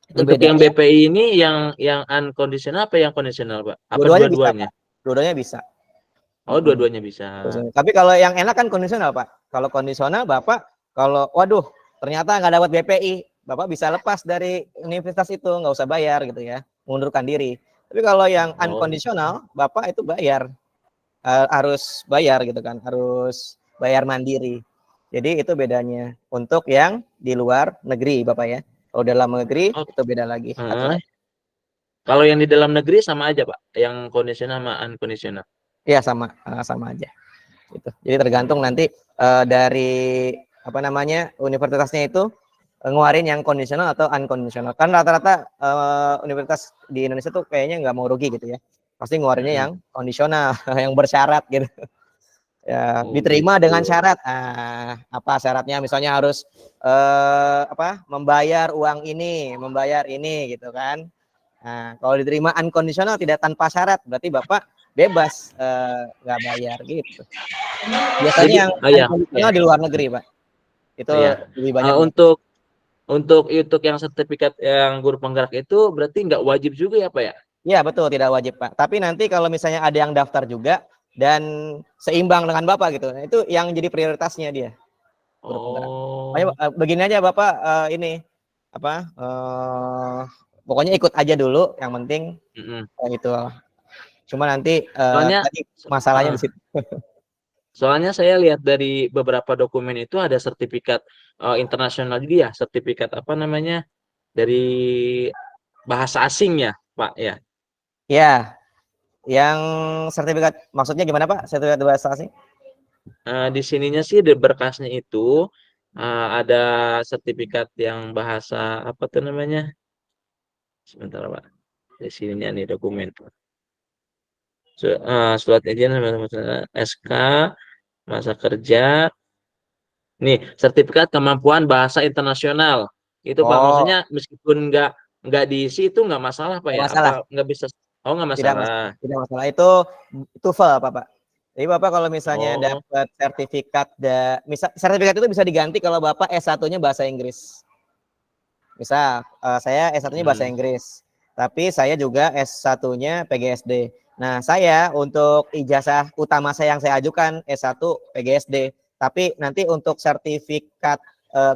Itu untuk yang bedanya. BPI ini yang unconditional apa yang kondisional Pak? Apa dua-duanya? Dua-duanya bisa. Oh dua-duanya bisa. Tapi kalau yang enak kan kondisional Pak. Kalau kondisional Bapak kalau waduh ternyata nggak dapat BPI, Bapak bisa lepas dari universitas itu, nggak usah bayar gitu ya, mengundurkan diri. Tapi kalau yang unconditional Bapak itu bayar, harus bayar gitu kan, harus bayar mandiri. Jadi itu bedanya untuk yang di luar negeri Bapak ya. Kalau dalam negeri itu beda lagi. Kalau yang di dalam negeri sama aja Pak, yang kondisional sama unconditional? Iya sama aja. Gitu. Jadi tergantung nanti dari universitasnya itu ngeluarin yang kondisional atau unconditional. Kan rata-rata universitas di Indonesia tuh kayaknya nggak mau rugi gitu ya. Pasti ngeluarinnya yang kondisional, yang bersyarat gitu. Ya, diterima dengan syarat. Apa syaratnya? Misalnya harus membayar uang ini, membayar ini gitu kan. Nah, kalau diterima unconditional tidak tanpa syarat, berarti Bapak bebas nggak bayar gitu. Biasanya yang unconditional di luar negeri Pak. Itu lebih banyak. Untuk yang sertifikat yang guru penggerak itu berarti nggak wajib juga ya Pak ya? Iya betul, tidak wajib Pak. Tapi nanti kalau misalnya ada yang daftar juga dan seimbang dengan Bapak gitu, nah, itu yang jadi prioritasnya dia. Guru penggerak. Begini aja Bapak pokoknya ikut aja dulu, yang penting gitu. Cuma nanti masalahnya di situ. Soalnya saya lihat dari beberapa dokumen itu ada sertifikat internasional juga ya, sertifikat dari bahasa asing ya Pak ya? Ya, yang sertifikat maksudnya gimana Pak? Sertifikat bahasa asing? Di sininya sih di berkasnya itu ada sertifikat yang bahasa apa tuh namanya? Sebentar Pak, di sininya nih dokumen. Surat izin SK masa kerja. Nih, sertifikat kemampuan bahasa internasional. Itu Pak, maksudnya meskipun nggak diisi itu nggak masalah Pak ya? Masalah. Apa nggak bisa? Oh nggak masalah. Tidak masalah. Itu TOEFL Pak. Jadi Bapak kalau misalnya Oh, dapat sertifikat, sertifikat itu bisa diganti kalau Bapak S1-nya bahasa Inggris. Misal saya S1-nya bahasa hmm. Inggris, tapi saya juga S1-nya PGSD. Nah, saya untuk ijazah utama saya yang saya ajukan S1 PGSD, tapi nanti untuk sertifikat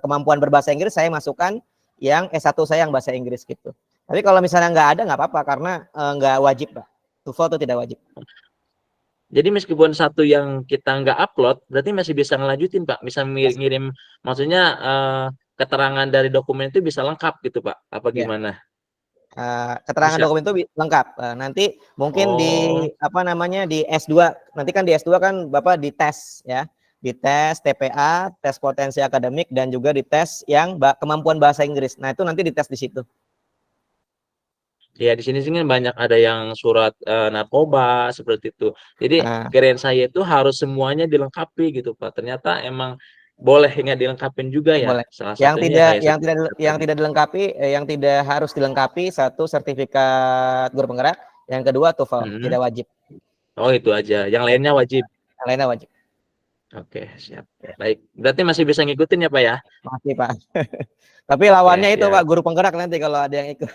kemampuan berbahasa Inggris saya masukkan yang S1 saya yang bahasa Inggris gitu. Tapi kalau misalnya nggak ada nggak apa-apa karena nggak wajib, Pak. TOEFL itu tidak wajib. Jadi meskipun satu yang kita nggak upload, berarti masih bisa ngelanjutin, Pak. Bisa ngirim, maksudnya keterangan dari dokumen itu bisa lengkap gitu, Pak. Apa Ya. gimana? Keterangan Bisa. dokumen itu lengkap. Nanti mungkin Oh, di S2, nanti kan di S2 kan Bapak dites ya. Dites TPA, tes potensi akademik dan juga dites yang kemampuan bahasa Inggris. Nah, itu nanti dites di situ. ya di sini sih kan banyak ada yang surat narkoba seperti itu. Jadi Nah, kirain saya itu harus semuanya dilengkapi gitu, Pak. Ternyata emang boleh nggak dilengkapin juga ya. boleh. Salah satunya kayak sertifikat Yang tadi. tidak dilengkapi, yang tidak harus dilengkapi, satu sertifikat guru penggerak, yang kedua TOEFL, Mhm. tidak wajib. Oh, itu aja. Yang lainnya wajib. Yang lainnya wajib. Oke, siap. Baik. Berarti masih bisa ngikutin ya, Pak ya? Masih, Pak. Tapi Oke, lawannya itu Pak, siap. guru penggerak nanti kalau ada yang ikut.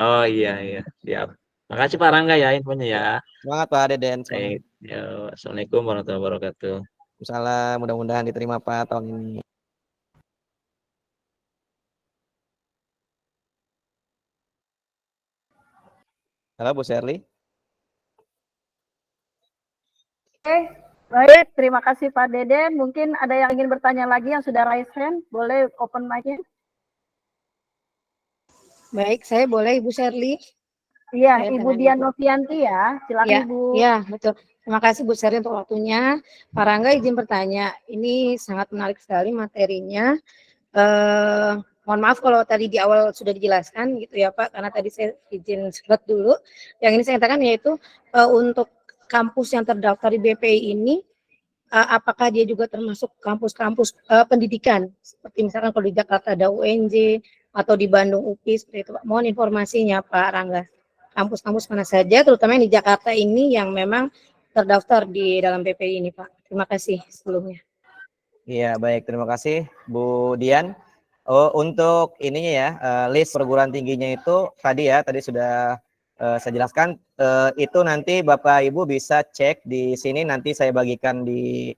Oh iya, iya. Siap. Makasih Pak Rangga ya infonya ya. Semangat Pak Deden, semangat. Baik. Yo, Assalamualaikum warahmatullahi wabarakatuh. Salam, mudah-mudahan diterima Pak tahun ini. Halo Bu Sherly. Oke, baik. Terima kasih Pak Deden. Mungkin ada yang ingin bertanya lagi yang sudah raise hand. Boleh open mic-nya? Baik, saya boleh Ibu Sherly? Iya, Saya Ibu dengan Dian Ibu. Novianti ya. Silakan Ya, Ibu. ya, betul. Terima kasih Bu Sherly untuk waktunya. Pak Rangga izin bertanya. Ini sangat menarik sekali materinya. Mohon maaf kalau tadi di awal sudah dijelaskan gitu ya Pak, karena tadi saya izin screenshot dulu. Yang ini saya katakan yaitu untuk kampus yang terdaftar di BPI ini, apakah dia juga termasuk kampus-kampus pendidikan? Seperti misalkan kalau di Jakarta ada UNJ atau di Bandung UPI seperti itu Pak. Mohon informasinya Pak Rangga. Kampus-kampus mana saja, terutama yang di Jakarta ini yang memang terdaftar di dalam BPI ini Pak. Terima kasih sebelumnya. Iya, baik. Terima kasih Bu Dian. Oh, untuk ininya ya, list perguruan tingginya itu tadi sudah saya jelaskan. Itu nanti Bapak Ibu bisa cek di sini, nanti saya bagikan di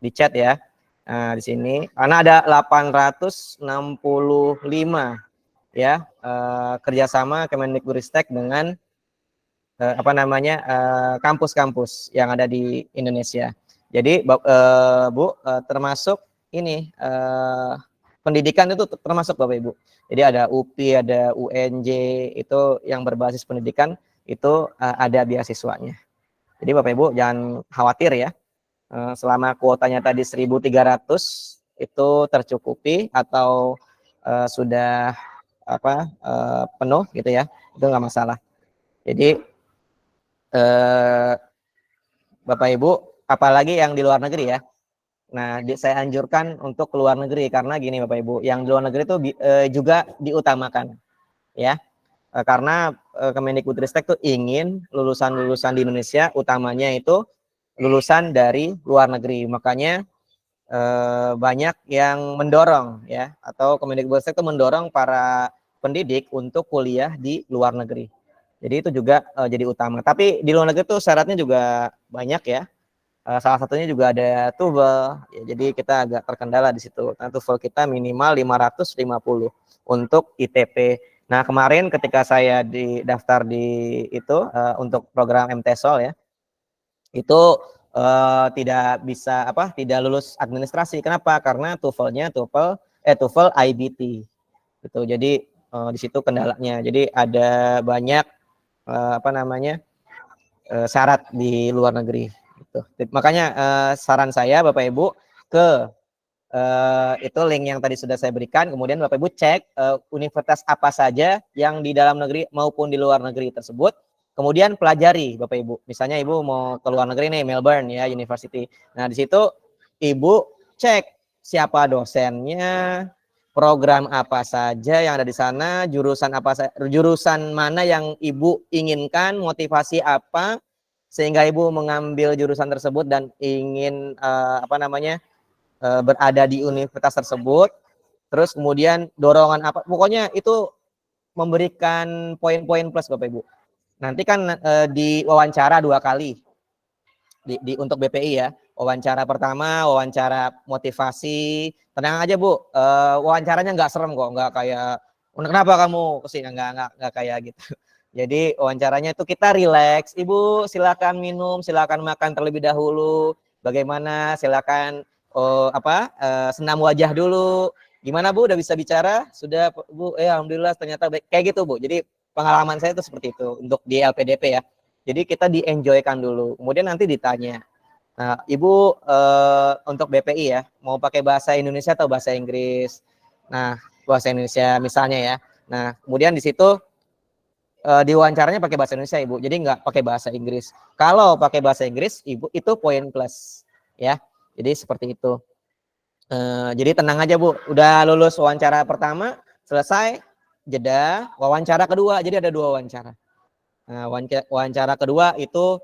di chat ya. Nah, di sini karena ada 865 ya kerjasama Kemendikbudristek dengan kampus-kampus yang ada di Indonesia. Jadi Bu, termasuk ini pendidikan itu termasuk Bapak Ibu. Jadi ada UPI, ada UNJ itu yang berbasis pendidikan itu ada beasiswanya. Jadi Bapak Ibu jangan khawatir ya. Selama kuotanya tadi 1.300 itu tercukupi atau sudah penuh gitu ya. Itu nggak masalah. Jadi Bapak Ibu, apalagi yang di luar negeri ya. Nah, saya anjurkan untuk ke luar negeri karena gini Bapak Ibu, yang di luar negeri itu juga diutamakan ya. Karena Kemendikbudristek tuh ingin lulusan-lulusan di Indonesia utamanya itu lulusan dari luar negeri. Makanya banyak yang mendorong ya, atau Kemendikbudristek itu mendorong para pendidik untuk kuliah di luar negeri. Jadi itu juga jadi utama. Tapi di luar negeri tuh syaratnya juga banyak ya. Salah satunya juga ada TOEFL. Ya, jadi kita agak terkendala di situ. Nah, TOEFL kita minimal 550 untuk ITP. Nah, kemarin ketika saya daftar di itu untuk program MTSOL ya, itu tidak lulus administrasi. Kenapa? Karena TOEFL-nya TOEFL IBT. Gitu. Jadi di situ kendalanya. Jadi ada banyak syarat di luar negeri gitu. Makanya saran saya Bapak Ibu ke itu link yang tadi sudah saya berikan, kemudian Bapak Ibu cek universitas apa saja yang di dalam negeri maupun di luar negeri tersebut, kemudian pelajari Bapak Ibu. Misalnya Ibu mau ke luar negeri nih, Melbourne ya University. Nah, di situ Ibu cek siapa dosennya, program apa saja yang ada di sana, jurusan mana yang Ibu inginkan, motivasi apa, sehingga Ibu mengambil jurusan tersebut dan ingin berada di universitas tersebut. Terus kemudian dorongan apa, pokoknya itu memberikan poin-poin plus Bapak Ibu. Nanti kan di wawancara 2 kali untuk BPI ya. Wawancara pertama, wawancara motivasi. Tenang aja Bu, wawancaranya nggak serem kok, nggak kayak kenapa kamu kesini, nggak kayak gitu. Jadi wawancaranya itu kita rileks. Ibu silakan minum, silakan makan terlebih dahulu. Bagaimana? Silakan senam wajah dulu. Gimana Bu? Udah bisa bicara? Sudah Bu? Alhamdulillah ternyata baik. Kayak gitu Bu. Jadi pengalaman saya itu seperti itu untuk di LPDP ya. Jadi kita di-enjoy-kan dulu. Kemudian nanti ditanya. Nah, Ibu untuk BPI ya, mau pakai bahasa Indonesia atau bahasa Inggris? Nah, bahasa Indonesia misalnya ya. Nah, kemudian di situ diwawancaranya pakai bahasa Indonesia Ibu. Jadi nggak pakai bahasa Inggris. Kalau pakai bahasa Inggris, Ibu itu poin plus ya. Jadi seperti itu. Jadi tenang aja Bu. Udah lulus wawancara pertama, selesai, jeda, wawancara kedua. Jadi ada 2 wawancara. Nah, wawancara kedua itu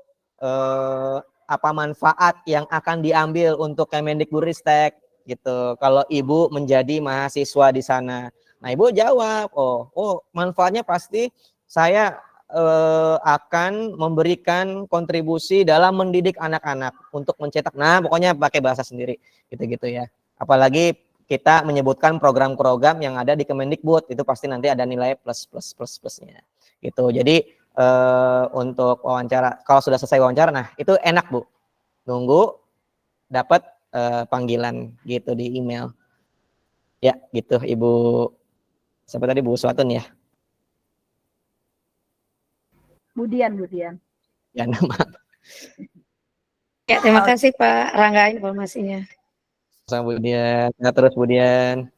apa manfaat yang akan diambil untuk Kemendikbudristek gitu. Kalau Ibu menjadi mahasiswa di sana. Nah, Ibu jawab, oh manfaatnya pasti saya akan memberikan kontribusi dalam mendidik anak-anak untuk mencetak. Nah, pokoknya pakai bahasa sendiri gitu-gitu ya. Apalagi kita menyebutkan program-program yang ada di Kemendikbud, itu pasti nanti ada nilai plusnya gitu. Jadi untuk wawancara, kalau sudah selesai wawancara, nah itu enak Bu, nunggu dapat panggilan gitu di email ya gitu. Ibu siapa tadi, Bu Swatun ya? Budian. Ya, nama. Ya, terima kasih Pak Rangga informasinya. Sama Budian, nah, terus Budian.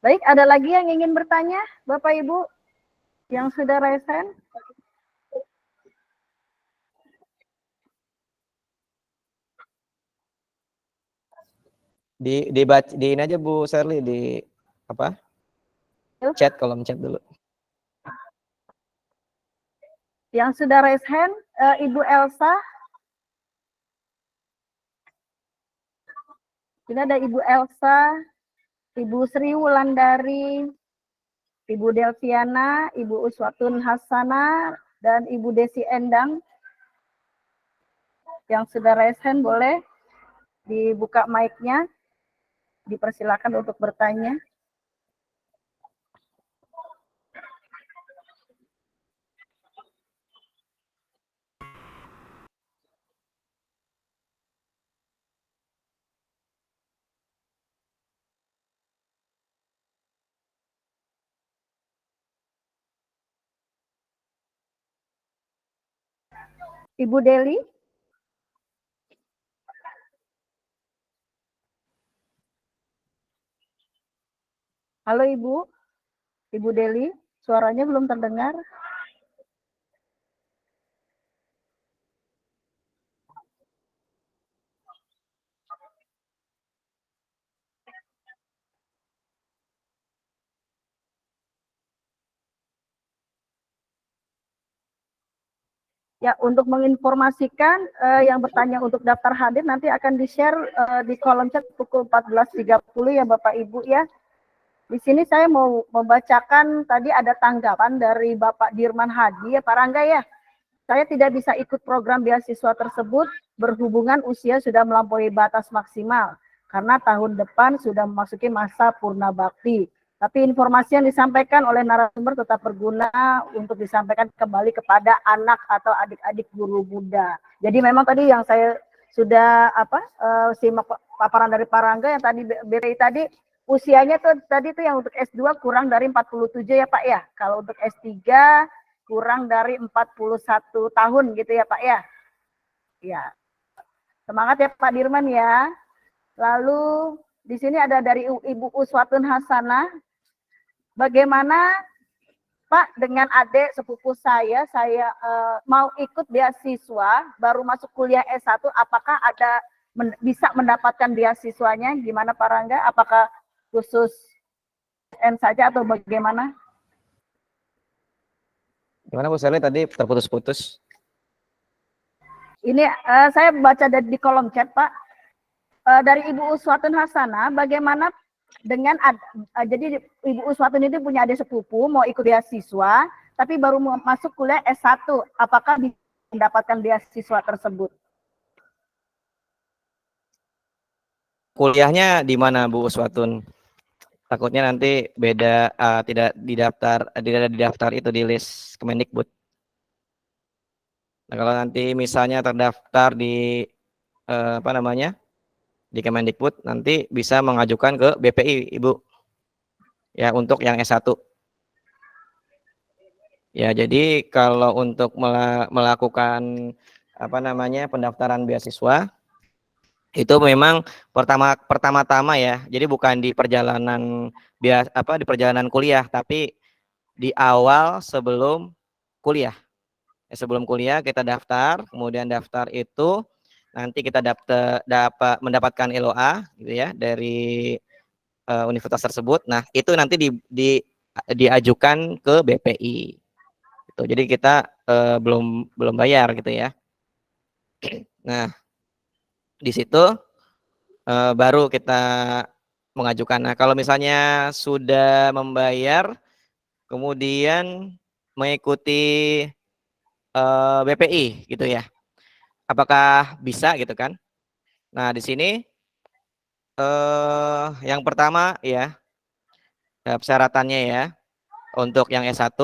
Baik, ada lagi yang ingin bertanya, Bapak Ibu yang sudah resen? Di ini aja Bu Sherly di apa? Chat, kolom chat dulu. Yang sudah raise hand, Ibu Elsa. Ini ada Ibu Elsa, Ibu Sri Wulandari, Ibu Delviana, Ibu Uswatun Hasana, dan Ibu Desi Endang. Yang sudah raise hand boleh dibuka mic-nya, dipersilakan untuk bertanya. Ibu Deli. Halo Ibu Deli, suaranya belum terdengar. Ya, untuk menginformasikan yang bertanya untuk daftar hadir nanti akan di-share di kolom chat pukul 14.30 ya Bapak Ibu ya. Di sini saya mau membacakan tadi ada tanggapan dari Bapak Dirman Hadi ya Pak Rangga ya. Saya tidak bisa ikut program beasiswa tersebut berhubungan usia sudah melampaui batas maksimal karena tahun depan sudah memasuki masa purna bakti. Tapi informasi yang disampaikan oleh narasumber tetap berguna untuk disampaikan kembali kepada anak atau adik-adik guru muda. Jadi memang tadi yang saya sudah simak paparan dari Pak Rangga yang tadi BPI tadi usianya tuh tadi tuh yang untuk S2 kurang dari 47 ya Pak ya. Kalau untuk S3 kurang dari 41 tahun gitu ya Pak ya. Ya. Semangat ya Pak Dirman ya. Lalu di sini ada dari Ibu Uswatun Hasana. Bagaimana Pak dengan adik sepupu saya mau ikut beasiswa baru masuk kuliah S1, apakah ada bisa mendapatkan beasiswanya? Gimana Pak Rangga? Apakah khusus SN saja atau bagaimana? Gimana Bu Sherly tadi terputus-putus? Ini saya baca di kolom chat, Pak. Dari Ibu Uswatun Hasanah, bagaimana dengan jadi Ibu Uswatun itu punya adik sepupu mau ikut beasiswa, tapi baru mau masuk kuliah S1. Apakah bisa mendapatkan beasiswa tersebut? Kuliahnya di mana Bu Uswatun? Takutnya nanti beda, tidak didaftar itu di list Kemendikbud. Nah, kalau nanti misalnya terdaftar di apa namanya, di Kemendikbud, nanti bisa mengajukan ke BPI, Ibu, ya, untuk yang S1. Ya, jadi kalau untuk melakukan apa namanya, pendaftaran beasiswa itu memang pertama-tama ya. Jadi bukan di perjalanan di perjalanan kuliah, tapi di awal sebelum kuliah. Sebelum kuliah kita daftar, kemudian daftar itu nanti kita mendapatkan LOA gitu ya dari universitas tersebut. Nah, itu nanti diajukan ke BPI. Gitu. Jadi kita belum bayar gitu ya. Nah, di situ baru kita mengajukan. Nah, kalau misalnya sudah membayar, kemudian mengikuti BPI gitu ya, apakah bisa gitu kan? Nah, di sini yang pertama ya, persyaratannya ya, untuk yang S1,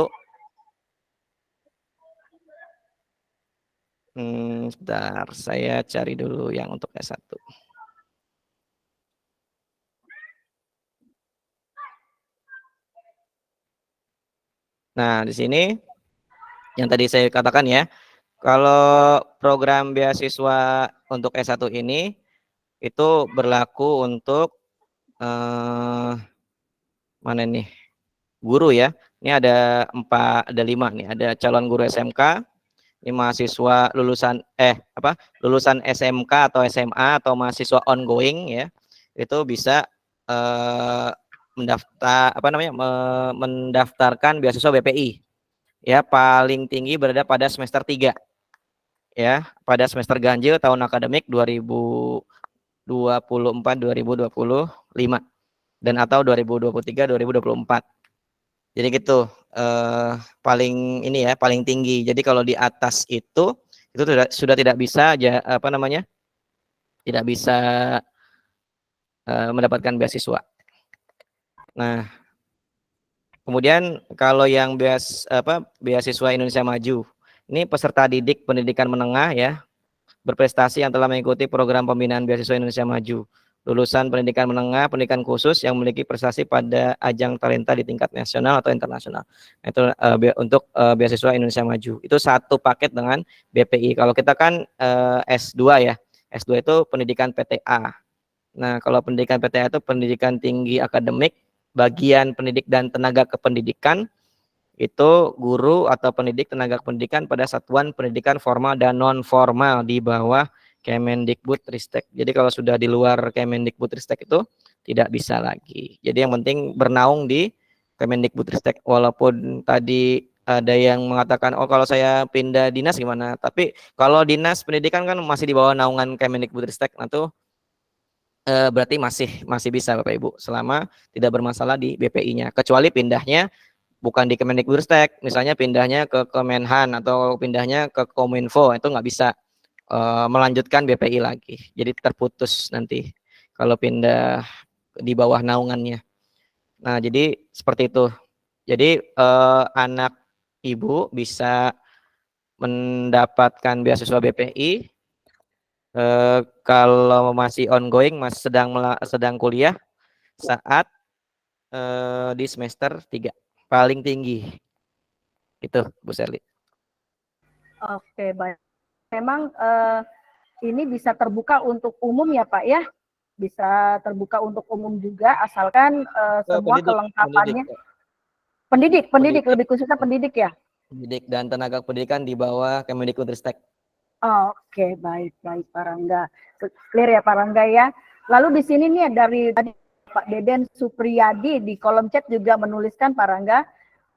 sebentar, saya cari dulu yang untuk S1. Nah, di sini yang tadi saya katakan ya, kalau program beasiswa untuk S1 ini itu berlaku untuk mana nih, guru ya. Ini ada 5 nih, ada calon guru SMK, ini mahasiswa lulusan lulusan SMK atau SMA atau mahasiswa ongoing ya, itu bisa mendaftarkan beasiswa BPI ya, paling tinggi berada pada semester 3 ya, pada semester ganjil tahun akademik 2024-2025 dan atau 2023-2024. Jadi gitu, paling ini ya, paling tinggi. Jadi kalau di atas itu sudah tidak bisa tidak bisa mendapatkan beasiswa. Nah, kemudian kalau yang beasiswa Indonesia Maju, ini peserta didik pendidikan menengah ya, berprestasi yang telah mengikuti program pembinaan beasiswa Indonesia Maju, lulusan pendidikan menengah, pendidikan khusus yang memiliki prestasi pada ajang talenta di tingkat nasional atau internasional. Itu untuk beasiswa Indonesia Maju. Itu satu paket dengan BPI. Kalau kita kan S2 ya, S2 itu pendidikan PTA. Nah, kalau pendidikan PTA itu pendidikan tinggi akademik, bagian pendidik dan tenaga kependidikan, itu guru atau pendidik tenaga pendidikan pada satuan pendidikan formal dan non formal di bawah Kemendikbudristek. Jadi kalau sudah di luar Kemendikbudristek itu tidak bisa lagi. Jadi yang penting bernaung di Kemendikbudristek. Walaupun tadi ada yang mengatakan, oh kalau saya pindah dinas gimana? Tapi kalau dinas pendidikan kan masih di bawah naungan Kemendikbudristek, nah itu berarti masih bisa Bapak Ibu, selama tidak bermasalah di BPI-nya. Kecuali pindahnya bukan di Kemendikbudristek, misalnya pindahnya ke Kemenhan atau pindahnya ke Kominfo, itu nggak bisa melanjutkan BPI lagi. Jadi terputus nanti kalau pindah di bawah naungannya. Nah, jadi seperti itu. Jadi anak Ibu bisa mendapatkan beasiswa BPI kalau masih ongoing, masih sedang kuliah saat di semester 3 paling tinggi. Itu Bu Serli. Oke, baik. Memang ini bisa terbuka untuk umum ya Pak ya? Bisa terbuka untuk umum juga, asalkan semua kelengkapannya. Pendidik, lebih khususnya pendidik ya? Pendidik dan tenaga pendidikan di bawah Kemendikbudristek. Oke, baik Pak Rangga. Clear ya Pak Rangga ya. Lalu di sini nih dari Pak Deden Supriyadi di kolom chat juga menuliskan Pak Rangga,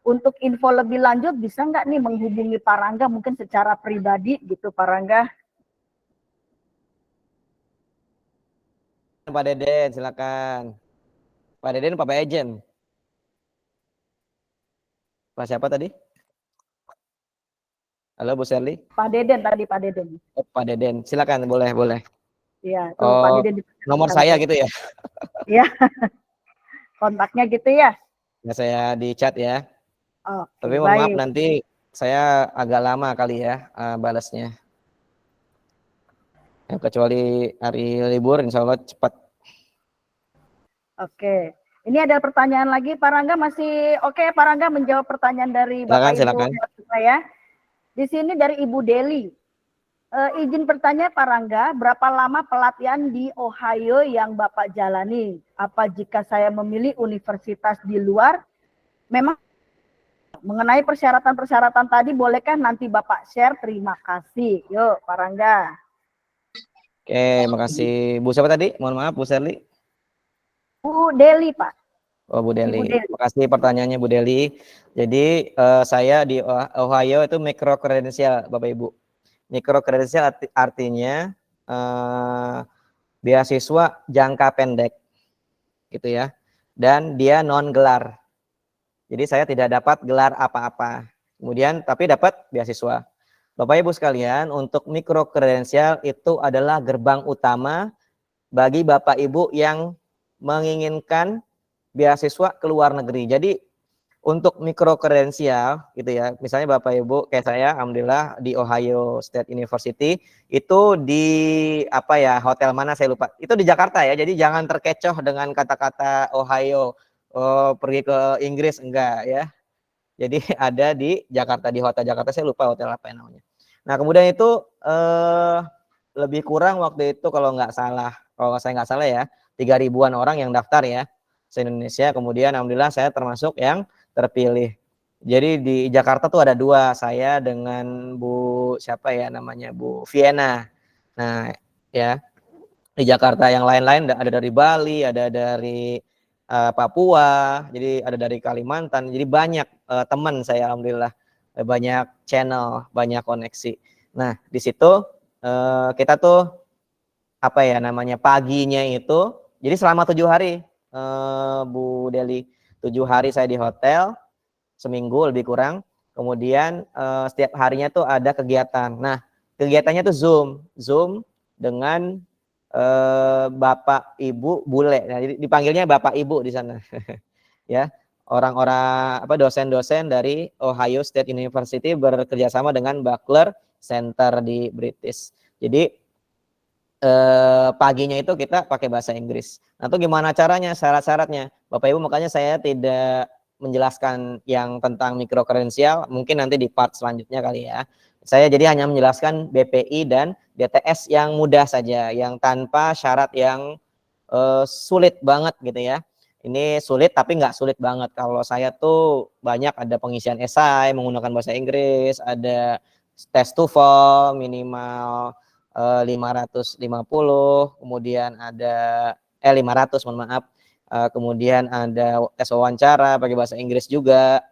untuk info lebih lanjut bisa nggak nih menghubungi Pak Rangga mungkin secara pribadi gitu Pak Rangga? Pak Deden, silakan. Pak Deden, Pak Ejen. Pak siapa tadi? Halo Bu Sherly. Pak Deden tadi, Pak Deden. Oh, Pak Deden, silakan, boleh, boleh. Iya, tuh Pak Oh, Deden. nomor saya gitu ya? Iya, kontaknya gitu ya. Ya saya di chat ya. Oke, Tapi mohon maaf baik. nanti saya agak lama kali ya balasnya. Ya, kecuali hari libur, insya Allah cepat. Oke. Ini ada pertanyaan lagi, Pak Rangga masih oke Pak Rangga menjawab pertanyaan dari Bapak Silakan, Ibu saya. Di sini dari Ibu Deli. Izin bertanya Pak Rangga, berapa lama pelatihan di Ohio yang Bapak jalani? Apa jika saya memilih universitas di luar, memang mengenai persyaratan-persyaratan tadi, bolehkah nanti Bapak share? Terima kasih. Yuk Pak Rangga. Oke, makasih. Bu siapa tadi? Mohon maaf, Bu Sherly. Bu Deli, Pak. Oh, Bu Deli. Ibu Deli. Makasih pertanyaannya, Bu Deli. Jadi saya di Ohio itu micro kredensial, Bapak Ibu. Micro kredensial artinya beasiswa jangka pendek, gitu ya. Dan dia non gelar. Jadi saya tidak dapat gelar apa-apa. Kemudian tapi dapat beasiswa. Bapak Ibu sekalian, untuk micro kredensial itu adalah gerbang utama bagi Bapak Ibu yang menginginkan beasiswa ke luar negeri. Jadi untuk micro kredensial gitu ya, misalnya Bapak Ibu kayak saya, alhamdulillah di Ohio State University itu di apa ya, hotel mana saya lupa. Itu di Jakarta ya. Jadi jangan terkecoh dengan kata-kata Ohio, pergi ke Inggris, enggak ya. Jadi ada di Jakarta, di hotel Jakarta, saya lupa hotel apa yang namanya. Nah kemudian itu lebih kurang waktu itu kalau saya nggak salah ya, 3.000-an orang yang daftar ya se-Indonesia. Kemudian alhamdulillah saya termasuk yang terpilih. Jadi di Jakarta tuh ada dua, saya dengan Bu siapa ya namanya, Bu Vienna. Nah ya, di Jakarta yang lain-lain ada dari Bali, ada dari Papua, jadi ada dari Kalimantan. Jadi banyak teman saya alhamdulillah, banyak channel, banyak koneksi. Nah di situ kita tuh apa ya namanya, paginya itu, jadi selama 7 hari Bu Deli, 7 hari saya di hotel, seminggu lebih kurang. Kemudian setiap harinya tuh ada kegiatan. Nah kegiatannya tuh Zoom dengan Bapak Ibu bule. Nah, jadi dipanggilnya Bapak Ibu di sana. Ya, orang-orang dosen-dosen dari Ohio State University bekerja sama dengan Buckler Center di British. Jadi paginya itu kita pakai bahasa Inggris. Nah, itu gimana caranya, syarat-syaratnya? Bapak Ibu, makanya saya tidak menjelaskan yang tentang mikro kredensial, mungkin nanti di part selanjutnya kali ya. Saya jadi hanya menjelaskan BPI dan DTS yang mudah saja, yang tanpa syarat yang sulit banget gitu ya. Ini sulit tapi nggak sulit banget. Kalau saya tuh banyak ada pengisian esai menggunakan bahasa Inggris, ada tes TOEFL minimal 550, kemudian ada 500 mohon maaf. Kemudian ada tes wawancara pakai bahasa Inggris juga.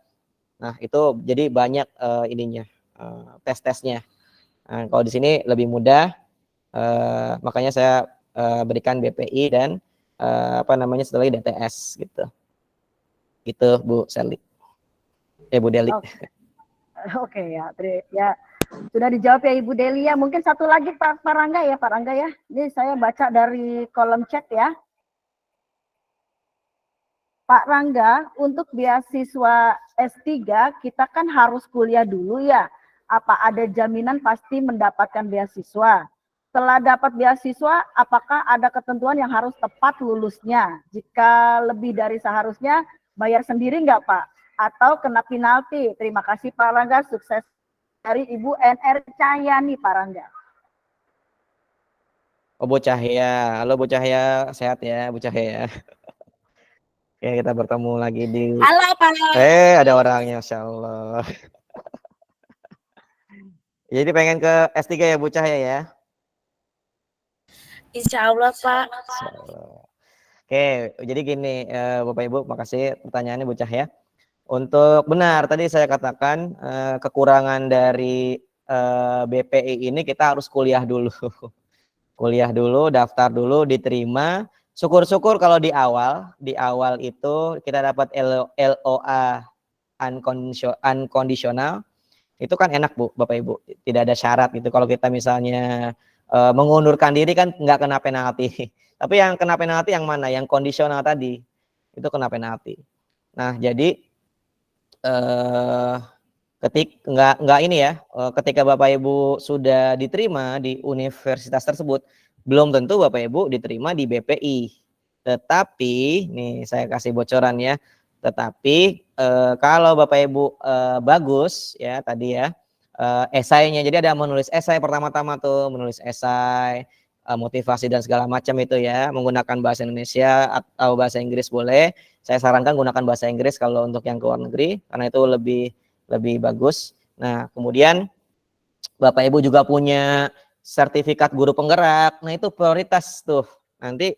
Nah, itu jadi banyak ininya. Tes-tesnya. Nah, kalau di sini lebih mudah, makanya saya berikan BPI dan setelah DTS gitu. Gitu Bu Sherly. Bu Deli. Oke ya, ya sudah dijawab ya Ibu Deli ya. Mungkin satu lagi Pak Rangga ya, Pak Rangga ya. Ini saya baca dari kolom chat ya. Pak Rangga, untuk beasiswa S3 kita kan harus kuliah dulu ya. Apa ada jaminan pasti mendapatkan beasiswa? Setelah dapat beasiswa, apakah ada ketentuan yang harus tepat lulusnya? Jika lebih dari seharusnya, bayar sendiri nggak Pak? Atau kena penalti? Terima kasih Pak Rangga, sukses dari Ibu NR Cahyani Pak Rangga. Oh Bu Cahya, halo Bu Cahya, sehat ya Bu Cahya. Oke, kita bertemu lagi di. Halo Pak. Ada orangnya, Masya Allah. Jadi pengen ke S3 ya Bu Cahya ya? Insya Allah Pak. Insya Allah. Oke, jadi gini Bapak Ibu, makasih pertanyaannya Bu Cahya. Untuk benar, tadi saya katakan kekurangan dari BPI ini kita harus kuliah dulu. Kuliah dulu, daftar dulu, diterima. syukur-syukur kalau di awal itu kita dapat LOA unconditional, itu kan enak Bu, Bapak Ibu, tidak ada syarat gitu. Kalau kita misalnya mengundurkan diri kan nggak kena penalti. Tapi yang kena penalti yang mana? Yang kondisional tadi, itu kena penalti. Nah, jadi nggak ini ya, ketika Bapak Ibu sudah diterima di universitas tersebut, belum tentu Bapak Ibu diterima di BPI. Tetapi, nih saya kasih bocoran ya, tetapi kalau Bapak Ibu bagus ya tadi ya, esainya, jadi ada menulis esai pertama-tama tuh, menulis esai, motivasi dan segala macam itu ya, menggunakan bahasa Indonesia atau bahasa Inggris boleh. Saya sarankan gunakan bahasa Inggris kalau untuk yang ke luar negeri, karena itu lebih bagus. Nah, kemudian Bapak Ibu juga punya sertifikat guru penggerak. Nah, itu prioritas tuh. Nanti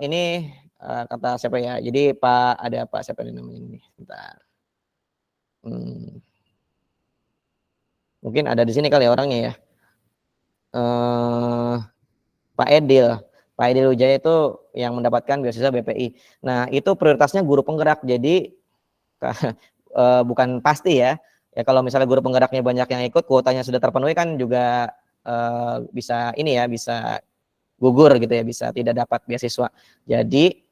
ini kata siapa ya? Jadi ada Pak siapa ini namanya ini? Bentar. Mungkin ada di sini kali ya orangnya ya. Pak Edil Wijaya itu yang mendapatkan beasiswa BPI. Nah, itu prioritasnya guru penggerak. Jadi bukan pasti ya. Ya kalau misalnya guru penggeraknya banyak yang ikut, kuotanya sudah terpenuhi kan juga bisa ini ya, bisa gugur gitu ya, bisa tidak dapat beasiswa. Jadi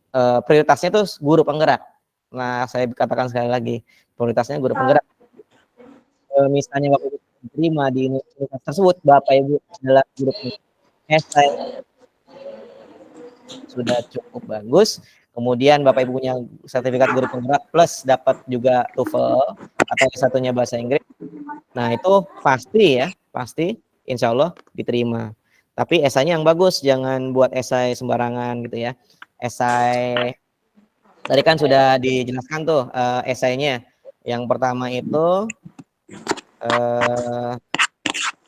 prioritasnya itu guru penggerak. Nah, saya katakan sekali lagi, prioritasnya guru penggerak. Misalnya Bapak Ibu diterima di universitas tersebut, Bapak Ibu adalah guru penggerak, esai sudah cukup bagus. Kemudian Bapak Ibu punya sertifikat guru penggerak plus dapat juga TOEFL atau satunya bahasa Inggris. Nah, itu pasti ya, pasti insya Allah diterima. Tapi esainya yang bagus, jangan buat esai sembarangan gitu ya. Esai tadi kan sudah dijelaskan tuh esainya. Yang pertama itu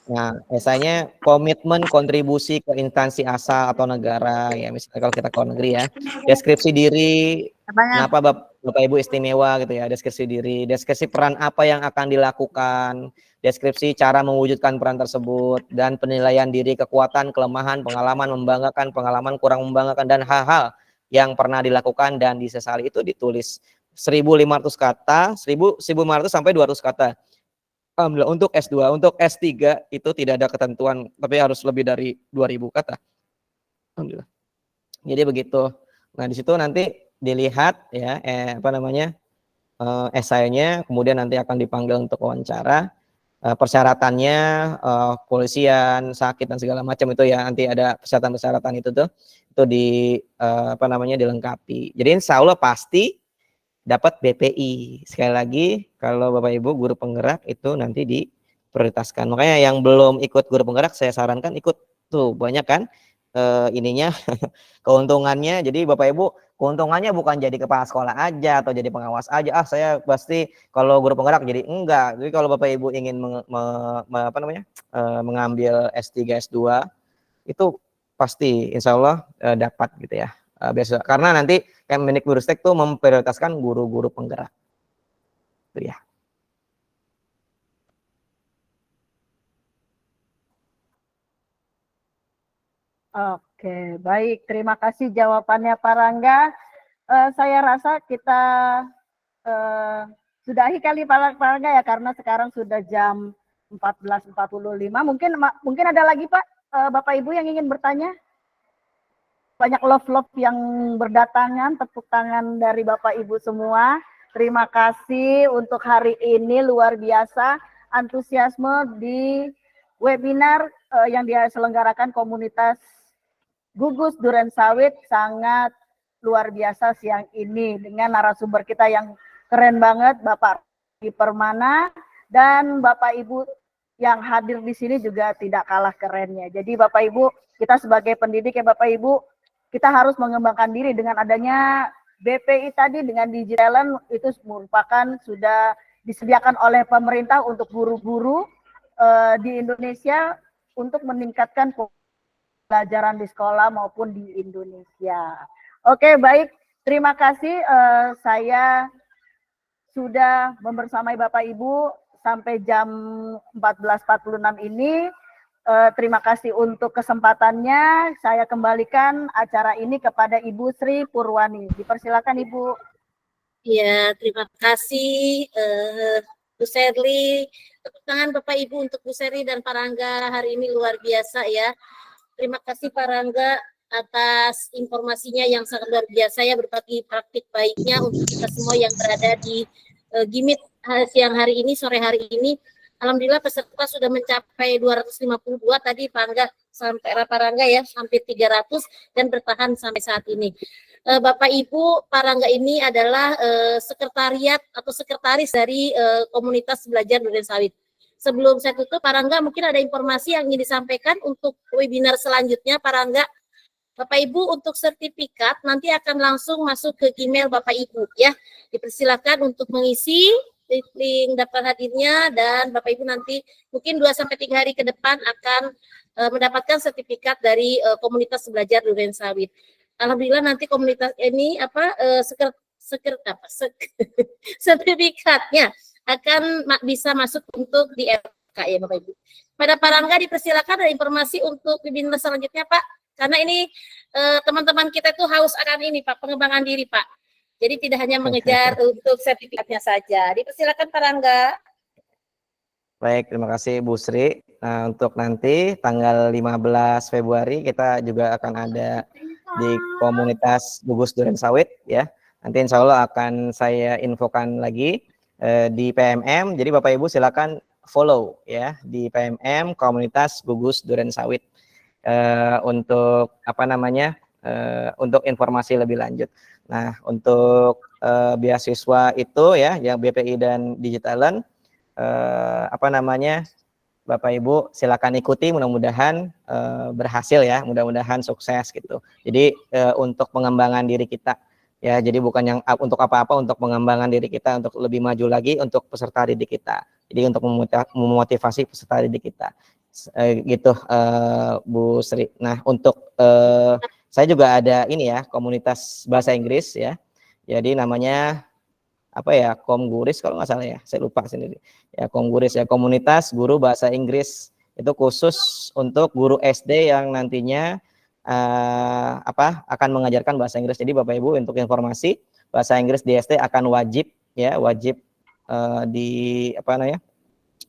nah, esainya komitmen kontribusi ke instansi asal atau negara ya, misalnya kalau kita ke luar negeri ya. Deskripsi diri, kenapa Bapak Ibu istimewa gitu ya, deskripsi diri, deskripsi peran apa yang akan dilakukan, deskripsi cara mewujudkan peran tersebut, dan penilaian diri, kekuatan, kelemahan, pengalaman membanggakan, pengalaman kurang membanggakan, dan hal-hal yang pernah dilakukan dan disesali itu ditulis 1.500 kata, 1.500 sampai 200 kata. Alhamdulillah. Untuk S2, untuk S3 itu tidak ada ketentuan, tapi harus lebih dari 2.000 kata. Alhamdulillah. Jadi begitu. Nah, di situ nanti dilihat ya esainya, kemudian nanti akan dipanggil untuk wawancara. Persyaratannya polisian, sakit dan segala macam itu ya, nanti ada persyaratan-persyaratan itu tuh dilengkapi. Jadi insya Allah pasti dapat BPI. Sekali lagi, kalau Bapak Ibu guru penggerak itu nanti diprioritaskan. Makanya yang belum ikut guru penggerak saya sarankan ikut tuh, banyak kan ininya keuntungannya. Jadi Bapak Ibu keuntungannya bukan jadi kepala sekolah aja atau jadi pengawas aja. Saya pasti kalau guru penggerak jadi enggak. Jadi kalau Bapak Ibu ingin mengambil S3 S2 itu pasti insya Allah dapat gitu ya. Biasa karena nanti Kemendikbudristek tuh memprioritaskan guru-guru penggerak. Itu ya. Oke, baik. Terima kasih jawabannya Pak Rangga. Saya rasa kita sudahi kali Pak Rangga ya, karena sekarang sudah jam 14.45. Mungkin ada lagi Pak, Bapak Ibu yang ingin bertanya? Banyak love yang berdatangan, tepuk tangan dari Bapak Ibu semua. Terima kasih untuk hari ini, luar biasa antusiasme di webinar yang diselenggarakan komunitas Gugus Duren Sawit, sangat luar biasa siang ini dengan narasumber kita yang keren banget, Bapak Permana, dan Bapak Ibu yang hadir di sini juga tidak kalah kerennya. Jadi Bapak Ibu, kita sebagai pendidik ya Bapak Ibu, kita harus mengembangkan diri dengan adanya BPI tadi, dengan Digitalent itu merupakan sudah disediakan oleh pemerintah untuk guru-guru di Indonesia untuk meningkatkan pelajaran di sekolah maupun di Indonesia. Oke, baik. Terima kasih. Saya sudah membersamai Bapak Ibu sampai jam 14.46 ini. Terima kasih untuk kesempatannya. Saya kembalikan acara ini kepada Ibu Sri Purwani. Dipersilakan Ibu. Ya, terima kasih Bu Serli. Tepuk tangan Bapak Ibu untuk Bu Serli dan Pak Rangga hari ini luar biasa ya. Terima kasih Pak Rangga atas informasinya yang sangat luar biasa ya, berbagi praktik baiknya untuk kita semua yang berada di Gimit siang hari ini, sore hari ini. Alhamdulillah peserta sudah mencapai 252 tadi Pak Rangga sampai Pak Rangga ya, sampai 300 dan bertahan sampai saat ini. Bapak Ibu, Pak Rangga ini adalah sekretariat atau sekretaris dari komunitas belajar Duren Sawit. Sebelum saya tutup, Pak Rangga mungkin ada informasi yang ingin disampaikan untuk webinar selanjutnya, Pak Rangga. Bapak Ibu untuk sertifikat nanti akan langsung masuk ke email Bapak Ibu ya. Dipersilakan untuk mengisi link daftar hadirnya dan Bapak Ibu nanti mungkin 2-3 hari ke depan akan mendapatkan sertifikat dari komunitas belajar Duren Sawit. Alhamdulillah nanti komunitas ini sertifikatnya akan bisa masuk untuk di FK ya Bapak Ibu. Pada Pak Rangga dipersilakan ada informasi untuk webinar selanjutnya Pak. Karena ini teman-teman kita itu haus akan ini Pak, pengembangan diri Pak. Jadi tidak hanya mengejar untuk sertifikatnya saja. Dipersilakan Pak Rangga. Baik, terima kasih Bu Sri. Nah, untuk nanti tanggal 15 Februari kita juga akan ada di komunitas Gugus Duren Sawit ya. Nanti insya Allah akan saya infokan lagi di PMM. Jadi Bapak Ibu silakan follow ya di PMM komunitas Gugus Duren Sawit untuk apa namanya untuk informasi lebih lanjut. Nah, untuk beasiswa itu ya yang BPI dan Digitalan apa namanya Bapak Ibu silakan ikuti, mudah-mudahan berhasil ya, mudah-mudahan sukses gitu. Jadi untuk pengembangan diri kita ya, jadi bukan yang untuk apa-apa, untuk pengembangan diri kita, untuk lebih maju lagi untuk peserta didik kita. Jadi untuk memotivasi peserta didik kita gitu Bu Sri. Nah, untuk saya juga ada ini ya, komunitas bahasa Inggris ya. Jadi namanya apa ya, Komguris kalau nggak salah ya, saya lupa sendiri ya, Komguris ya, komunitas guru bahasa Inggris. Itu khusus untuk guru SD yang nantinya akan mengajarkan bahasa Inggris. Jadi Bapak Ibu untuk informasi, bahasa Inggris di SD akan wajib ya, wajib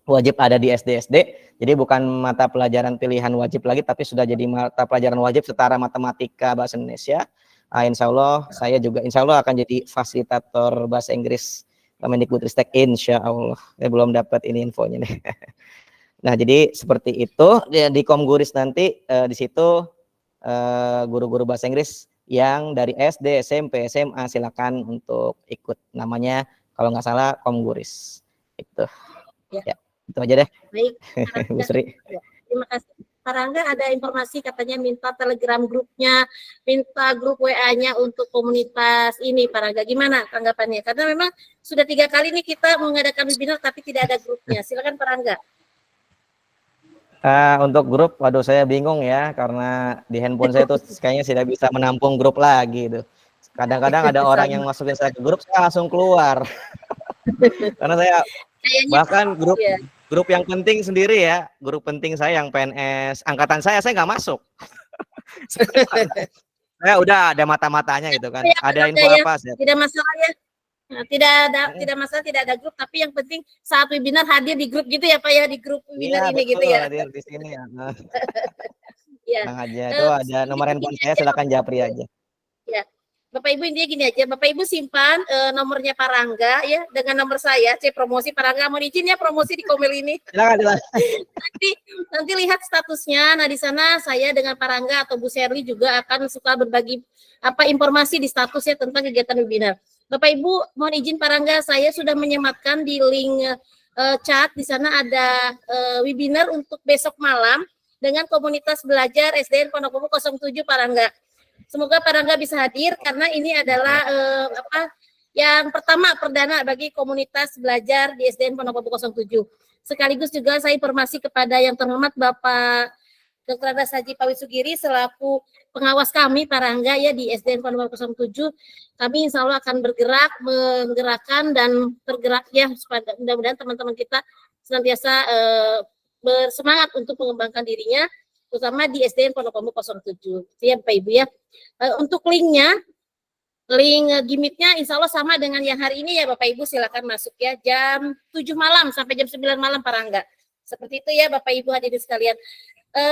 wajib ada di SD. Jadi bukan mata pelajaran pilihan wajib lagi, tapi sudah jadi mata pelajaran wajib setara matematika bahasa Indonesia. Insya Allah saya juga insya Allah akan jadi fasilitator bahasa Inggris Kemendikbudristek, insya Allah. Saya belum dapat ini infonya nih. Nah, jadi seperti itu di Komguris nanti di situ guru-guru bahasa Inggris yang dari SD, SMP, SMA silakan untuk ikut. Namanya kalau nggak salah Komguris. Itu. Ya, itu aja deh. Baik, Bu Sri. Ya, terima kasih. Pak Rangga ada informasi katanya minta Telegram grupnya, minta grup WA-nya untuk komunitas ini Pak Rangga. Gimana tanggapannya? Karena memang sudah 3 kali nih kita mengadakan webinar tapi tidak ada grupnya. Silakan Pak Rangga. Untuk grup, waduh saya bingung ya, karena di handphone saya tuh kayaknya tidak bisa menampung grup lagi gitu. Kadang-kadang ada orang yang masukin saya ke grup, saya langsung keluar. Karena saya bahkan grup yang penting sendiri ya, grup penting saya yang PNS angkatan saya nggak masuk. Saya udah ada mata-matanya gitu kan. Ada info apa? Tidak masalah ya. Nah, tidak masalah, tidak ada grup, tapi yang penting saat webinar hadir di grup gitu ya Pak ya, di grup webinar ini gitu ya. Hadir di sini ya. Ya. aja itu ada nomor handphone saya, silakan japri aja. Ya. Bapak Ibu intinya gini aja, Bapak Ibu simpan nomornya Pak Rangga ya dengan nomor saya, promosi Pak Rangga, mohon izin ya promosi di Komel ini. Silakan. Nanti lihat statusnya. Nah, di sana saya dengan Pak Rangga atau Bu Serli juga akan suka berbagi informasi di statusnya tentang kegiatan webinar. Bapak Ibu, mohon izin Pak Rangga, saya sudah menyematkan di link chat. Di sana ada webinar untuk besok malam dengan komunitas belajar SDN Pondok Pomuk 07 Pak Rangga. Semoga Pak Rangga bisa hadir karena ini adalah yang pertama perdana bagi komunitas belajar di SDN Pondok Pomuk 07. Sekaligus juga saya informasi kepada yang terhormat Bapak Dr. Andes Haji Pawit Sugiri selaku pengawas kami Pak Rangga ya di SDN Pondok 07. Kami insya Allah akan bergerak, menggerakkan dan tergerak ya supaya mudah-mudahan teman-teman kita senantiasa bersemangat untuk mengembangkan dirinya, terutama di SDN Pondok Bambu 07. Ya Bapak Ibu ya. Untuk link gimitnya insya Allah sama dengan yang hari ini ya Bapak Ibu, silakan masuk ya jam 7 malam sampai jam 9 malam Pak Rangga. Seperti itu ya Bapak Ibu hadirin sekalian.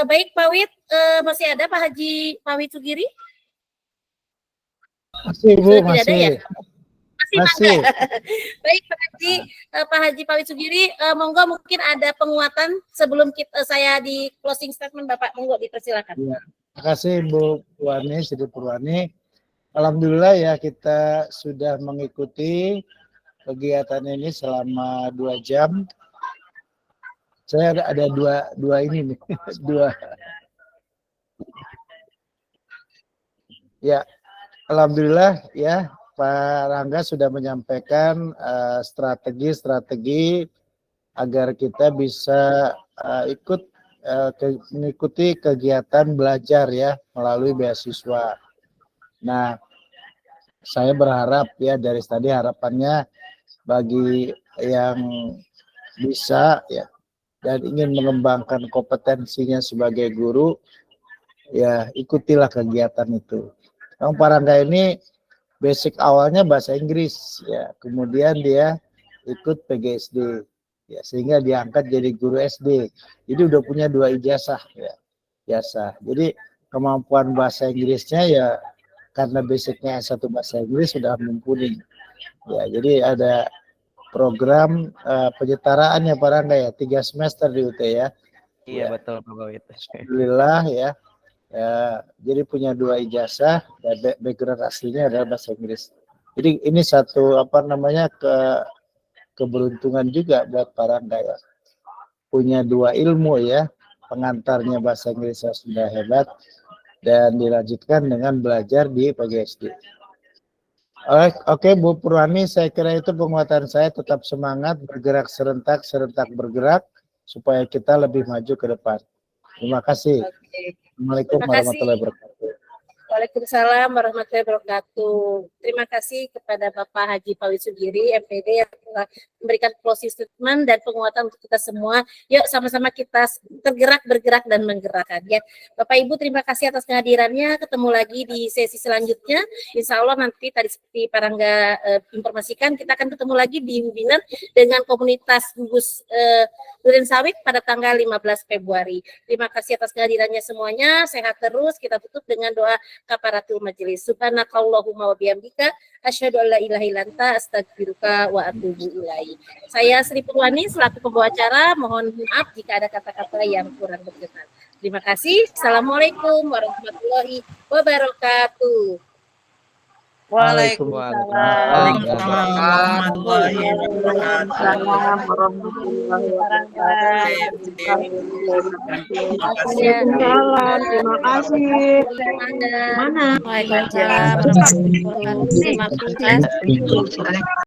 Baik Pak Wid, masih ada Pak Haji Pawit Sugiri? Masih Bu, Sudah tidak ada ya? Masih. Baik Pak Haji Pawit Sugiri, monggo mungkin ada penguatan sebelum saya di closing statement Bapak, monggo dipersilakan. Ya, terima kasih Bu Purwani, Sri Purwani. Alhamdulillah ya kita sudah mengikuti kegiatan ini selama 2 jam. Saya ada dua ini nih, dua. Ya, alhamdulillah ya Pak Rangga sudah menyampaikan strategi-strategi agar kita bisa mengikuti kegiatan belajar ya melalui beasiswa. Nah, saya berharap ya dari tadi harapannya bagi yang bisa ya dan ingin mengembangkan kompetensinya sebagai guru, ya ikutilah kegiatan itu. Yang Pak Rangga ini basic awalnya bahasa Inggris, ya kemudian dia ikut PGSD, ya sehingga diangkat jadi guru SD. Jadi udah punya 2 ijazah, ya biasa. Jadi kemampuan bahasa Inggrisnya ya karena basicnya S1 bahasa Inggris sudah mumpuni. Ya, jadi ada program penyetaraan ya Pak Rangga ya, 3 semester di UT ya. Iya betul Pak Wid. Alhamdulillah ya. Jadi punya 2 ijazah dan background aslinya adalah bahasa Inggris. Jadi ini satu keberuntungan juga buat Pak Rangga ya. Punya 2 ilmu ya, pengantarnya bahasa Inggrisnya sudah hebat dan dilanjutkan dengan belajar di PGSD. Oke Bu Purwani, saya kira itu penguatan saya, tetap semangat, bergerak serentak bergerak supaya kita lebih maju ke depan. Terima kasih. Assalamualaikum warahmatullahi wabarakatuh. Waalaikumsalam warahmatullahi wabarakatuh. Terima kasih kepada Bapak Haji Pawit Sugiri, MPD, yang telah memberikan closing statement dan penguatan untuk kita semua. Yuk sama-sama kita tergerak, bergerak, dan menggerakkan. Ya, Bapak Ibu terima kasih atas kehadirannya. Ketemu lagi di sesi selanjutnya. Insya Allah nanti tadi seperti Pak Rangga informasikan, kita akan ketemu lagi di webinar dengan komunitas gugus durian sawit pada tanggal 15 Februari. Terima kasih atas kehadirannya semuanya. Sehat terus. Kita tutup dengan doa kafaratul majelis. Subhanakallahumma wa bihamdika asyhadu an la ilaha illa anta astaghfiruka wa atubu ilaihi. Saya Sri Purwani selaku pembawa acara, mohon maaf jika ada kata-kata yang kurang berkenan. Terima kasih. Assalamualaikum warahmatullahi wabarakatuh. Waalaikumsalam warahmatullahi Terima kasih. Mana? Waalaikumsalam warahmatullahi wabarakatuh. Terima kasih.